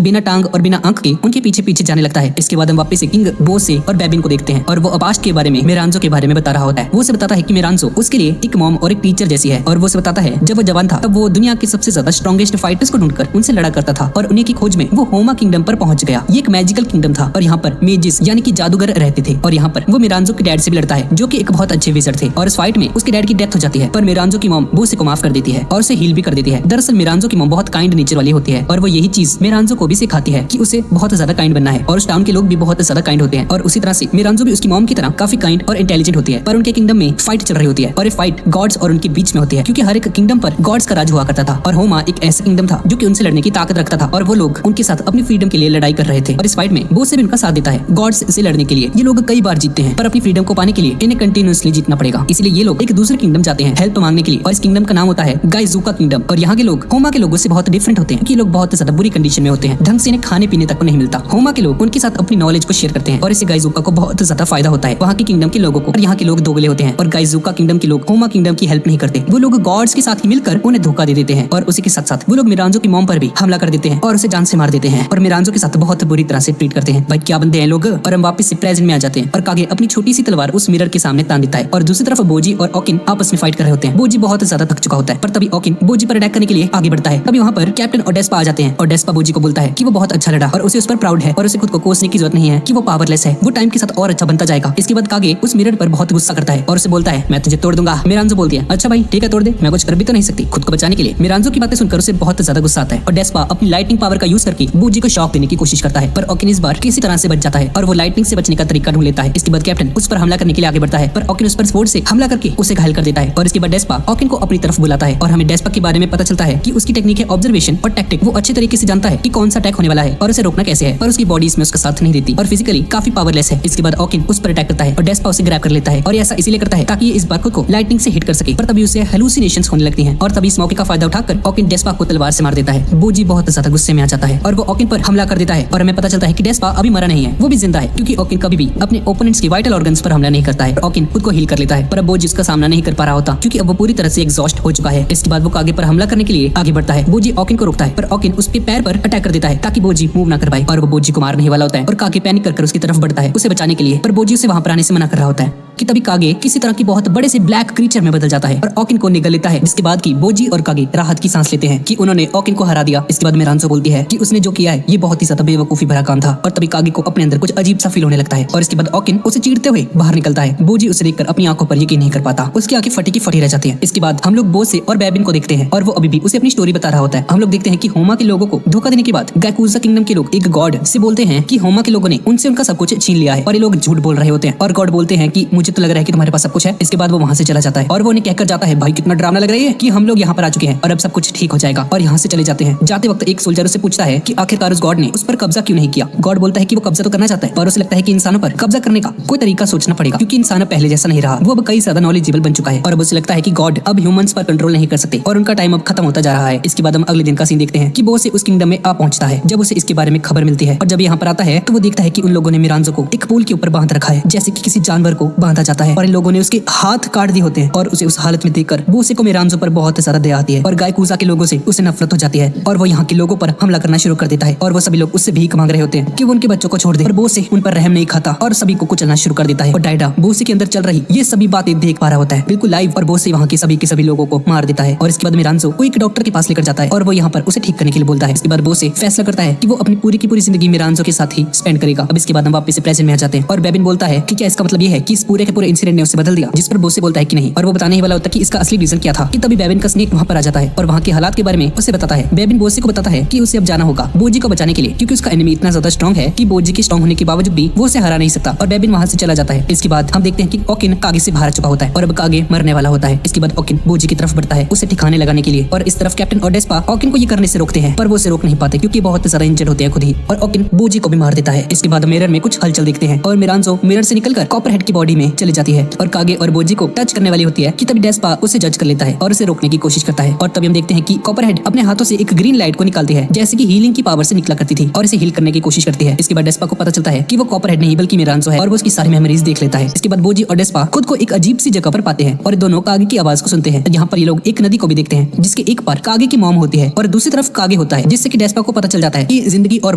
बिना टांग और बिना आंख के उनके पीछे पीछे जाने लगता है। इसके बाद हम वापस किंग बोसे और बेबिन को देखते हैं और वो अपास्ट के बारे में मिरांजो के बारे में बता रहा होता है। वो उसे बताता है कि मिरांजो उसके लिए एक मॉम और एक टीचर जैसी है और वो उसे बताता है जब वो जवान था तब वो दुनिया के सबसे ज्यादा स्ट्रॉन्गेस्ट फाइटर्स को ढूंढकर उनसे लड़ा करता था और उन्हीं की खोज में वो होमा किंगडम पर पहुंच गया। ये एक मैजिकल किंगडम था और यहाँ पर मेजिस यानी कि जादूगर रहते थे और यहाँ पर वो मिरांजो के डैड से भी लड़ता है जो कि एक बहुत अच्छे विज़र्ड थे और इस फाइट में उसके डैड की डेथ हो जाती है, पर मिरांजो की मॉम बोसे को माफ कर देती है और उसे हील भी कर देती है। दरअसल मिरांजो की मॉम बहुत काइंड नेचर वाली होती है और वो यही चीज मिरांजो को भी सिखाती है कि उसे बहुत ज्यादा काइंड बनना है और उस टाउन के लोग भी बहुत ज्यादा काइंड होते हैं और उसी तरह से मिरांजो भी उसकी मॉम की तरह काफी काइंड और इंटेलिजेंट होती है। पर उनके किंगडम में फाइट चल रही होती है और ये फाइट गॉड्स और उनके बीच में होती है क्योंकि हर एक किंगडम पर गॉड्स का राज हुआ करता था और होमा एक ऐसा किंगडम था जो कि उनसे लड़ने की ताकत रखता था और वो लोग उनके साथ अपनी फ्रीडम के लिए लड़ाई कर रहे थे और इस फाइट में बोसे भी उनका साथ देता है गॉड्स से लड़ने के लिए। ये लोग कई बार जीतते हैं पर अपनी फ्रीडम को पाने के लिए इन्हें कंटिन्यूअसली जीतना पड़ेगा, इसलिए ये लोग एक दूसरे किंगडम जाते हैं हेल्प मांगने के लिए और इस किंगडम का नाम होता है गाइजुका किंगडम। और यहाँ के लोग होमा के लोगों से बहुत डिफरेंट होते हैं क्योंकि लोग बहुत ज्यादा बुरी कंडीशन में होते हैं, ढंग से इन्हें खाने पीने तक को नहीं मिलता। होमा के लोग उनके साथ अपनी नॉलेज को शेयर करते हैं और इससे गाइजुका को बहुत ज्यादा फायदा होता है वहाँ के किंगडम के लोगों को। और यहाँ के लोग दोगले होते हैं और गाइजुका किंगडम के लोग होमा किंगडम की हेल्प नहीं करते, वो लोग गॉड्स के साथ ही मिलकर उन्हें धोखा दे देते हैं और उसी के साथ साथ वो लोग मिरांजो की मॉम पर भी हमला कर देते हैं और उसे जान से मार देते हैं और मिरांजो के साथ बहुत बुरी तरह से ट्रीट करते हैं। भाई क्या बंदे हैं लोग। और हम वापस से प्रेजेंट में आ जाते हैं और कागे अपनी छोटी सी तलवार उस मिरर के सामने तान देता है और दूसरी तरफ बोजी और ओकिन आपस में फाइट कर रहे होते हैं। बोजी बहुत ज्यादा थक चुका होता है पर तभी ओकिन बोजी पर अटैक करने के लिए आगे बढ़ता है। तभी वहाँ पर कैप्टन और डेस्पा आ जाते हैं और डेस्पा बोजी को बोलता है कि वो बहुत अच्छा लड़ा और उसे उस पर प्राउड है और उसे खुद को कोसने की जरूरत नहीं है कि वो पावरलेस है, वो टाइम के साथ और अच्छा बनता जाएगा। इसके बाद कागे उस मिरर पर बहुत गुस्सा करता है और उसे बोलता है मैं तुझे तोड़ दूंगा। मिरांजो बोलती है अच्छा भाई ठीक है तोड़ दे, मैं कुछ कर भी तो नहीं सकती खुद को बचाने के लिए। मिरांजो की बातें सुनकर उसे बहुत ज्यादा गुस्सा आता है और डेस्पा अपनी लाइटनिंग पावर का यूज करके बूजी को शॉक देने की कोशिश करता है, पर ओकिन इस बार किसी तरह से बच जाता है और वो लाइटनिंग से बचने का तरीका ढूंढ लेता है। इसके बाद कैप्टन उस पर हमला करने के लिए आगे बढ़ता है, पर ओकिन उस पर स्वॉर्ड से हमला करके उसे घायल कर देता है और इसके बाद डेस्पा ओकिन को अपनी तरफ बुलाता है और हमें डेस्पा के बारे में पता चलता है कि उसकी टेक्निक है ऑब्जर्वेशन और टैक्टिक। वो अच्छे तरीके से जानता है कि कौन सा अटैक होने वाला है और उसे रोकना कैसे है, पर उसकी बॉडी इसमें उसका साथ नहीं देती और फिजिकली काफी पावरलेस है। इसके बाद ओकिन उस पर अटैक करता है और डेस्पा उसे ग्रैब कर लेता है और ऐसा इसीलिए करता है ताकि ये इस बार खुद को लाइटनिंग से हिट कर सके, पर तभी उसे हेलुसिनेशंस होने लगती हैं और तभी इस मौके का फायदा उठाकर ओकिन डेस्पा को तलवार से मार देता है। बूजी बहुत ज्यादा गुस्से में आ जाता है और वो ओकिन पर हमला कर देता है और हमें पता चलता है कि डेस्पा अभी मरा नहीं है, वो भी जिंदा है, क्योंकि ओकिन कभी भी अपने ओपोनेंट्स के वाइटल ऑर्गन्स पर हमला नहीं करता है। ओकिन खुद को हील कर लेता है, पर अब बूजी उसका सामना नहीं कर पा रहा होता क्योंकि अब वो पूरी तरह से एग्जॉस्ट हो चुका है। इसके बाद वो कागे पर हमला करने के लिए आगे बढ़ता है। बूजी ओकिन को रोकता है, पर ओकिन उसके पैर पर अटैक कर देता है ताकि बूजी मूव ना कर पाए और वो बूजी को मारने वाला होता है और कागे पैनिक कर उसकी तरफ बढ़ता है उसे बचाने के लिए, पर बूजी उसे वहां पर आने से मना कर रहा होता है कि तभी कागे किसी तरह की बहुत बड़े से ब्लैक क्रीचर में बदल जाता है और ओकिन को निगल लेता है, जिसके बाद की बोजी और कागे राहत की सांस लेते हैं कि उन्होंने ओकिन को हरा दिया। इसके बाद मिरांजो बोलती है कि उसने जो किया है ये बहुत ही ज्यादा बेवकूफी भरा काम था और तभी कागे को अपने अंदर कुछ अजीब सा फील होने लगता है और इसके बाद ओकिन उसे चीरते हुए बाहर निकलता है। बोजी उसे देखकर अपनी आंखों पर यकीन नहीं कर पाता, उसकी आंखें फटी की फटी रह जाती हैं। इसके बाद हम लोग बोसे और बेबिन को देखते हैं और वो अभी भी उसे अपनी स्टोरी बता रहा होता है। हम लोग देखते हैं कि होमा के लोगों को धोखा देने के बाद गैकुजा किंगडम के लोग एक गॉड से बोलते हैं कि होमा के लोगों ने उनसे उनका सब कुछ छीन लिया है और ये लोग झूठ बोल रहे होते हैं और गॉड बोलते हैं कि मुझे तो लग रहा है कि तुम्हारे पास सब कुछ है। इसके बाद वो वहां से चला जाता है और वो उन्हें कहकर जाता है भाई कितना ड्रामा लग रही है कि हम लोग यहाँ पर आ चुके हैं और अब सब कुछ ठीक हो जाएगा और यहाँ से चले जाते हैं। जाते वक्त एक सोल्जर से पूछता है कि आखिरकार उस गॉड ने उस पर कब्जा क्यों नहीं किया। गॉड बोलता है कि वो कब्जा तो करना चाहता है पर उसे लगता है कि इंसानों पर कब्जा करने का कोई तरीका सोचना पड़ेगा क्योंकि इंसान पहले जैसा नहीं रहा, वो अब कई ज्यादा नॉलेजेबल बन चुका है और अब उसे लगता है कि गॉड अब ह्यूमंस पर कंट्रोल नहीं कर सकते और उनका टाइम अब खत्म होता जा रहा है। इसके बाद हम अगले दिन का सीन देखते हैं कि बोसे उस किंगडम में आ पहुंचता है। जब उसे इसके बारे में खबर मिलती है और जब यहाँ पर आता है तो वो देखता है कि उन लोगों ने मिरांजो को एक पुल के ऊपर बांध रखा है जैसे कि किसी जानवर को बांधा जाता है और इन लोगों ने उसके हाथ काट दिए होते हैं और उसे उस हालत में देखकर बोसे को मिरांजो पर बहुत ज्यादा दया आती है और गायकुजा के लोगों से उसे नफरत हो जाती है और वो यहाँ के लोगों पर हमला करना शुरू कर देता है और वो सभी लोग उससे भीख मांग रहे होते हैं कि वो उनके बच्चों को छोड़ दे, पर बोसे उन पर रहम नहीं खाता और सभी को कुचलना शुरू कर देता है और डायडा बोसे के अंदर चल रही ये सभी बातें देख पा रहा होता है बिल्कुल लाइव और बोसे वहाँ के सभी लोगों को मार देता है और इसके बाद मिरांजो को एक डॉक्टर के पास लेकर जाता है और वो यहाँ पर उसे ठीक करने के लिए बोलता है। इसके बाद बोसे फैसला करता है कि वो अपनी पूरी की पूरी जिंदगी मिरांजो के साथ ही स्पेंड करेगा। अब इसके बाद हम वापस से प्रेजेंट में आ जाते हैं और बेबिन बोलता है कि क्या इसका मतलब ये है कि इस पूरे के पूरे इंसिडेंट ने उसे बदल दिया, जिस पर बोसे बोलता है कि नहीं और वो बताने ही वाला होता है कि इसका असली रीजन क्या था कि तभी बेबिन का स्नेक वहाँ पर आ जाता है और वहाँ के हालात के बारे में उसे बताता है। बेबिन बोसे को बताता है कि उसे अब जाना होगा बोजी को बचाने के लिए क्योंकि उसका एनिमी इतना ज्यादा स्ट्रॉन्ग है कि बोजी के स्ट्रॉन्ग होने के बावजूद भी वो उसे हरा नहीं सकता और बेबिन वहाँ से चला जाता है। इसके बाद हम देखते हैं कि ओकिन कागे से बाहर आ चुका होता है और अब कागे मरने वाला होता है। इसके बाद ओकिन बोजी की तरफ बढ़ता है उसे ठिकाने लगाने के लिए और इस तरफ कैप्टन और डेस्पा ओकिन को ये करने से रोकते हैं पर वो उसे रोक नहीं पाते क्योंकि बहुत ज्यादा इंजर्ड होते हैं खुद ही और ओकिन बोजी को भी मार देता है। इसके बाद मिरर में कुछ हलचल देखते हैं और मिरांजो मिरर से निकलकर कॉपरहेड की बॉडी में चली जाती है और कागे और बोजी को टच करने वाली होती है कि तभी डेस्पा उसे जज कर लेता है और उसे रोकने की कोशिश करता है और तभी हम देखते हैं कि कॉपरहेड अपने हाथों से एक ग्रीन लाइट को निकालती है जैसे कि हीलिंग की पावर से निकला करती थी और इसे हील करने की कोशिश करती है। इसके बाद डेस्पा को पता चलता है कि वो कॉपरहेड नहीं बल्कि मिरांजो है और वो उसकी सारी मेमोरीज देख लेता है। इसके बाद बोजी और डेस्पा खुद को एक अजीब सी जगह पर पाते हैं और दोनों कागे की आवाज को सुनते हैं। यहाँ पर ये लोग एक नदी को भी देखते हैं जिसके एक पार कागे की मॉम होती है और दूसरी तरफ कागे होता है, जिससे कि डेस्पा को पता चल जाता है कि जिंदगी और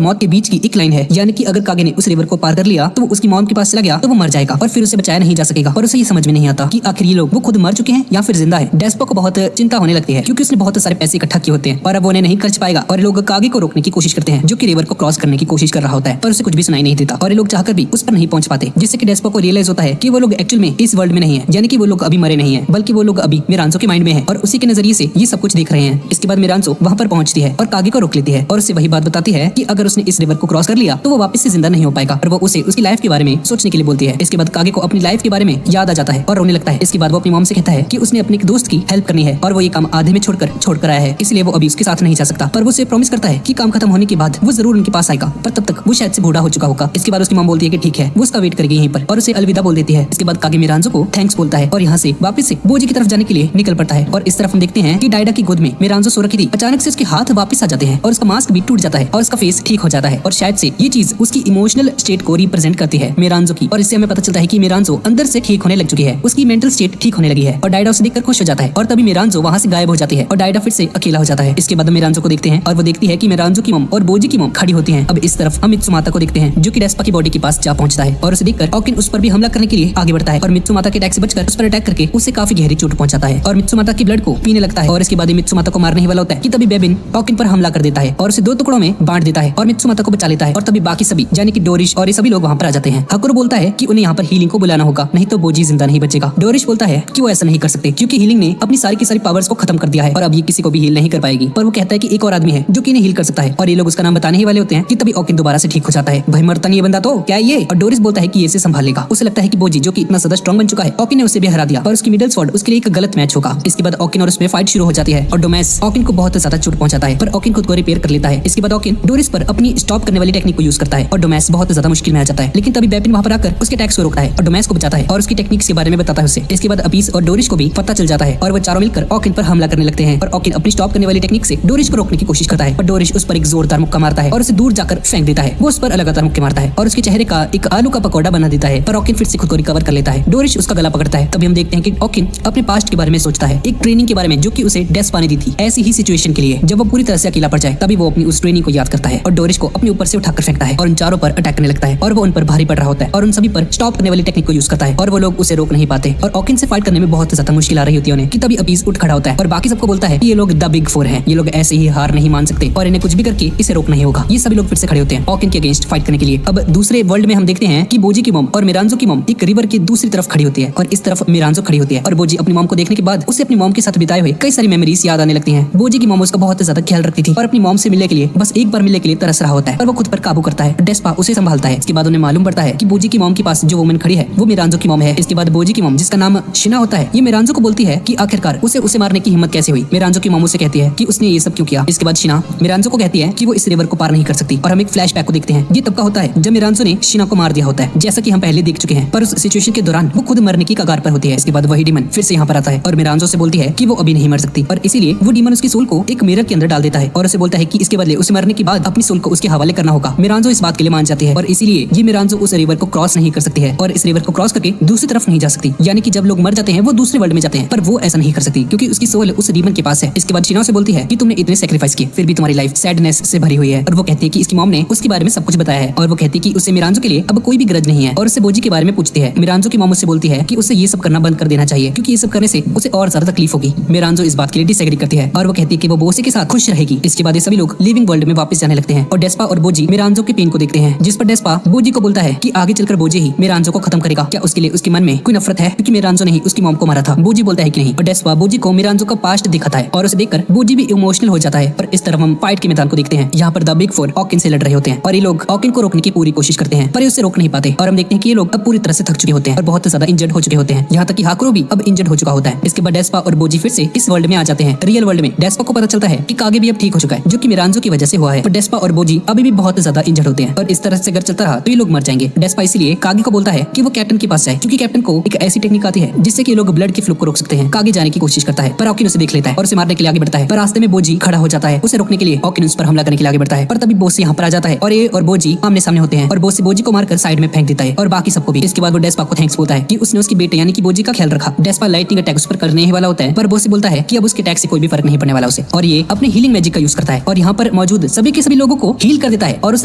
मौत के बीच की एक लाइन है, यानी कि अगर कागे ने उस रिवर को पार कर लिया तो वो उसकी मॉम के पास चला गया तो वो मर जाएगा और फिर उसे बचाया नहीं जा सकेगा और उसे ये समझ में नहीं आता कि आखिर ये लोग वो खुद मर चुके हैं या फिर जिंदा है। डेस्पा को बहुत चिंता होने लगती है क्योंकि उसने बहुत सारे पैसे इकट्ठा किए होते हैं और अब वो उन्हें नहीं खर्च पाएगा और लोग कागे को रोकने की कोशिश करते हैं जो कि रिवर को क्रॉस करने की कोशिश कर रहा होता है पर उसे कुछ भी सुनाई नहीं देता और ये लोग चाहकर भी उस पर नहीं पहुंच पाते, जिससे कि डेस्पा को रियलाइज होता है कि वो लोग एक्चुअल में इस वर्ल्ड में नहीं है, यानी कि वो लोग अभी मरे नहीं है बल्कि वो लोग अभी मिरांजो के माइंड में है और उसी के नजरिए से ये सब कुछ देख रहे हैं। इसके बाद मिरांजो वहाँ पर पहुंचती है और कागे को रोक लेती है और उससे वही बात बताती है कि अगर उसने इस रिवर को क्रॉस कर लिया तो वो वापस से जिंदा नहीं हो पाएगा और वो उसे उसकी लाइफ के बारे में सोचने के लिए बोलती है। इसके बाद कागे को अपनी लाइफ के बारे में याद आ जाता है और रोने लगता है। इसके बाद वो अपनी मॉम से कहता है कि उसने अपने एक दोस्त की हेल्प करनी है और वो ये काम आधे में छोड़कर आया है, इसलिए वो अभी उसके साथ नहीं जा सकता, पर वो उसे प्रॉमिस करता है कि काम खत्म होने के बाद वो जरूर उनके पास आएगा, पर तब तक वो शायद से बूढ़ा हो चुका होगा। इसके बाद उसकी मॉम बोलती है कि ठीक है, वो उसका वेट करेगी यहीं पर और उसे अलविदा बोल देती है। इसके बाद कागे मिरांजो को थैंक्स बोलता है और यहाँ से वापस से बोजी की तरफ जाने के लिए निकल पड़ता है और इस तरफ हम देखते हैं कि डायडा की गोद में मिरांजो सो रखी थी। अचानक से उसके हाथ वापस आ जाते हैं और उसका मास्क भी टूट जाता है और उसका फेस ठीक हो जाता है और शायद से ये चीज उसकी इमोशनल स्टेट को रिप्रेजेंट करती है मिरांजो की, और इससे हमें पता चलता है कि मिरांजो अंदर से ठीक होने लग चुकी है, उसकी मेंटल स्टेट ठीक होने लगी है और डायडा उसे देखकर खुश हो जाता है और तभी मिरांजो वहाँ से गायब हो जाती है और डायडा फिर से अकेला हो जाता है। इसके बाद मिरांजो को देखते हैं और वो देखती है कि मिरांजो की मॉम और बोजी की मॉम खड़ी होती हैं। अब इस तरफ हम मित्सुमाता को देखते हैं जो कि डेस्पा की बॉडी के पास जा पहुंचता है और उसे देखकर ओकिन उस पर भी हमला करने के लिए आगे बढ़ता है और मित्सुमाता के अटैक से बचकर उस पर अटैक करके उसे काफी गहरी चोट पहुंचाता है और मित्सुमाता की ब्लड को पीने लगता है और इसके बाद मित्सुमाता को मारने ही वाला होता है कि तभी बेबिन ओकिन पर हमला कर देता है और उसे दो टुकड़ों में बांट देता है और मित्सुमाता को बचा लेता है और तभी बाकी सभी यानी कि डोरिश और ये सभी लोग वहाँ पर आ जाते हैं। हाकुरो बोलता है कि उन्हें यहाँ पर हीलिंग को बुलाना होगा, नहीं तो बोजी जिंदा नहीं बचेगा। डोरिश बोलता है कि वो ऐसा नहीं कर सकते क्योंकि हीलिंग ने अपनी सारी की सारी पावर्स को खत्म कर दिया है और अब ये किसी को भी हील नहीं कर पाएगी। पर वो कहता है कि एक और आदमी है जो कि इन्हें हील कर सकता है और ये लोग उसका नाम बताने ही वाले होते हैं कि तभी ओकिन दोबारा से ठीक हो जाता है। भाई मरता नहीं ये बंदा तो क्या ये? और डोरिस बोलता है कि ये इसे संभाल लेगा। उसे लगता है कि बोजी जो कि इतना ज्यादा स्ट्रॉन्ग बन चुका है, ओकिन ने उसे भी हरा दिया पर उसकी मिडल स्वॉर्ड उसके लिए एक गलत मैच होगा। इसके बाद ओकिन और उसमें फाइट शुरू हो जाती है और डोमेस ओकिन को बहुत ज्यादा चोट पहुंचाता है पर ओकिन खुद को रिपेयर कर लेता है। इसके बाद ओकिन डोरिस पर अपनी स्टॉप करने वाली टेक्निक को यूज करता है और डोमेस बहुत ज्यादा मुश्किल में आ जाता है, लेकिन तभी बेपिन वहां पर आकर उसके अटैक्स को रोकता है और डोमेस को बचाता है और उसकी टेक्निक्स के बारे में बताता है उसे। इसके बाद अपीस और डोरिस को भी पता चल जाता है और वो चारों मिलकर ओकिन पर हमला करने लगते हैं और ओकिन अपनी स्टॉप करने वाली टेक्निक से डोरिस को रोकने की कोशिश करता है पर डोरिस उस पर एक जोरदार मुक्का मारता है और उसे दूर जाकर फेंक देता है। वो उस पर लगातार मुक्के मारता है और उसके चेहरे का एक आलू का पकौड़ा बना देता है पर ओकिन फिर से खुद को रिकवर कर लेता है। डोरिस उसका गला पकड़ता है। तभी हम देखते हैं कि ओकिन अपने पास्ट के बारे में सोचता है, एक ट्रेनिंग के बारे में जो कि उसे डेस्पा ने दी थी ऐसी ही सिचुएशन के लिए जब वो पूरी तरह से अकेला पड़ जाए। तभी वो अपनी उस ट्रेनिंग को याद करता है और डोरिस को अपने ऊपर से उठाकर फेंकता है और उन चारों पर अटैक करने लगता है और वो उन पर भारी पड़ रहा होता है और उन सभी पर स्टॉप करने वाली टेक्निक को यूज करता है और वो लोग उसे रोक नहीं पाते और ओकिन से फाइट करने में बहुत ज्यादा मुश्किल आ रही होती है उन्हें कि तभी अपीस उठ खड़ा होता है और बाकी सबको बोलता है कि ये लोग द बिग फोर हैं, ये लोग ऐसे ही हार नहीं मान सकते और इन्हें कुछ भी करके इसे रोकना ही होगा। ये सभी लोग फिर से खड़े होते हैं ओकिन के अगेंस्ट फाइट करने के लिए। अब दूसरे वर्ल्ड में हम देखते हैं कि बोजी की मॉम और मिरांजो की मॉम एक रिवर की दूसरी तरफ खड़ी होती है और इस तरफ मिरांजो खड़ी होती है और बोजी अपनी मॉम को देखने के बाद उसे अपनी मॉम के साथ बिताए हुए कई सारी मेमोरीज याद आने लगती हैं। बोजी की मॉम उसका बहुत ज्यादा ख्याल रखती थी और अपनी मॉम से मिलने के लिए बस एक बार मिलने के लिए तरस रहा होता है और वो खुद पर काबू करता है। डेस्पा उसे संभालता है। इसके बाद उन्हें मालूम पड़ता है कि बोजी की मॉम के पास जो वुमन खड़ी है वो मिरांजो की मॉम है। इसके बाद बोजी की मॉम जिसका नाम शिना होता है ये मिरांजो को बोलती है कि आखिरकार उसे मारने की हिम्मत कैसे हुई। मिरांजो की मॉम उसे कहती है कि उसने ये सब क्यों किया। इसके बाद शिना मिरांजो को कहती है कि वो इस रिवर को पार नहीं कर सकती और हम एक फ्लैशबैक को देखते हैं। ये तब का होता है जब मिरांजो ने शिना को मार दिया होता है जैसा कि हम पहले देख चुके हैं, पर उस सिचुएशन के दौरान वो खुद मरने की कगार पर होती है। इसके बाद वही डीमन फिर से यहाँ पर आता है और मिरांजो से बोलती है कि वो अभी नहीं मर सकती और इसीलिए वो डीमन उसकी सोल को एक मिरर के अंदर डाल देता है और उसे बोलता है कि इसके बदले उसे मरने के बाद अपनी सोल को उसके हवाले करना होगा। मिरांजो इस बात के लिए मान जाती है और इसीलिए ये मिरांजो उस रिवर को क्रॉस नहीं कर सकती है और इस रिवर को क्रॉस करके दूसरी तरफ नहीं जा सकती। यानी कि जब लोग मर जाते हैं वो दूसरे वर्ल्ड में जाते हैं पर वो ऐसा नहीं कर सकती क्योंकि उसकी सोल उस डीमन के पास है। इसके बाद शिना से बोलती है कि तुमने इतने सैक्रिफाइस किए फिर भी तुम्हारी लाइफ सैडनेस से भरी हुई है और वो कहती है कि इसकी मॉम ने उसके बारे में सब कुछ बताया है और वो कहती है कि उसे मिरांजो के लिए अब कोई भी ग्रज नहीं है और उससे बोजी के बारे में पूछती है। मिरांजो की मॉम उससे बोलती है कि उसे ये सब करना बंद कर देना चाहिए क्योंकि ये सब करने से उसे और ज्यादा तकलीफ होगी। मिरांजो इस बात के लिए डिसएग्री करती है और वो कहती है कि वो बोसी के साथ खुश रहेगी। इसके बाद ये सभी लोग लिविंग वर्ल्ड में वापस जाने लगते हैं और डेस्पा और बोजी मिरांजो के पेन को देखते हैं जिस पर डेस्पा बोजी को बोलता है कि आगे चलकर बोजी ही मिरांजो को खत्म करेगा। क्या उसके लिए उसके मन में कोई नफरत है क्योंकि मिरांजो ने ही उसकी मॉम को मारा था। बोजी बोलता है कि नहीं और डेस्पा बोजी को मिरांजो का पास्ट दिखाता है और उसे देखकर बोजी भी इमोशनल हो जाता है। पर इस तरफ हम फाइट के मैदान को देखते हैं। यहाँ पर द बिग फोर ओकिन से लड़ रहे होते हैं और ये लोग ओकिन को रोकने की पूरी कोशिश करते हैं पर ये उसे रोक नहीं पाते और हम देखते हैं कि ये लोग अब पूरी तरह से थक चुके होते हैं और बहुत ज्यादा इंजर्ड हो चुके होते हैं। यहाँ तक कि हाकुरो भी अब इंजर्ड हो चुका होता है। इसके बाद डेस्पा और बोजी फिर से इस वर्ल्ड में आ जाते हैं। रियल वर्ल्ड में डेस्पा को पता चलता है कि कागे भी अब ठीक हो चुका है जो कि मिरांजो की वजह से हुआ है पर डेस्पा और बोजी अभी भी बहुत ज्यादा इंजर्ड होते हैं और इस तरह से अगर चलता रहा तो ये लोग मर जाएंगे। डेस्पा इसलिए कागे को बोलता है कि वो कैप्टन के पास जाए क्योंकि कैप्टन को एक ऐसी टेक्निक आती है जिससे कि लोग ब्लड के फ्लो को रोक सकते हैं। कागे जाने की कोशिश करता है पर ओकिन उसे देख लेता है और उसे मारने के लिए आगे बढ़ता है पर रास्ते में बोजी खड़ा हो जाता है। उसे रोकने के लिए ओकिन उस पर हमला करने के लिए आगे बढ़ता है पर तभी बोस यहाँ पर आ जाता है और ये और बोजी आमने सामने होते हैं और बोस बोजी को मारकर साइड में फेंक देता है और बाकी सबको भी। इसके बाद वो डेस्पा को थैंक्स बोलता है कि उसने उसकी बेटे यानी कि बोजी का ख्याल रखा। डेस्पा लाइटनिंग अटैक उस पर करने ही वाला होता है पर बोस बोलता है कि अब उसके अटैक से कोई भी फर्क नहीं पड़ने वाला उसे और ये अपने हीलिंग मैजिक का यूज करता है और यहाँ पर मौजूद सभी के सभी लोगों को हील कर देता है और उस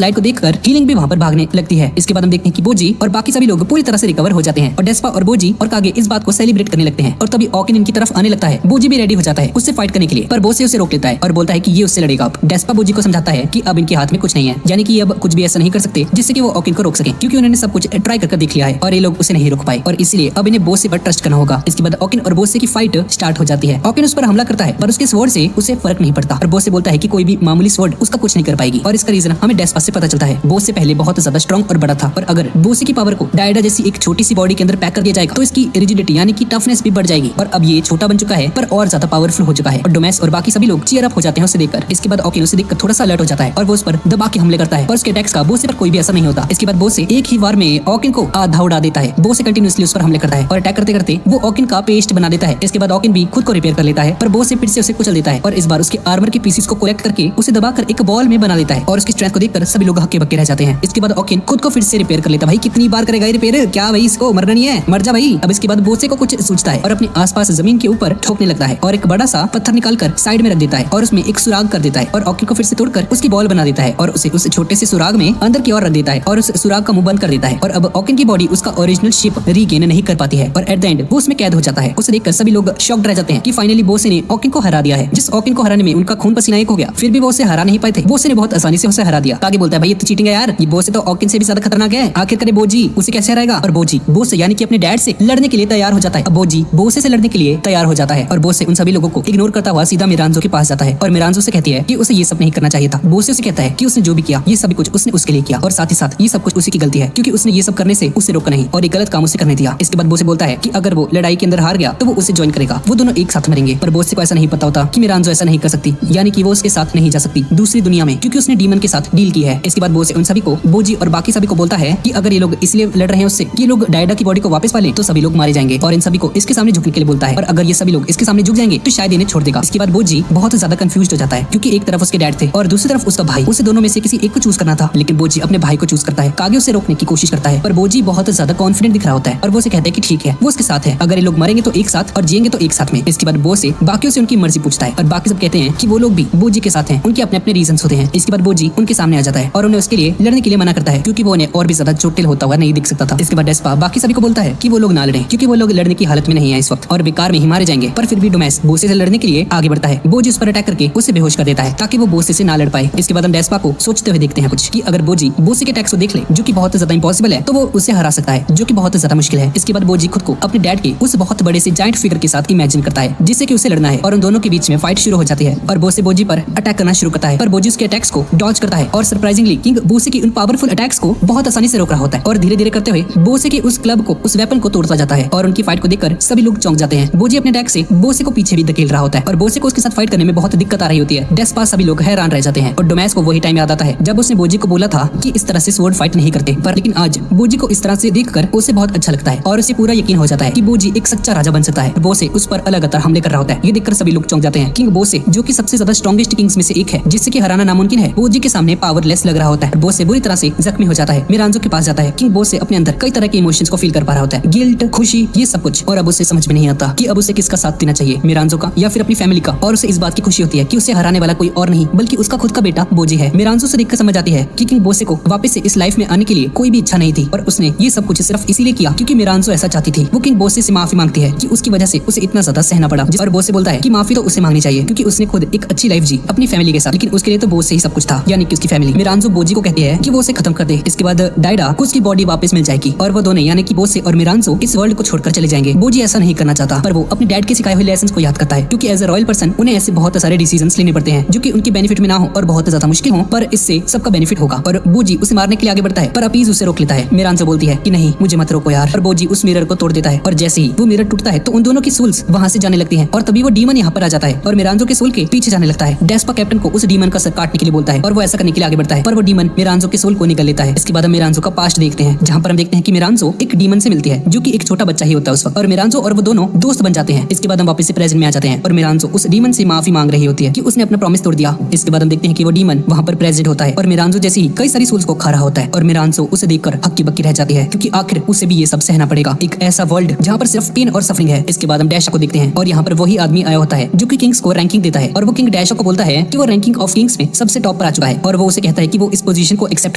लाइट को देखकर हीलिंग भी वहाँ पर भागने लगती है। इसके बाद हम देखते हैं कि बोजी और बाकी सभी लोग पूरी तरह से रिकवर हो जाते हैं और डेस्पा और बोजी और कागे इस बात को सेलिब्रेट करने लगते हैं और तभी ओकिन इनकी तरफ आने लगता है। बोजी भी रेडी हो जाता है उससे फाइट करने के लिए पर बोस उसे रोक लेता है और बोलता है कि ये उससे लड़ेगा। डेस्पा बोजी को समझाता है कि अब इनके हाथ में कुछ नहीं है यानी कि अब कुछ भी ऐसा नहीं कर सकते जिससे कि वो ओकिन को रोक सके क्योंकि उन्होंने सब कुछ ट्राई करके देख लिया है और ये लोग उसे नहीं रोक पाए और इसलिए अब इन्हें बोस से पर ट्रस्ट करना होगा। इसके बाद ओकिन और बोस की फाइट स्टार्ट हो जाती है। ओकिन उस पर हमला करता है पर उसके स्वॉर्ड से उसे फर्क नहीं पड़ता और बोस से बोलता है कि कोई भी मामूली स्वॉर्ड उसका कुछ नहीं कर पाएगी और इसका रीजन हमें डेस्पा से पता चलता है। बोस से पहले बहुत ज्यादा स्ट्रॉन्ग और बड़ा था और अगर बोस की पावर को डायडा जैसी एक छोटी सी बॉडी के अंदर पैक कर दिया जाएगा तो इसकी रिजिडिटी यानी कि टफनेस भी बढ़ जाएगी और अब ये छोटा बन चुका है पर और ज्यादा पावरफुल हो चुका है और डोमेस और बाकी सभी लोग चीयर अप हो जाते हैं उसे देखकर। इसके बाद ओकिन उसे देखकर थोड़ा सा अलर्ट हो जाता है और वो उस पर दबा के हमले करता है पर उसके अटैक्स का बोस पर कोई भी असर नहीं होता। इसके बाद बोस से एक ही वार में ओकिन को आधा उड़ा देता है। बोस कंटिन्यूअसली उस पर हमले करता है और अटैक करते करते वो ओकिन का पेस्ट बना देता है। इसके बाद ओकिन भी खुद को रिपेयर कर लेता है पर बोस से फिर से उसे कुचल देता है और इस बार उसके आर्मर के पीसेस को कलेक्ट करके उसे दबाकर एक बॉल में बना देता है और उसकी स्ट्रेंथ को देखकर सभी लोग हक्के बक्के रह जाते हैं। इसके बाद ओकिन खुद को फिर से रिपेयर कर लेता है। भाई कितनी बार करेगा ये रिपेयर? क्या भाई इसको मरना नहीं है? मर जा भाई। अब इसके बाद बोसे को कुछ सोचता है और अपने आसपास जमीन के ऊपर ठोकने लगता है और एक बड़ा सा पत्थर निकालकर साइड में रख देता है और उसमें एक सुराग कर देता है और ओकिन को फिर से तोड़कर उसकी बॉल बना देता है और उसे उस छोटे से सुराग में अंदर की ओर रख देता है और उस सुराग का मुंह बंद कर देता है और अब ओकिन की बॉडी उसका ओरिजिनल शेप रीगेन नहीं कर पाती है और एट द एंड वो उसमें कैद हो जाता है। उसे देखकर सभी लोग शॉक्ड रह जाते हैं कि फाइनली बोसे ने ओकिन को हरा दिया है। जिस ओकिन को हराने में उनका खून पसीना एक हो गया फिर भी वो उसे हरा नहीं पाए थे। बोसे ने बहुत आसानी से उसे हरा दिया। कागे बोलता है भाई ये तो चीटिंग चीटिंग है यार, ये बोस से तो ऑकिन से भी ज्यादा खतरनाक है। आखिर करे बोजी उसे कैसे हराएगा। और बोजी बोस यानी कि अपने डैड से लड़ने के लिए तैयार हो जाता है। अब बोजी बोसे से लड़ने के लिए तैयार हो जाता है और बोसे उन सभी लोगों को इग्नोर करता हुआ सीधा मिरांजो के पास जाता है और मिरांजो से कहती है कि उसे ये सब नहीं करना चाहिए था। बोसे उसे कहता है कि उसने जो भी किया ये सभी कुछ उसने उसके लिए किया और साथ ही साथ ये सब कुछ उसी की गलती है क्योंकि उसने ये सब करने से उसे रोका नहीं और ये गलत काम उसे करने दिया। इसके बाद बोसे बोलता है कि अगर वो लड़ाई के अंदर हार गया तो वो उसे ज्वाइन करेगा, वो दोनों एक साथ मरेंगे। पर बोसे को ऐसा नहीं पता होता कि मिरांजो ऐसा नहीं कर सकती, यानी कि वो उसके साथ नहीं जा सकती दूसरी दुनिया में क्योंकि उसने डीमन के साथ डील की है। इसके बाद बोसे उन सभी को बोजी और बाकी सभी को बोलता है कि अगर ये लोग इसलिए लड़ रहे हैं उससे कि लोग डायडा की बॉडी को वापस पाले तो सभी लोग मारे जाएंगे और इन सभी को इसके सामने झुकने के लिए बोलता है और अगर ये सभी लोग इसके सामने झुक जाएंगे तो शायद इन्हें छोड़ देगा। इसके बाद बोजी बहुत ज्यादा कंफ्यूज हो जाता है क्योंकि एक तरफ उसके डैड थे और दूसरी तरफ उसका भाई, उसे दोनों में से किसी एक को चूज करना था, लेकिन बोजी अपने भाई को चूज करता है। कागे उसे रोकने की कोशिश करता है पर बोजी बहुत ज्यादा कॉन्फिडेंट दिख रहा होता है और वो उसे कहता है कि ठीक है वो उसके साथ है, अगर ये लोग मरेंगे तो एक साथ और जिएंगे तो एक साथ में। इसके बाद बोसे बाकियों से उनकी मर्जी पूछता है और बाकी सब कहते हैं कि वो लोग भी बोजी के साथ हैं, उनके अपने अपने रीजंस होते हैं। इसके बाद बोजी उनके सामने आ जाता है और उन्हें उसके लिए लड़ने के लिए मना करता है क्योंकि वो उन्हें और भी ज्यादा चोटिल होता हुआ नहीं दिख सकता था। इसके बाद डेस्पा बाकी सभी को बोलता है कि वो लोग ना लड़ें क्योंकि वो लोग लड़ने की हालत में नहीं है इस वक्त और बेकार में ही मारे जाएंगे। पर फिर भी डोमेस बोसे से लड़ने के लिए आगे बढ़ता है। बोजी उस पर अटैक करके उसे बेहोश कर देता है ताकि वो बोसे से ना लड़ पाए। इसके बाद हम डेस्पा को सोचते हुए देखते हैं कुछ कि अगर बोजी बोसे के अटैक्स को देख ले जो कि बहुत ज्यादा इंपॉसिबल है तो वो उसे हरा सकता है जो कि बहुत ज्यादा मुश्किल है। इसके बाद बोजी खुद को अपने डैड के उस बहुत बड़े से जायंट फिगर के साथ इमेजिन करता है जिससे कि उसे लड़ना है और उन दोनों के बीच में फाइट शुरू हो जाती है और बोसे बोजी पर अटैक करना शुरू करता है पर बोजी उसके अटैक्स को डॉज करता है और सरप्राइजिंगली किंग बोसे की उन पावरफुल अटैक्स को बहुत आसानी से रोक रहा होता है और धीरे धीरे करते हुए बोसे के उस क्लब को उस वेपन को तोड़ता जाता है और उनकी फाइट को देखकर सभी लोग चौंक जाते हैं। बोजी अपने अटैक से बोसे को पीछे भी धकेल रहा होता है और बोसे को उसके साथ फाइट करने में बहुत दिक्कत आ रही होती है। डेस्पा सभी लोग हैरान रह जाते हैं और डोमेस को वही टाइम याद आता है जब उसने बोजी को बोला था कि इस तरह से स्वॉर्ड फाइट नहीं करते, पर लेकिन आज बोजी को इस तरह से देखकर उसे बहुत अच्छा लगता है और उसे पूरा यकीन हो जाता है कि बोजी एक सच्चा राजा बन सकता है। बोसे उस पर लगातार हमले कर रहा होता है, ये देखकर सभी लोग चौंक जाते हैं। किंग बोसे जो कि सबसे ज्यादा स्ट्रॉन्गेस्ट किंग्स में से एक है जिससे कि हराना नामुमकिन है, बोजी के सामने पावरलेस लग रहा होता है। बोसे बुरी तरह से जख्मी हो जाता है, मिरांजो के पास जाता है। किंग बोसे अपने अंदर कई तरह के इमोशंस को फील कर पा रहा होता है, गिल्ट, खुशी, ये सब कुछ, और अब उसे समझ में नहीं आता कि अब उसे किसका साथ देना चाहिए, मिरांजो का या फिर अपनी फैमिली का। और उसे इस बात की खुशी होती है कि उसे हराने वाला कोई और नहीं बल्कि उसका खुद का बेटा बोजी है। मिरांजो से देखकर समझ आती है कि किंग बोसे को वापस से इस लाइफ में आने के लिए कोई भी इच्छा नहीं थी और उसने ये सब कुछ सिर्फ इसीलिए किया क्योंकि मिरांजो ऐसा चाहती थी। वो किंग बोसे से माफी मांगती है कि उसकी वजह से उसे इतना ज्यादा सहना पड़ा और बोसे बोलता है कि माफी तो उसे मांगनी चाहिए क्योंकि उसने खुद एक अच्छी लाइफ जी अपनी फैमिली के साथ, लेकिन उसके लिए तो बोसे ही सब कुछ था, यानी कि उसकी फैमिली। मिरांजो बोजी को कहती है कि वो उसे खत्म कर दे। इसके बाद डायडा को उसकी बॉडी वापस मिल जाएगी और वो दोनों यानी कि बोसे और मिरांजो इस वर्ल्ड को छोड़कर चले जाएंगे। बोजी ऐसा नहीं करना चाहता पर वो अपने डैड के सिखाए हुए लेसन्स को याद करता है क्योंकि एज अ रॉयल पर्सन उन्हें ऐसे बहुत सारे डिसीजंस लेने पड़ते हैं जो कि उनके बेनिफिट में ना हो और बहुत ज्यादा मुश्किल हो, पर इससे सबका बेनिफिट होगा। और बोजी उसे मारने के लिए आगे बढ़ता है पर अपीज उसे रोक लेता है। मिरांजो बोलती है कि नहीं मुझे मत रोको यार, और बोजी उस मिरर को तोड़ देता है और जैसे ही वो मिरर टूटता है तो उन दोनों की सोल्स वहां से जाने लगती हैं और तभी वो डीमन यहाँ पर आ जाता है और मिरांजो के सोल के पीछे जाने लगता है। डेस्पा कैप्टन को उस डीमन का सर काटने के लिए बोलता है और वो ऐसा करने के लिए आगे बढ़ता है पर वो डीमन मिरांजो के सोल को निकल लेता है। इसके बाद हम मिरांजो का पास्ट देखते हैं जहाँ पर हम देखते हैं कि मिरांजो एक डीमन से मिलती है जो कि एक छोटा बच्चा ही होता है उस वक्त, और मिरांजो और वो दोनों दोस्त बन जाते हैं। इसके बाद हम वापस से प्रेजेंट में आ जाते हैं और मिरांजो उस डीमन से माफी मांग रही होती है कि उसने अपना प्रॉमिस तोड़ दिया। इसके बाद हम देखते हैं कि वो डीमन वहाँ पर प्रेजेंट होता है और मिरांजो जैसे ही कई सारी सोल्स को खा रहा होता है और मिरांजो उसे देखकर हक्की बक्की रह जाती है क्योंकि आखिर उसे भी ये सब सहना पड़ेगा, एक ऐसा वर्ल्ड जहाँ पर सिर्फ पेन और सफरिंग है। इसके बाद हम डैशा को देखते हैं और यहाँ पर वही आदमी आया होता है जो कि किंग्स को रैंकिंग देता है और वो किंग डैशा को बोलता है कि वो रैंकिंग ऑफ किंग्स में सबसे टॉप पर आ चुका है और वो उसे कहता है कि वो इस पोजीशन को एक्सेप्ट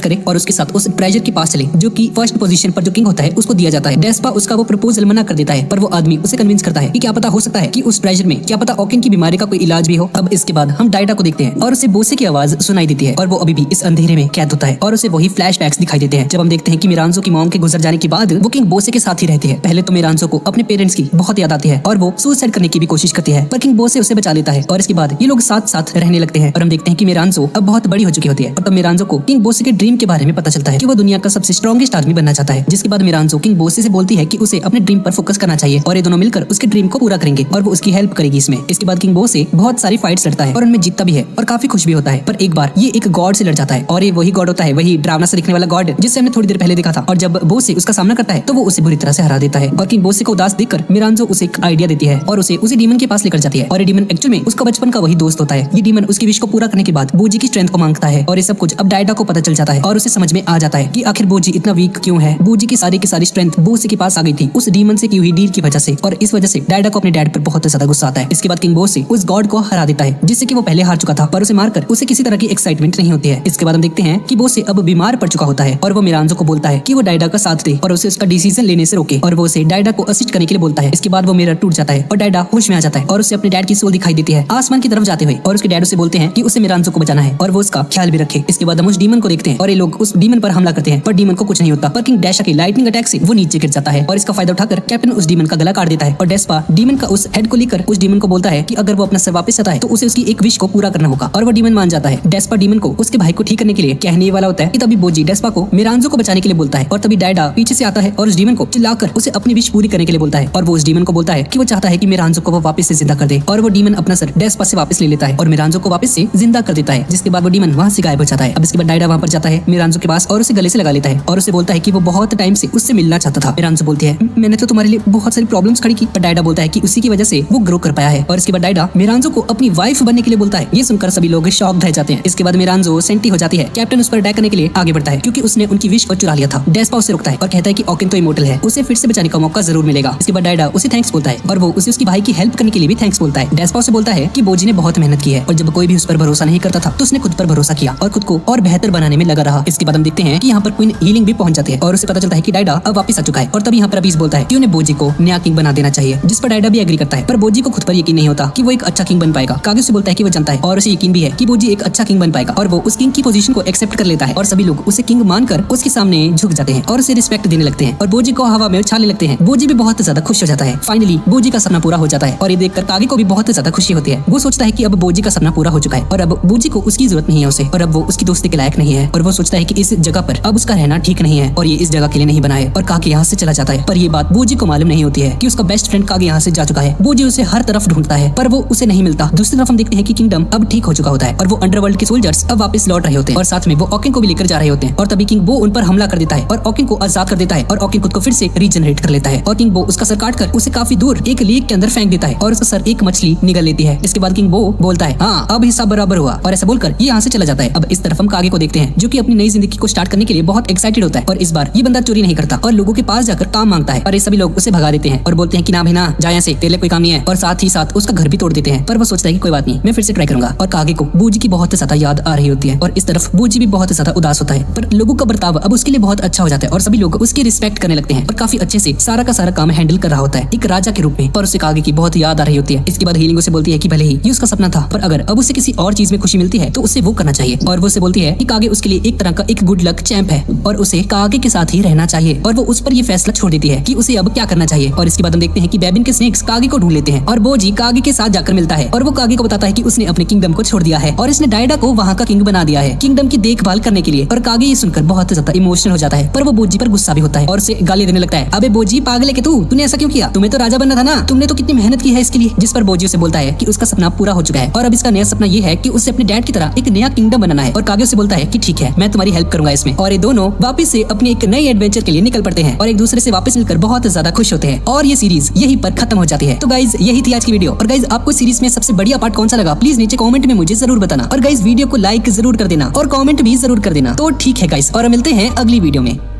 करे और उसके साथ उस ट्रेजर के पास चले जो कि फर्स्ट पोजीशन पर जो किंग होता है उसको दिया जाता है। डेस्पा उसका वो प्रपोजल मना कर देता है पर वो आदमी उसे कन्विंस करता है कि क्या पता हो सकता है कि उस ट्रेजर में क्या पता ऑकिन की बीमारी का कोई इलाज भी हो। अब इसके बाद हम डायडा को देखते हैं और उसे बोसे की आवाज सुनाई देती है और वो अभी भी इस अंधेरे में कैद होता है और उसे वही फ्लैशबैक्स दिखाई देते हैं जब हम देखते हैं कि मिरांजो की मॉम के गुजर जाने के बाद वो किंग बोसे के साथ ही रहती है। पहले तो मिरांजो को अपने पेरेंट्स की बहुत याद आती है और वो सुसाइड करने की भी कोशिश करती है पर किंग बोसे उसे बचा लेता है और इसके बाद ये लोग साथ साथ रहने लगते हैं और हम देखते हैं कि मिरांजो अब बहुत बड़ी हो चुकी होती है और तब मिरांजो को किंग बोसे के ड्रीम के बारे में पता चलता है कि वो दुनिया का सबसे स्ट्रॉन्गेस्ट आदमी बनना चाहता है। जिसके बाद मिरांजो किंग बोसे से बोलती है कि उसे अपने ड्रीम पर फोकस करना चाहिए और ये दोनों मिलकर उसके ड्रीम को पूरा करेंगे और वो उसकी हेल्प करेगी इसमें। इसके बाद किंग बोसे बहुत सारी फाइट्स लड़ता है और उनमें जीतता भी है और काफी खुश भी होता है पर एक बार ये एक गॉड से लड़ जाता है और ये वही गॉड होता है, वही ड्रावना से दिखने वाला गॉड जिससे हमने थोड़ी देर पहले देखा था। और जब बोसे उसका सामना करता है तो वो उसे बुरी तरह से हरा देता है और किंग बोसे को उदास देखकर मिरांजो उसे एक आइडिया देती है और उसे उसी डीमन के पास लेकर जाती है और ये डीमन एक्चुअल में उसका बचपन का वही दोस्त होता है। ये डीमन उसकी विश को पूरा करने के बाद बोजी की स्ट्रेंथ को मांगता है और ये सब कुछ अब डायडा को पता चल जाता है और उसे समझ में आ जाता है कि आखिर बोजी इतना वीक क्यों है। बोजी की सारी स्ट्रेंथ बोसे के पास आ गई थी उस डीमन से की हुई डील की वजह से और इस वजह से डायडा को अपने डैड पर बहुत ज्यादा गुस्सा आता है। इसके बाद किंग बोसे उस गॉड को हरा देता है जिससे कि वो पहले हार चुका था पर उसे मारकर उसे किसी तरह की एक्साइटमेंट नहीं होती है। इसके बाद हम देखते हैं कि बोसे अब बीमार पड़ चुका होता है और वो मिरांजो को बोलता है कि वो डायडा का साथ दे और उसे उसका डिसीजन लेने से रोके और वो उसे डायडा को असिस्ट करने के लिए बोलता है। इसके बाद वो मिरर टूट जाता है और डायडा होश में आ जाता है और उसे अपने डैड की सोल दिखाई देती है आसमान की तरफ जाते हुए और उसके डैड उसे बोलते हैं कि उसे मिरांजो को बचाना है और वो उसका ख्याल भी रखे। इसके बाद हम उस डीमन को देखते हैं और ये लोग उस डीमन पर हमला करते हैं, पर डीमन को कुछ नहीं होता। पर किंग डैशा की लाइटनिंग अटैक से वो नीचे गिर जाता है और इसका फायदा उठाकर कैप्टन उस डीमन का गला काट देता है। और डेस्पा डीमन का उस हेड को लेकर उस डीमन को बोलता है कि अगर वो अपना सर वापस आता है तो उसे उसकी एक विश को पूरा करना होगा, और वो डीमन मान जाता है। डेस्पा डीमन को उसके भाई को ठीक करने के लिए कहने वाला होता है कि तभी बोजी डेस्पा को मिरांजो को बचाने के लिए बोलता है, और तभी डायडा पीछे से आता है और उस डीमन को चिल्लाकर उसे अपनी विश पूरी करने के लिए बोलता है। और वो उस डीमन को बोलता है कि वो चाहता है कि मिरांजो को वो वापस से जिंदा कर दे, और वो डीमन अपना सर डेस्पा से वापस ले लेता है और मिरांजो को वापस से जिंदा कर देता है, जिसके बाद वो डीमन वहां से गायब हो जाता है। अब इसके बाद डायडा वहां पर जाता है मिरांजो के पास और उसे गले से लगा लेता है और उसे बोलता है कि वो बहुत टाइम से उससे मिलना चाहता था। मिरांजो बोलती है मैंने तो तुम्हारे लिए बहुत सारी प्रॉब्लम्स खड़ी की, पर डायडा बोलता है कि उसी की वजह से वो ग्रो कर पाया है। और इसके बाद डायडा मिरांजो को अपनी वाइफ बनने के लिए बोलता है। ये सुनकर सभी लोग शॉक रह जाते हैं। इसके बाद मिरांजो सेंटी हो जाती है। कैप्टन उस पर अटैक करने के लिए आगे बढ़ता है क्योंकि उसने उनकी विश को चुरा लिया था। डेस्पा उसे रोकता है और कहता है कि ओकिन तो इमोर्टल है, उसे फिर से बचाने का मौका जरूर मिलेगा। इसके बाद डायडा उसे थैंक्स बोलता है और वो उसे उसकी भाई की हेल्प करने के लिए भी थैंक्स बोलता है। डेस्पा उसे बोलता है कि बोजी ने बहुत मेहनत की है और जब कोई भी उस पर भरोसा नहीं करता था तो उसने खुद पर भरोसा किया और खुद को और बेहतर बनाने में लगा रहा। इसके बाद हम देखते हैं कि यहाँ पर क्वीन हीलिंग भी पहुंच जाती है और उसे पता चलता है कि डायडा अब वापस आ चुका है। और तभी यहाँ पर अबीस बोलता है कि उन्हें बोजी को नया किंग बना देना चाहिए, जिस पर डायडा भी एग्री करता है। पर बोजी को खुद पर यकीन नहीं होता कि वो एक अच्छा किंग बन पाएगा। कागे उसे बोलता है कि वो जानता है और उसे यकीन भी है कि बोजी एक अच्छा किंग बन पाएगा, और वो उस किंग की पोजीशन को एक्सेप्ट कर लेता है और सभी लोग उसे किंग मानकर उसके सामने झुक जाते हैं और उसे रिस्पेक्ट देने लगते हैं और बोजी को हवा में उछालने लगते हैं। बोजी भी बहुत ज्यादा खुश हो जाता है। फाइनली बोजी का सपना पूरा हो जाता है और ये देखकर कागे को भी बहुत ज्यादा खुशी होती है। वो सोचता है कि अब बोजी का सपना पूरा हो चुका है और अब बोजी को उसकी जरूरत नहीं है उसे, और अब वो उसकी दोस्ती के लायक नहीं है, और वो सोचता है कि इस जगह पर अब उसका रहना ठीक नहीं है और ये इस जगह के लिए नहीं बना है, और कागे यहाँ से चला जाता है। पर ये बात बोजी को मालूम नहीं होती है कि उसका बेस्ट फ्रेंड कागे यहाँ से जा चुका है। बोजी उसे हर तरफ ढूंढता है पर वो उसे नहीं मिलता। दूसरी तरफ हम देखते हैं कि किंगडम अब ठीक हो चुका होता है और वो अंडरवर्ल्ड के सोल्जर्स अब वापस लौट रहे होते हैं और साथ में वो ओकिन को भी लेकर जा रहे होते हैं। और तभी किंग बो उन पर हमला कर देता है और ओकिन को आजाद कर देता है और ओकिन खुद को फिर से रीजनरेट कर लेता है और किंग बो उसका सर काट कर उसे काफी दूर एक लेक के अंदर फेंक देता है और उसका सर एक मछली निगल लेती है। इसके बाद किंग बो बोलता है हाँ अब हिस्सा बराबर हुआ, और ऐसा बोलकर ये यहाँ से चला जाता है। अब इस तरफ हम कागे को देखते हैं जो कि अपनी नई जिंदगी को स्टार्ट करने के लिए बहुत एक्साइटेड होता है, और इस बार ये बंदा चोरी नहीं करता और लोगों के पास जाकर काम मांगता है। और ये सभी लोग उसे भगा देते हैं और बोलते हैं कि ना भाई ना जा यहाँ से, तेरे लिए कोई काम नहीं है, और साथ ही साथ उसका घर भी तोड़ देते हैं। पर वो सोचता है कि कोई बात नहीं, मैं फिर से ट्राई करूंगा। और कागे को बोजी की बहुत ज्यादा याद आ रही होती है और इस तरफ बोजी भी बहुत ज्यादा उदास होता है, पर लोगों का बर्ताव अब उसके लिए बहुत अच्छा हो जाता है और सभी लोग उसकी रिस्पेक्ट करने लगते हैं और काफी अच्छे से सारा का सारा काम हैंडल कर रहा होता है एक राजा के रूप में। पर उसे कागे की बहुत याद आ रही होती है। इसके बाद हीलिंग उसे बोलती है कि भले ही ये उसका सपना था, पर अगर अब उसे किसी और चीज में खुशी मिलती है तो उसे वो करना चाहिए। और वो उसे बोलती है कि कागे उसके लिए एक तरह का एक गुड लक चैंप है और उसे कागे के साथ ही रहना चाहिए, और वो उस पर ये फैसला छोड़ देती है कि उसे अब क्या करना चाहिए। और इसके बाद हम देखते हैं कि बेबिन के स्नेक्स कागे को ढूंढ लेते हैं और बोजी कागे के साथ जाकर मिलता है और वो कागे को बताता है कि उसने अपने किंगडम को छोड़ दिया है और इसने डायडा को वहाँ का किंग बना दिया है किंगडम की देखभाल करने के लिए। और कागे ये सुनकर बहुत ज्यादा इमोशनल हो जाता है, पर वो बोजी पर गुस्सा भी होता है और उसे गाली देने लगता है। अबे बोजी पागल है कि तूने ऐसा क्यों किया? तुम्हें तो राजा बनना था ना, तुमने तो कितनी मेहनत की है इसके लिए। जिस पर बोजी उसे बोलता है कि उसका सपना पूरा हो चुका है और अब इसका नया सपना ये है कि उसे अपने डैड की तरह एक नया किंगडम बनाना है। और कागे उसे बोलता है कि ठीक है, मैं तुम्हारी हेल्प करूंगा इसमें। और ये दोनों वापस से अपने एक नए एडवेंचर के लिए निकल पड़ते हैं और एक दूसरे से वापस मिलकर बहुत ज्यादा खुश होते हैं और ये सीरीज यहीं पर खत्म हो जाती है। तो गाइज यही थी आज की वीडियो। और गाइज आपको सीरीज में सबसे बढ़िया पार्ट कौन सा लगा प्लीज नीचे कमेंट में मुझे जरूर बताना, और गाइज वीडियो को लाइक जरूर कर देना और कमेंट भी जरूर कर देना। तो ठीक है गाइज, और मिलते हैं अगली वीडियो में।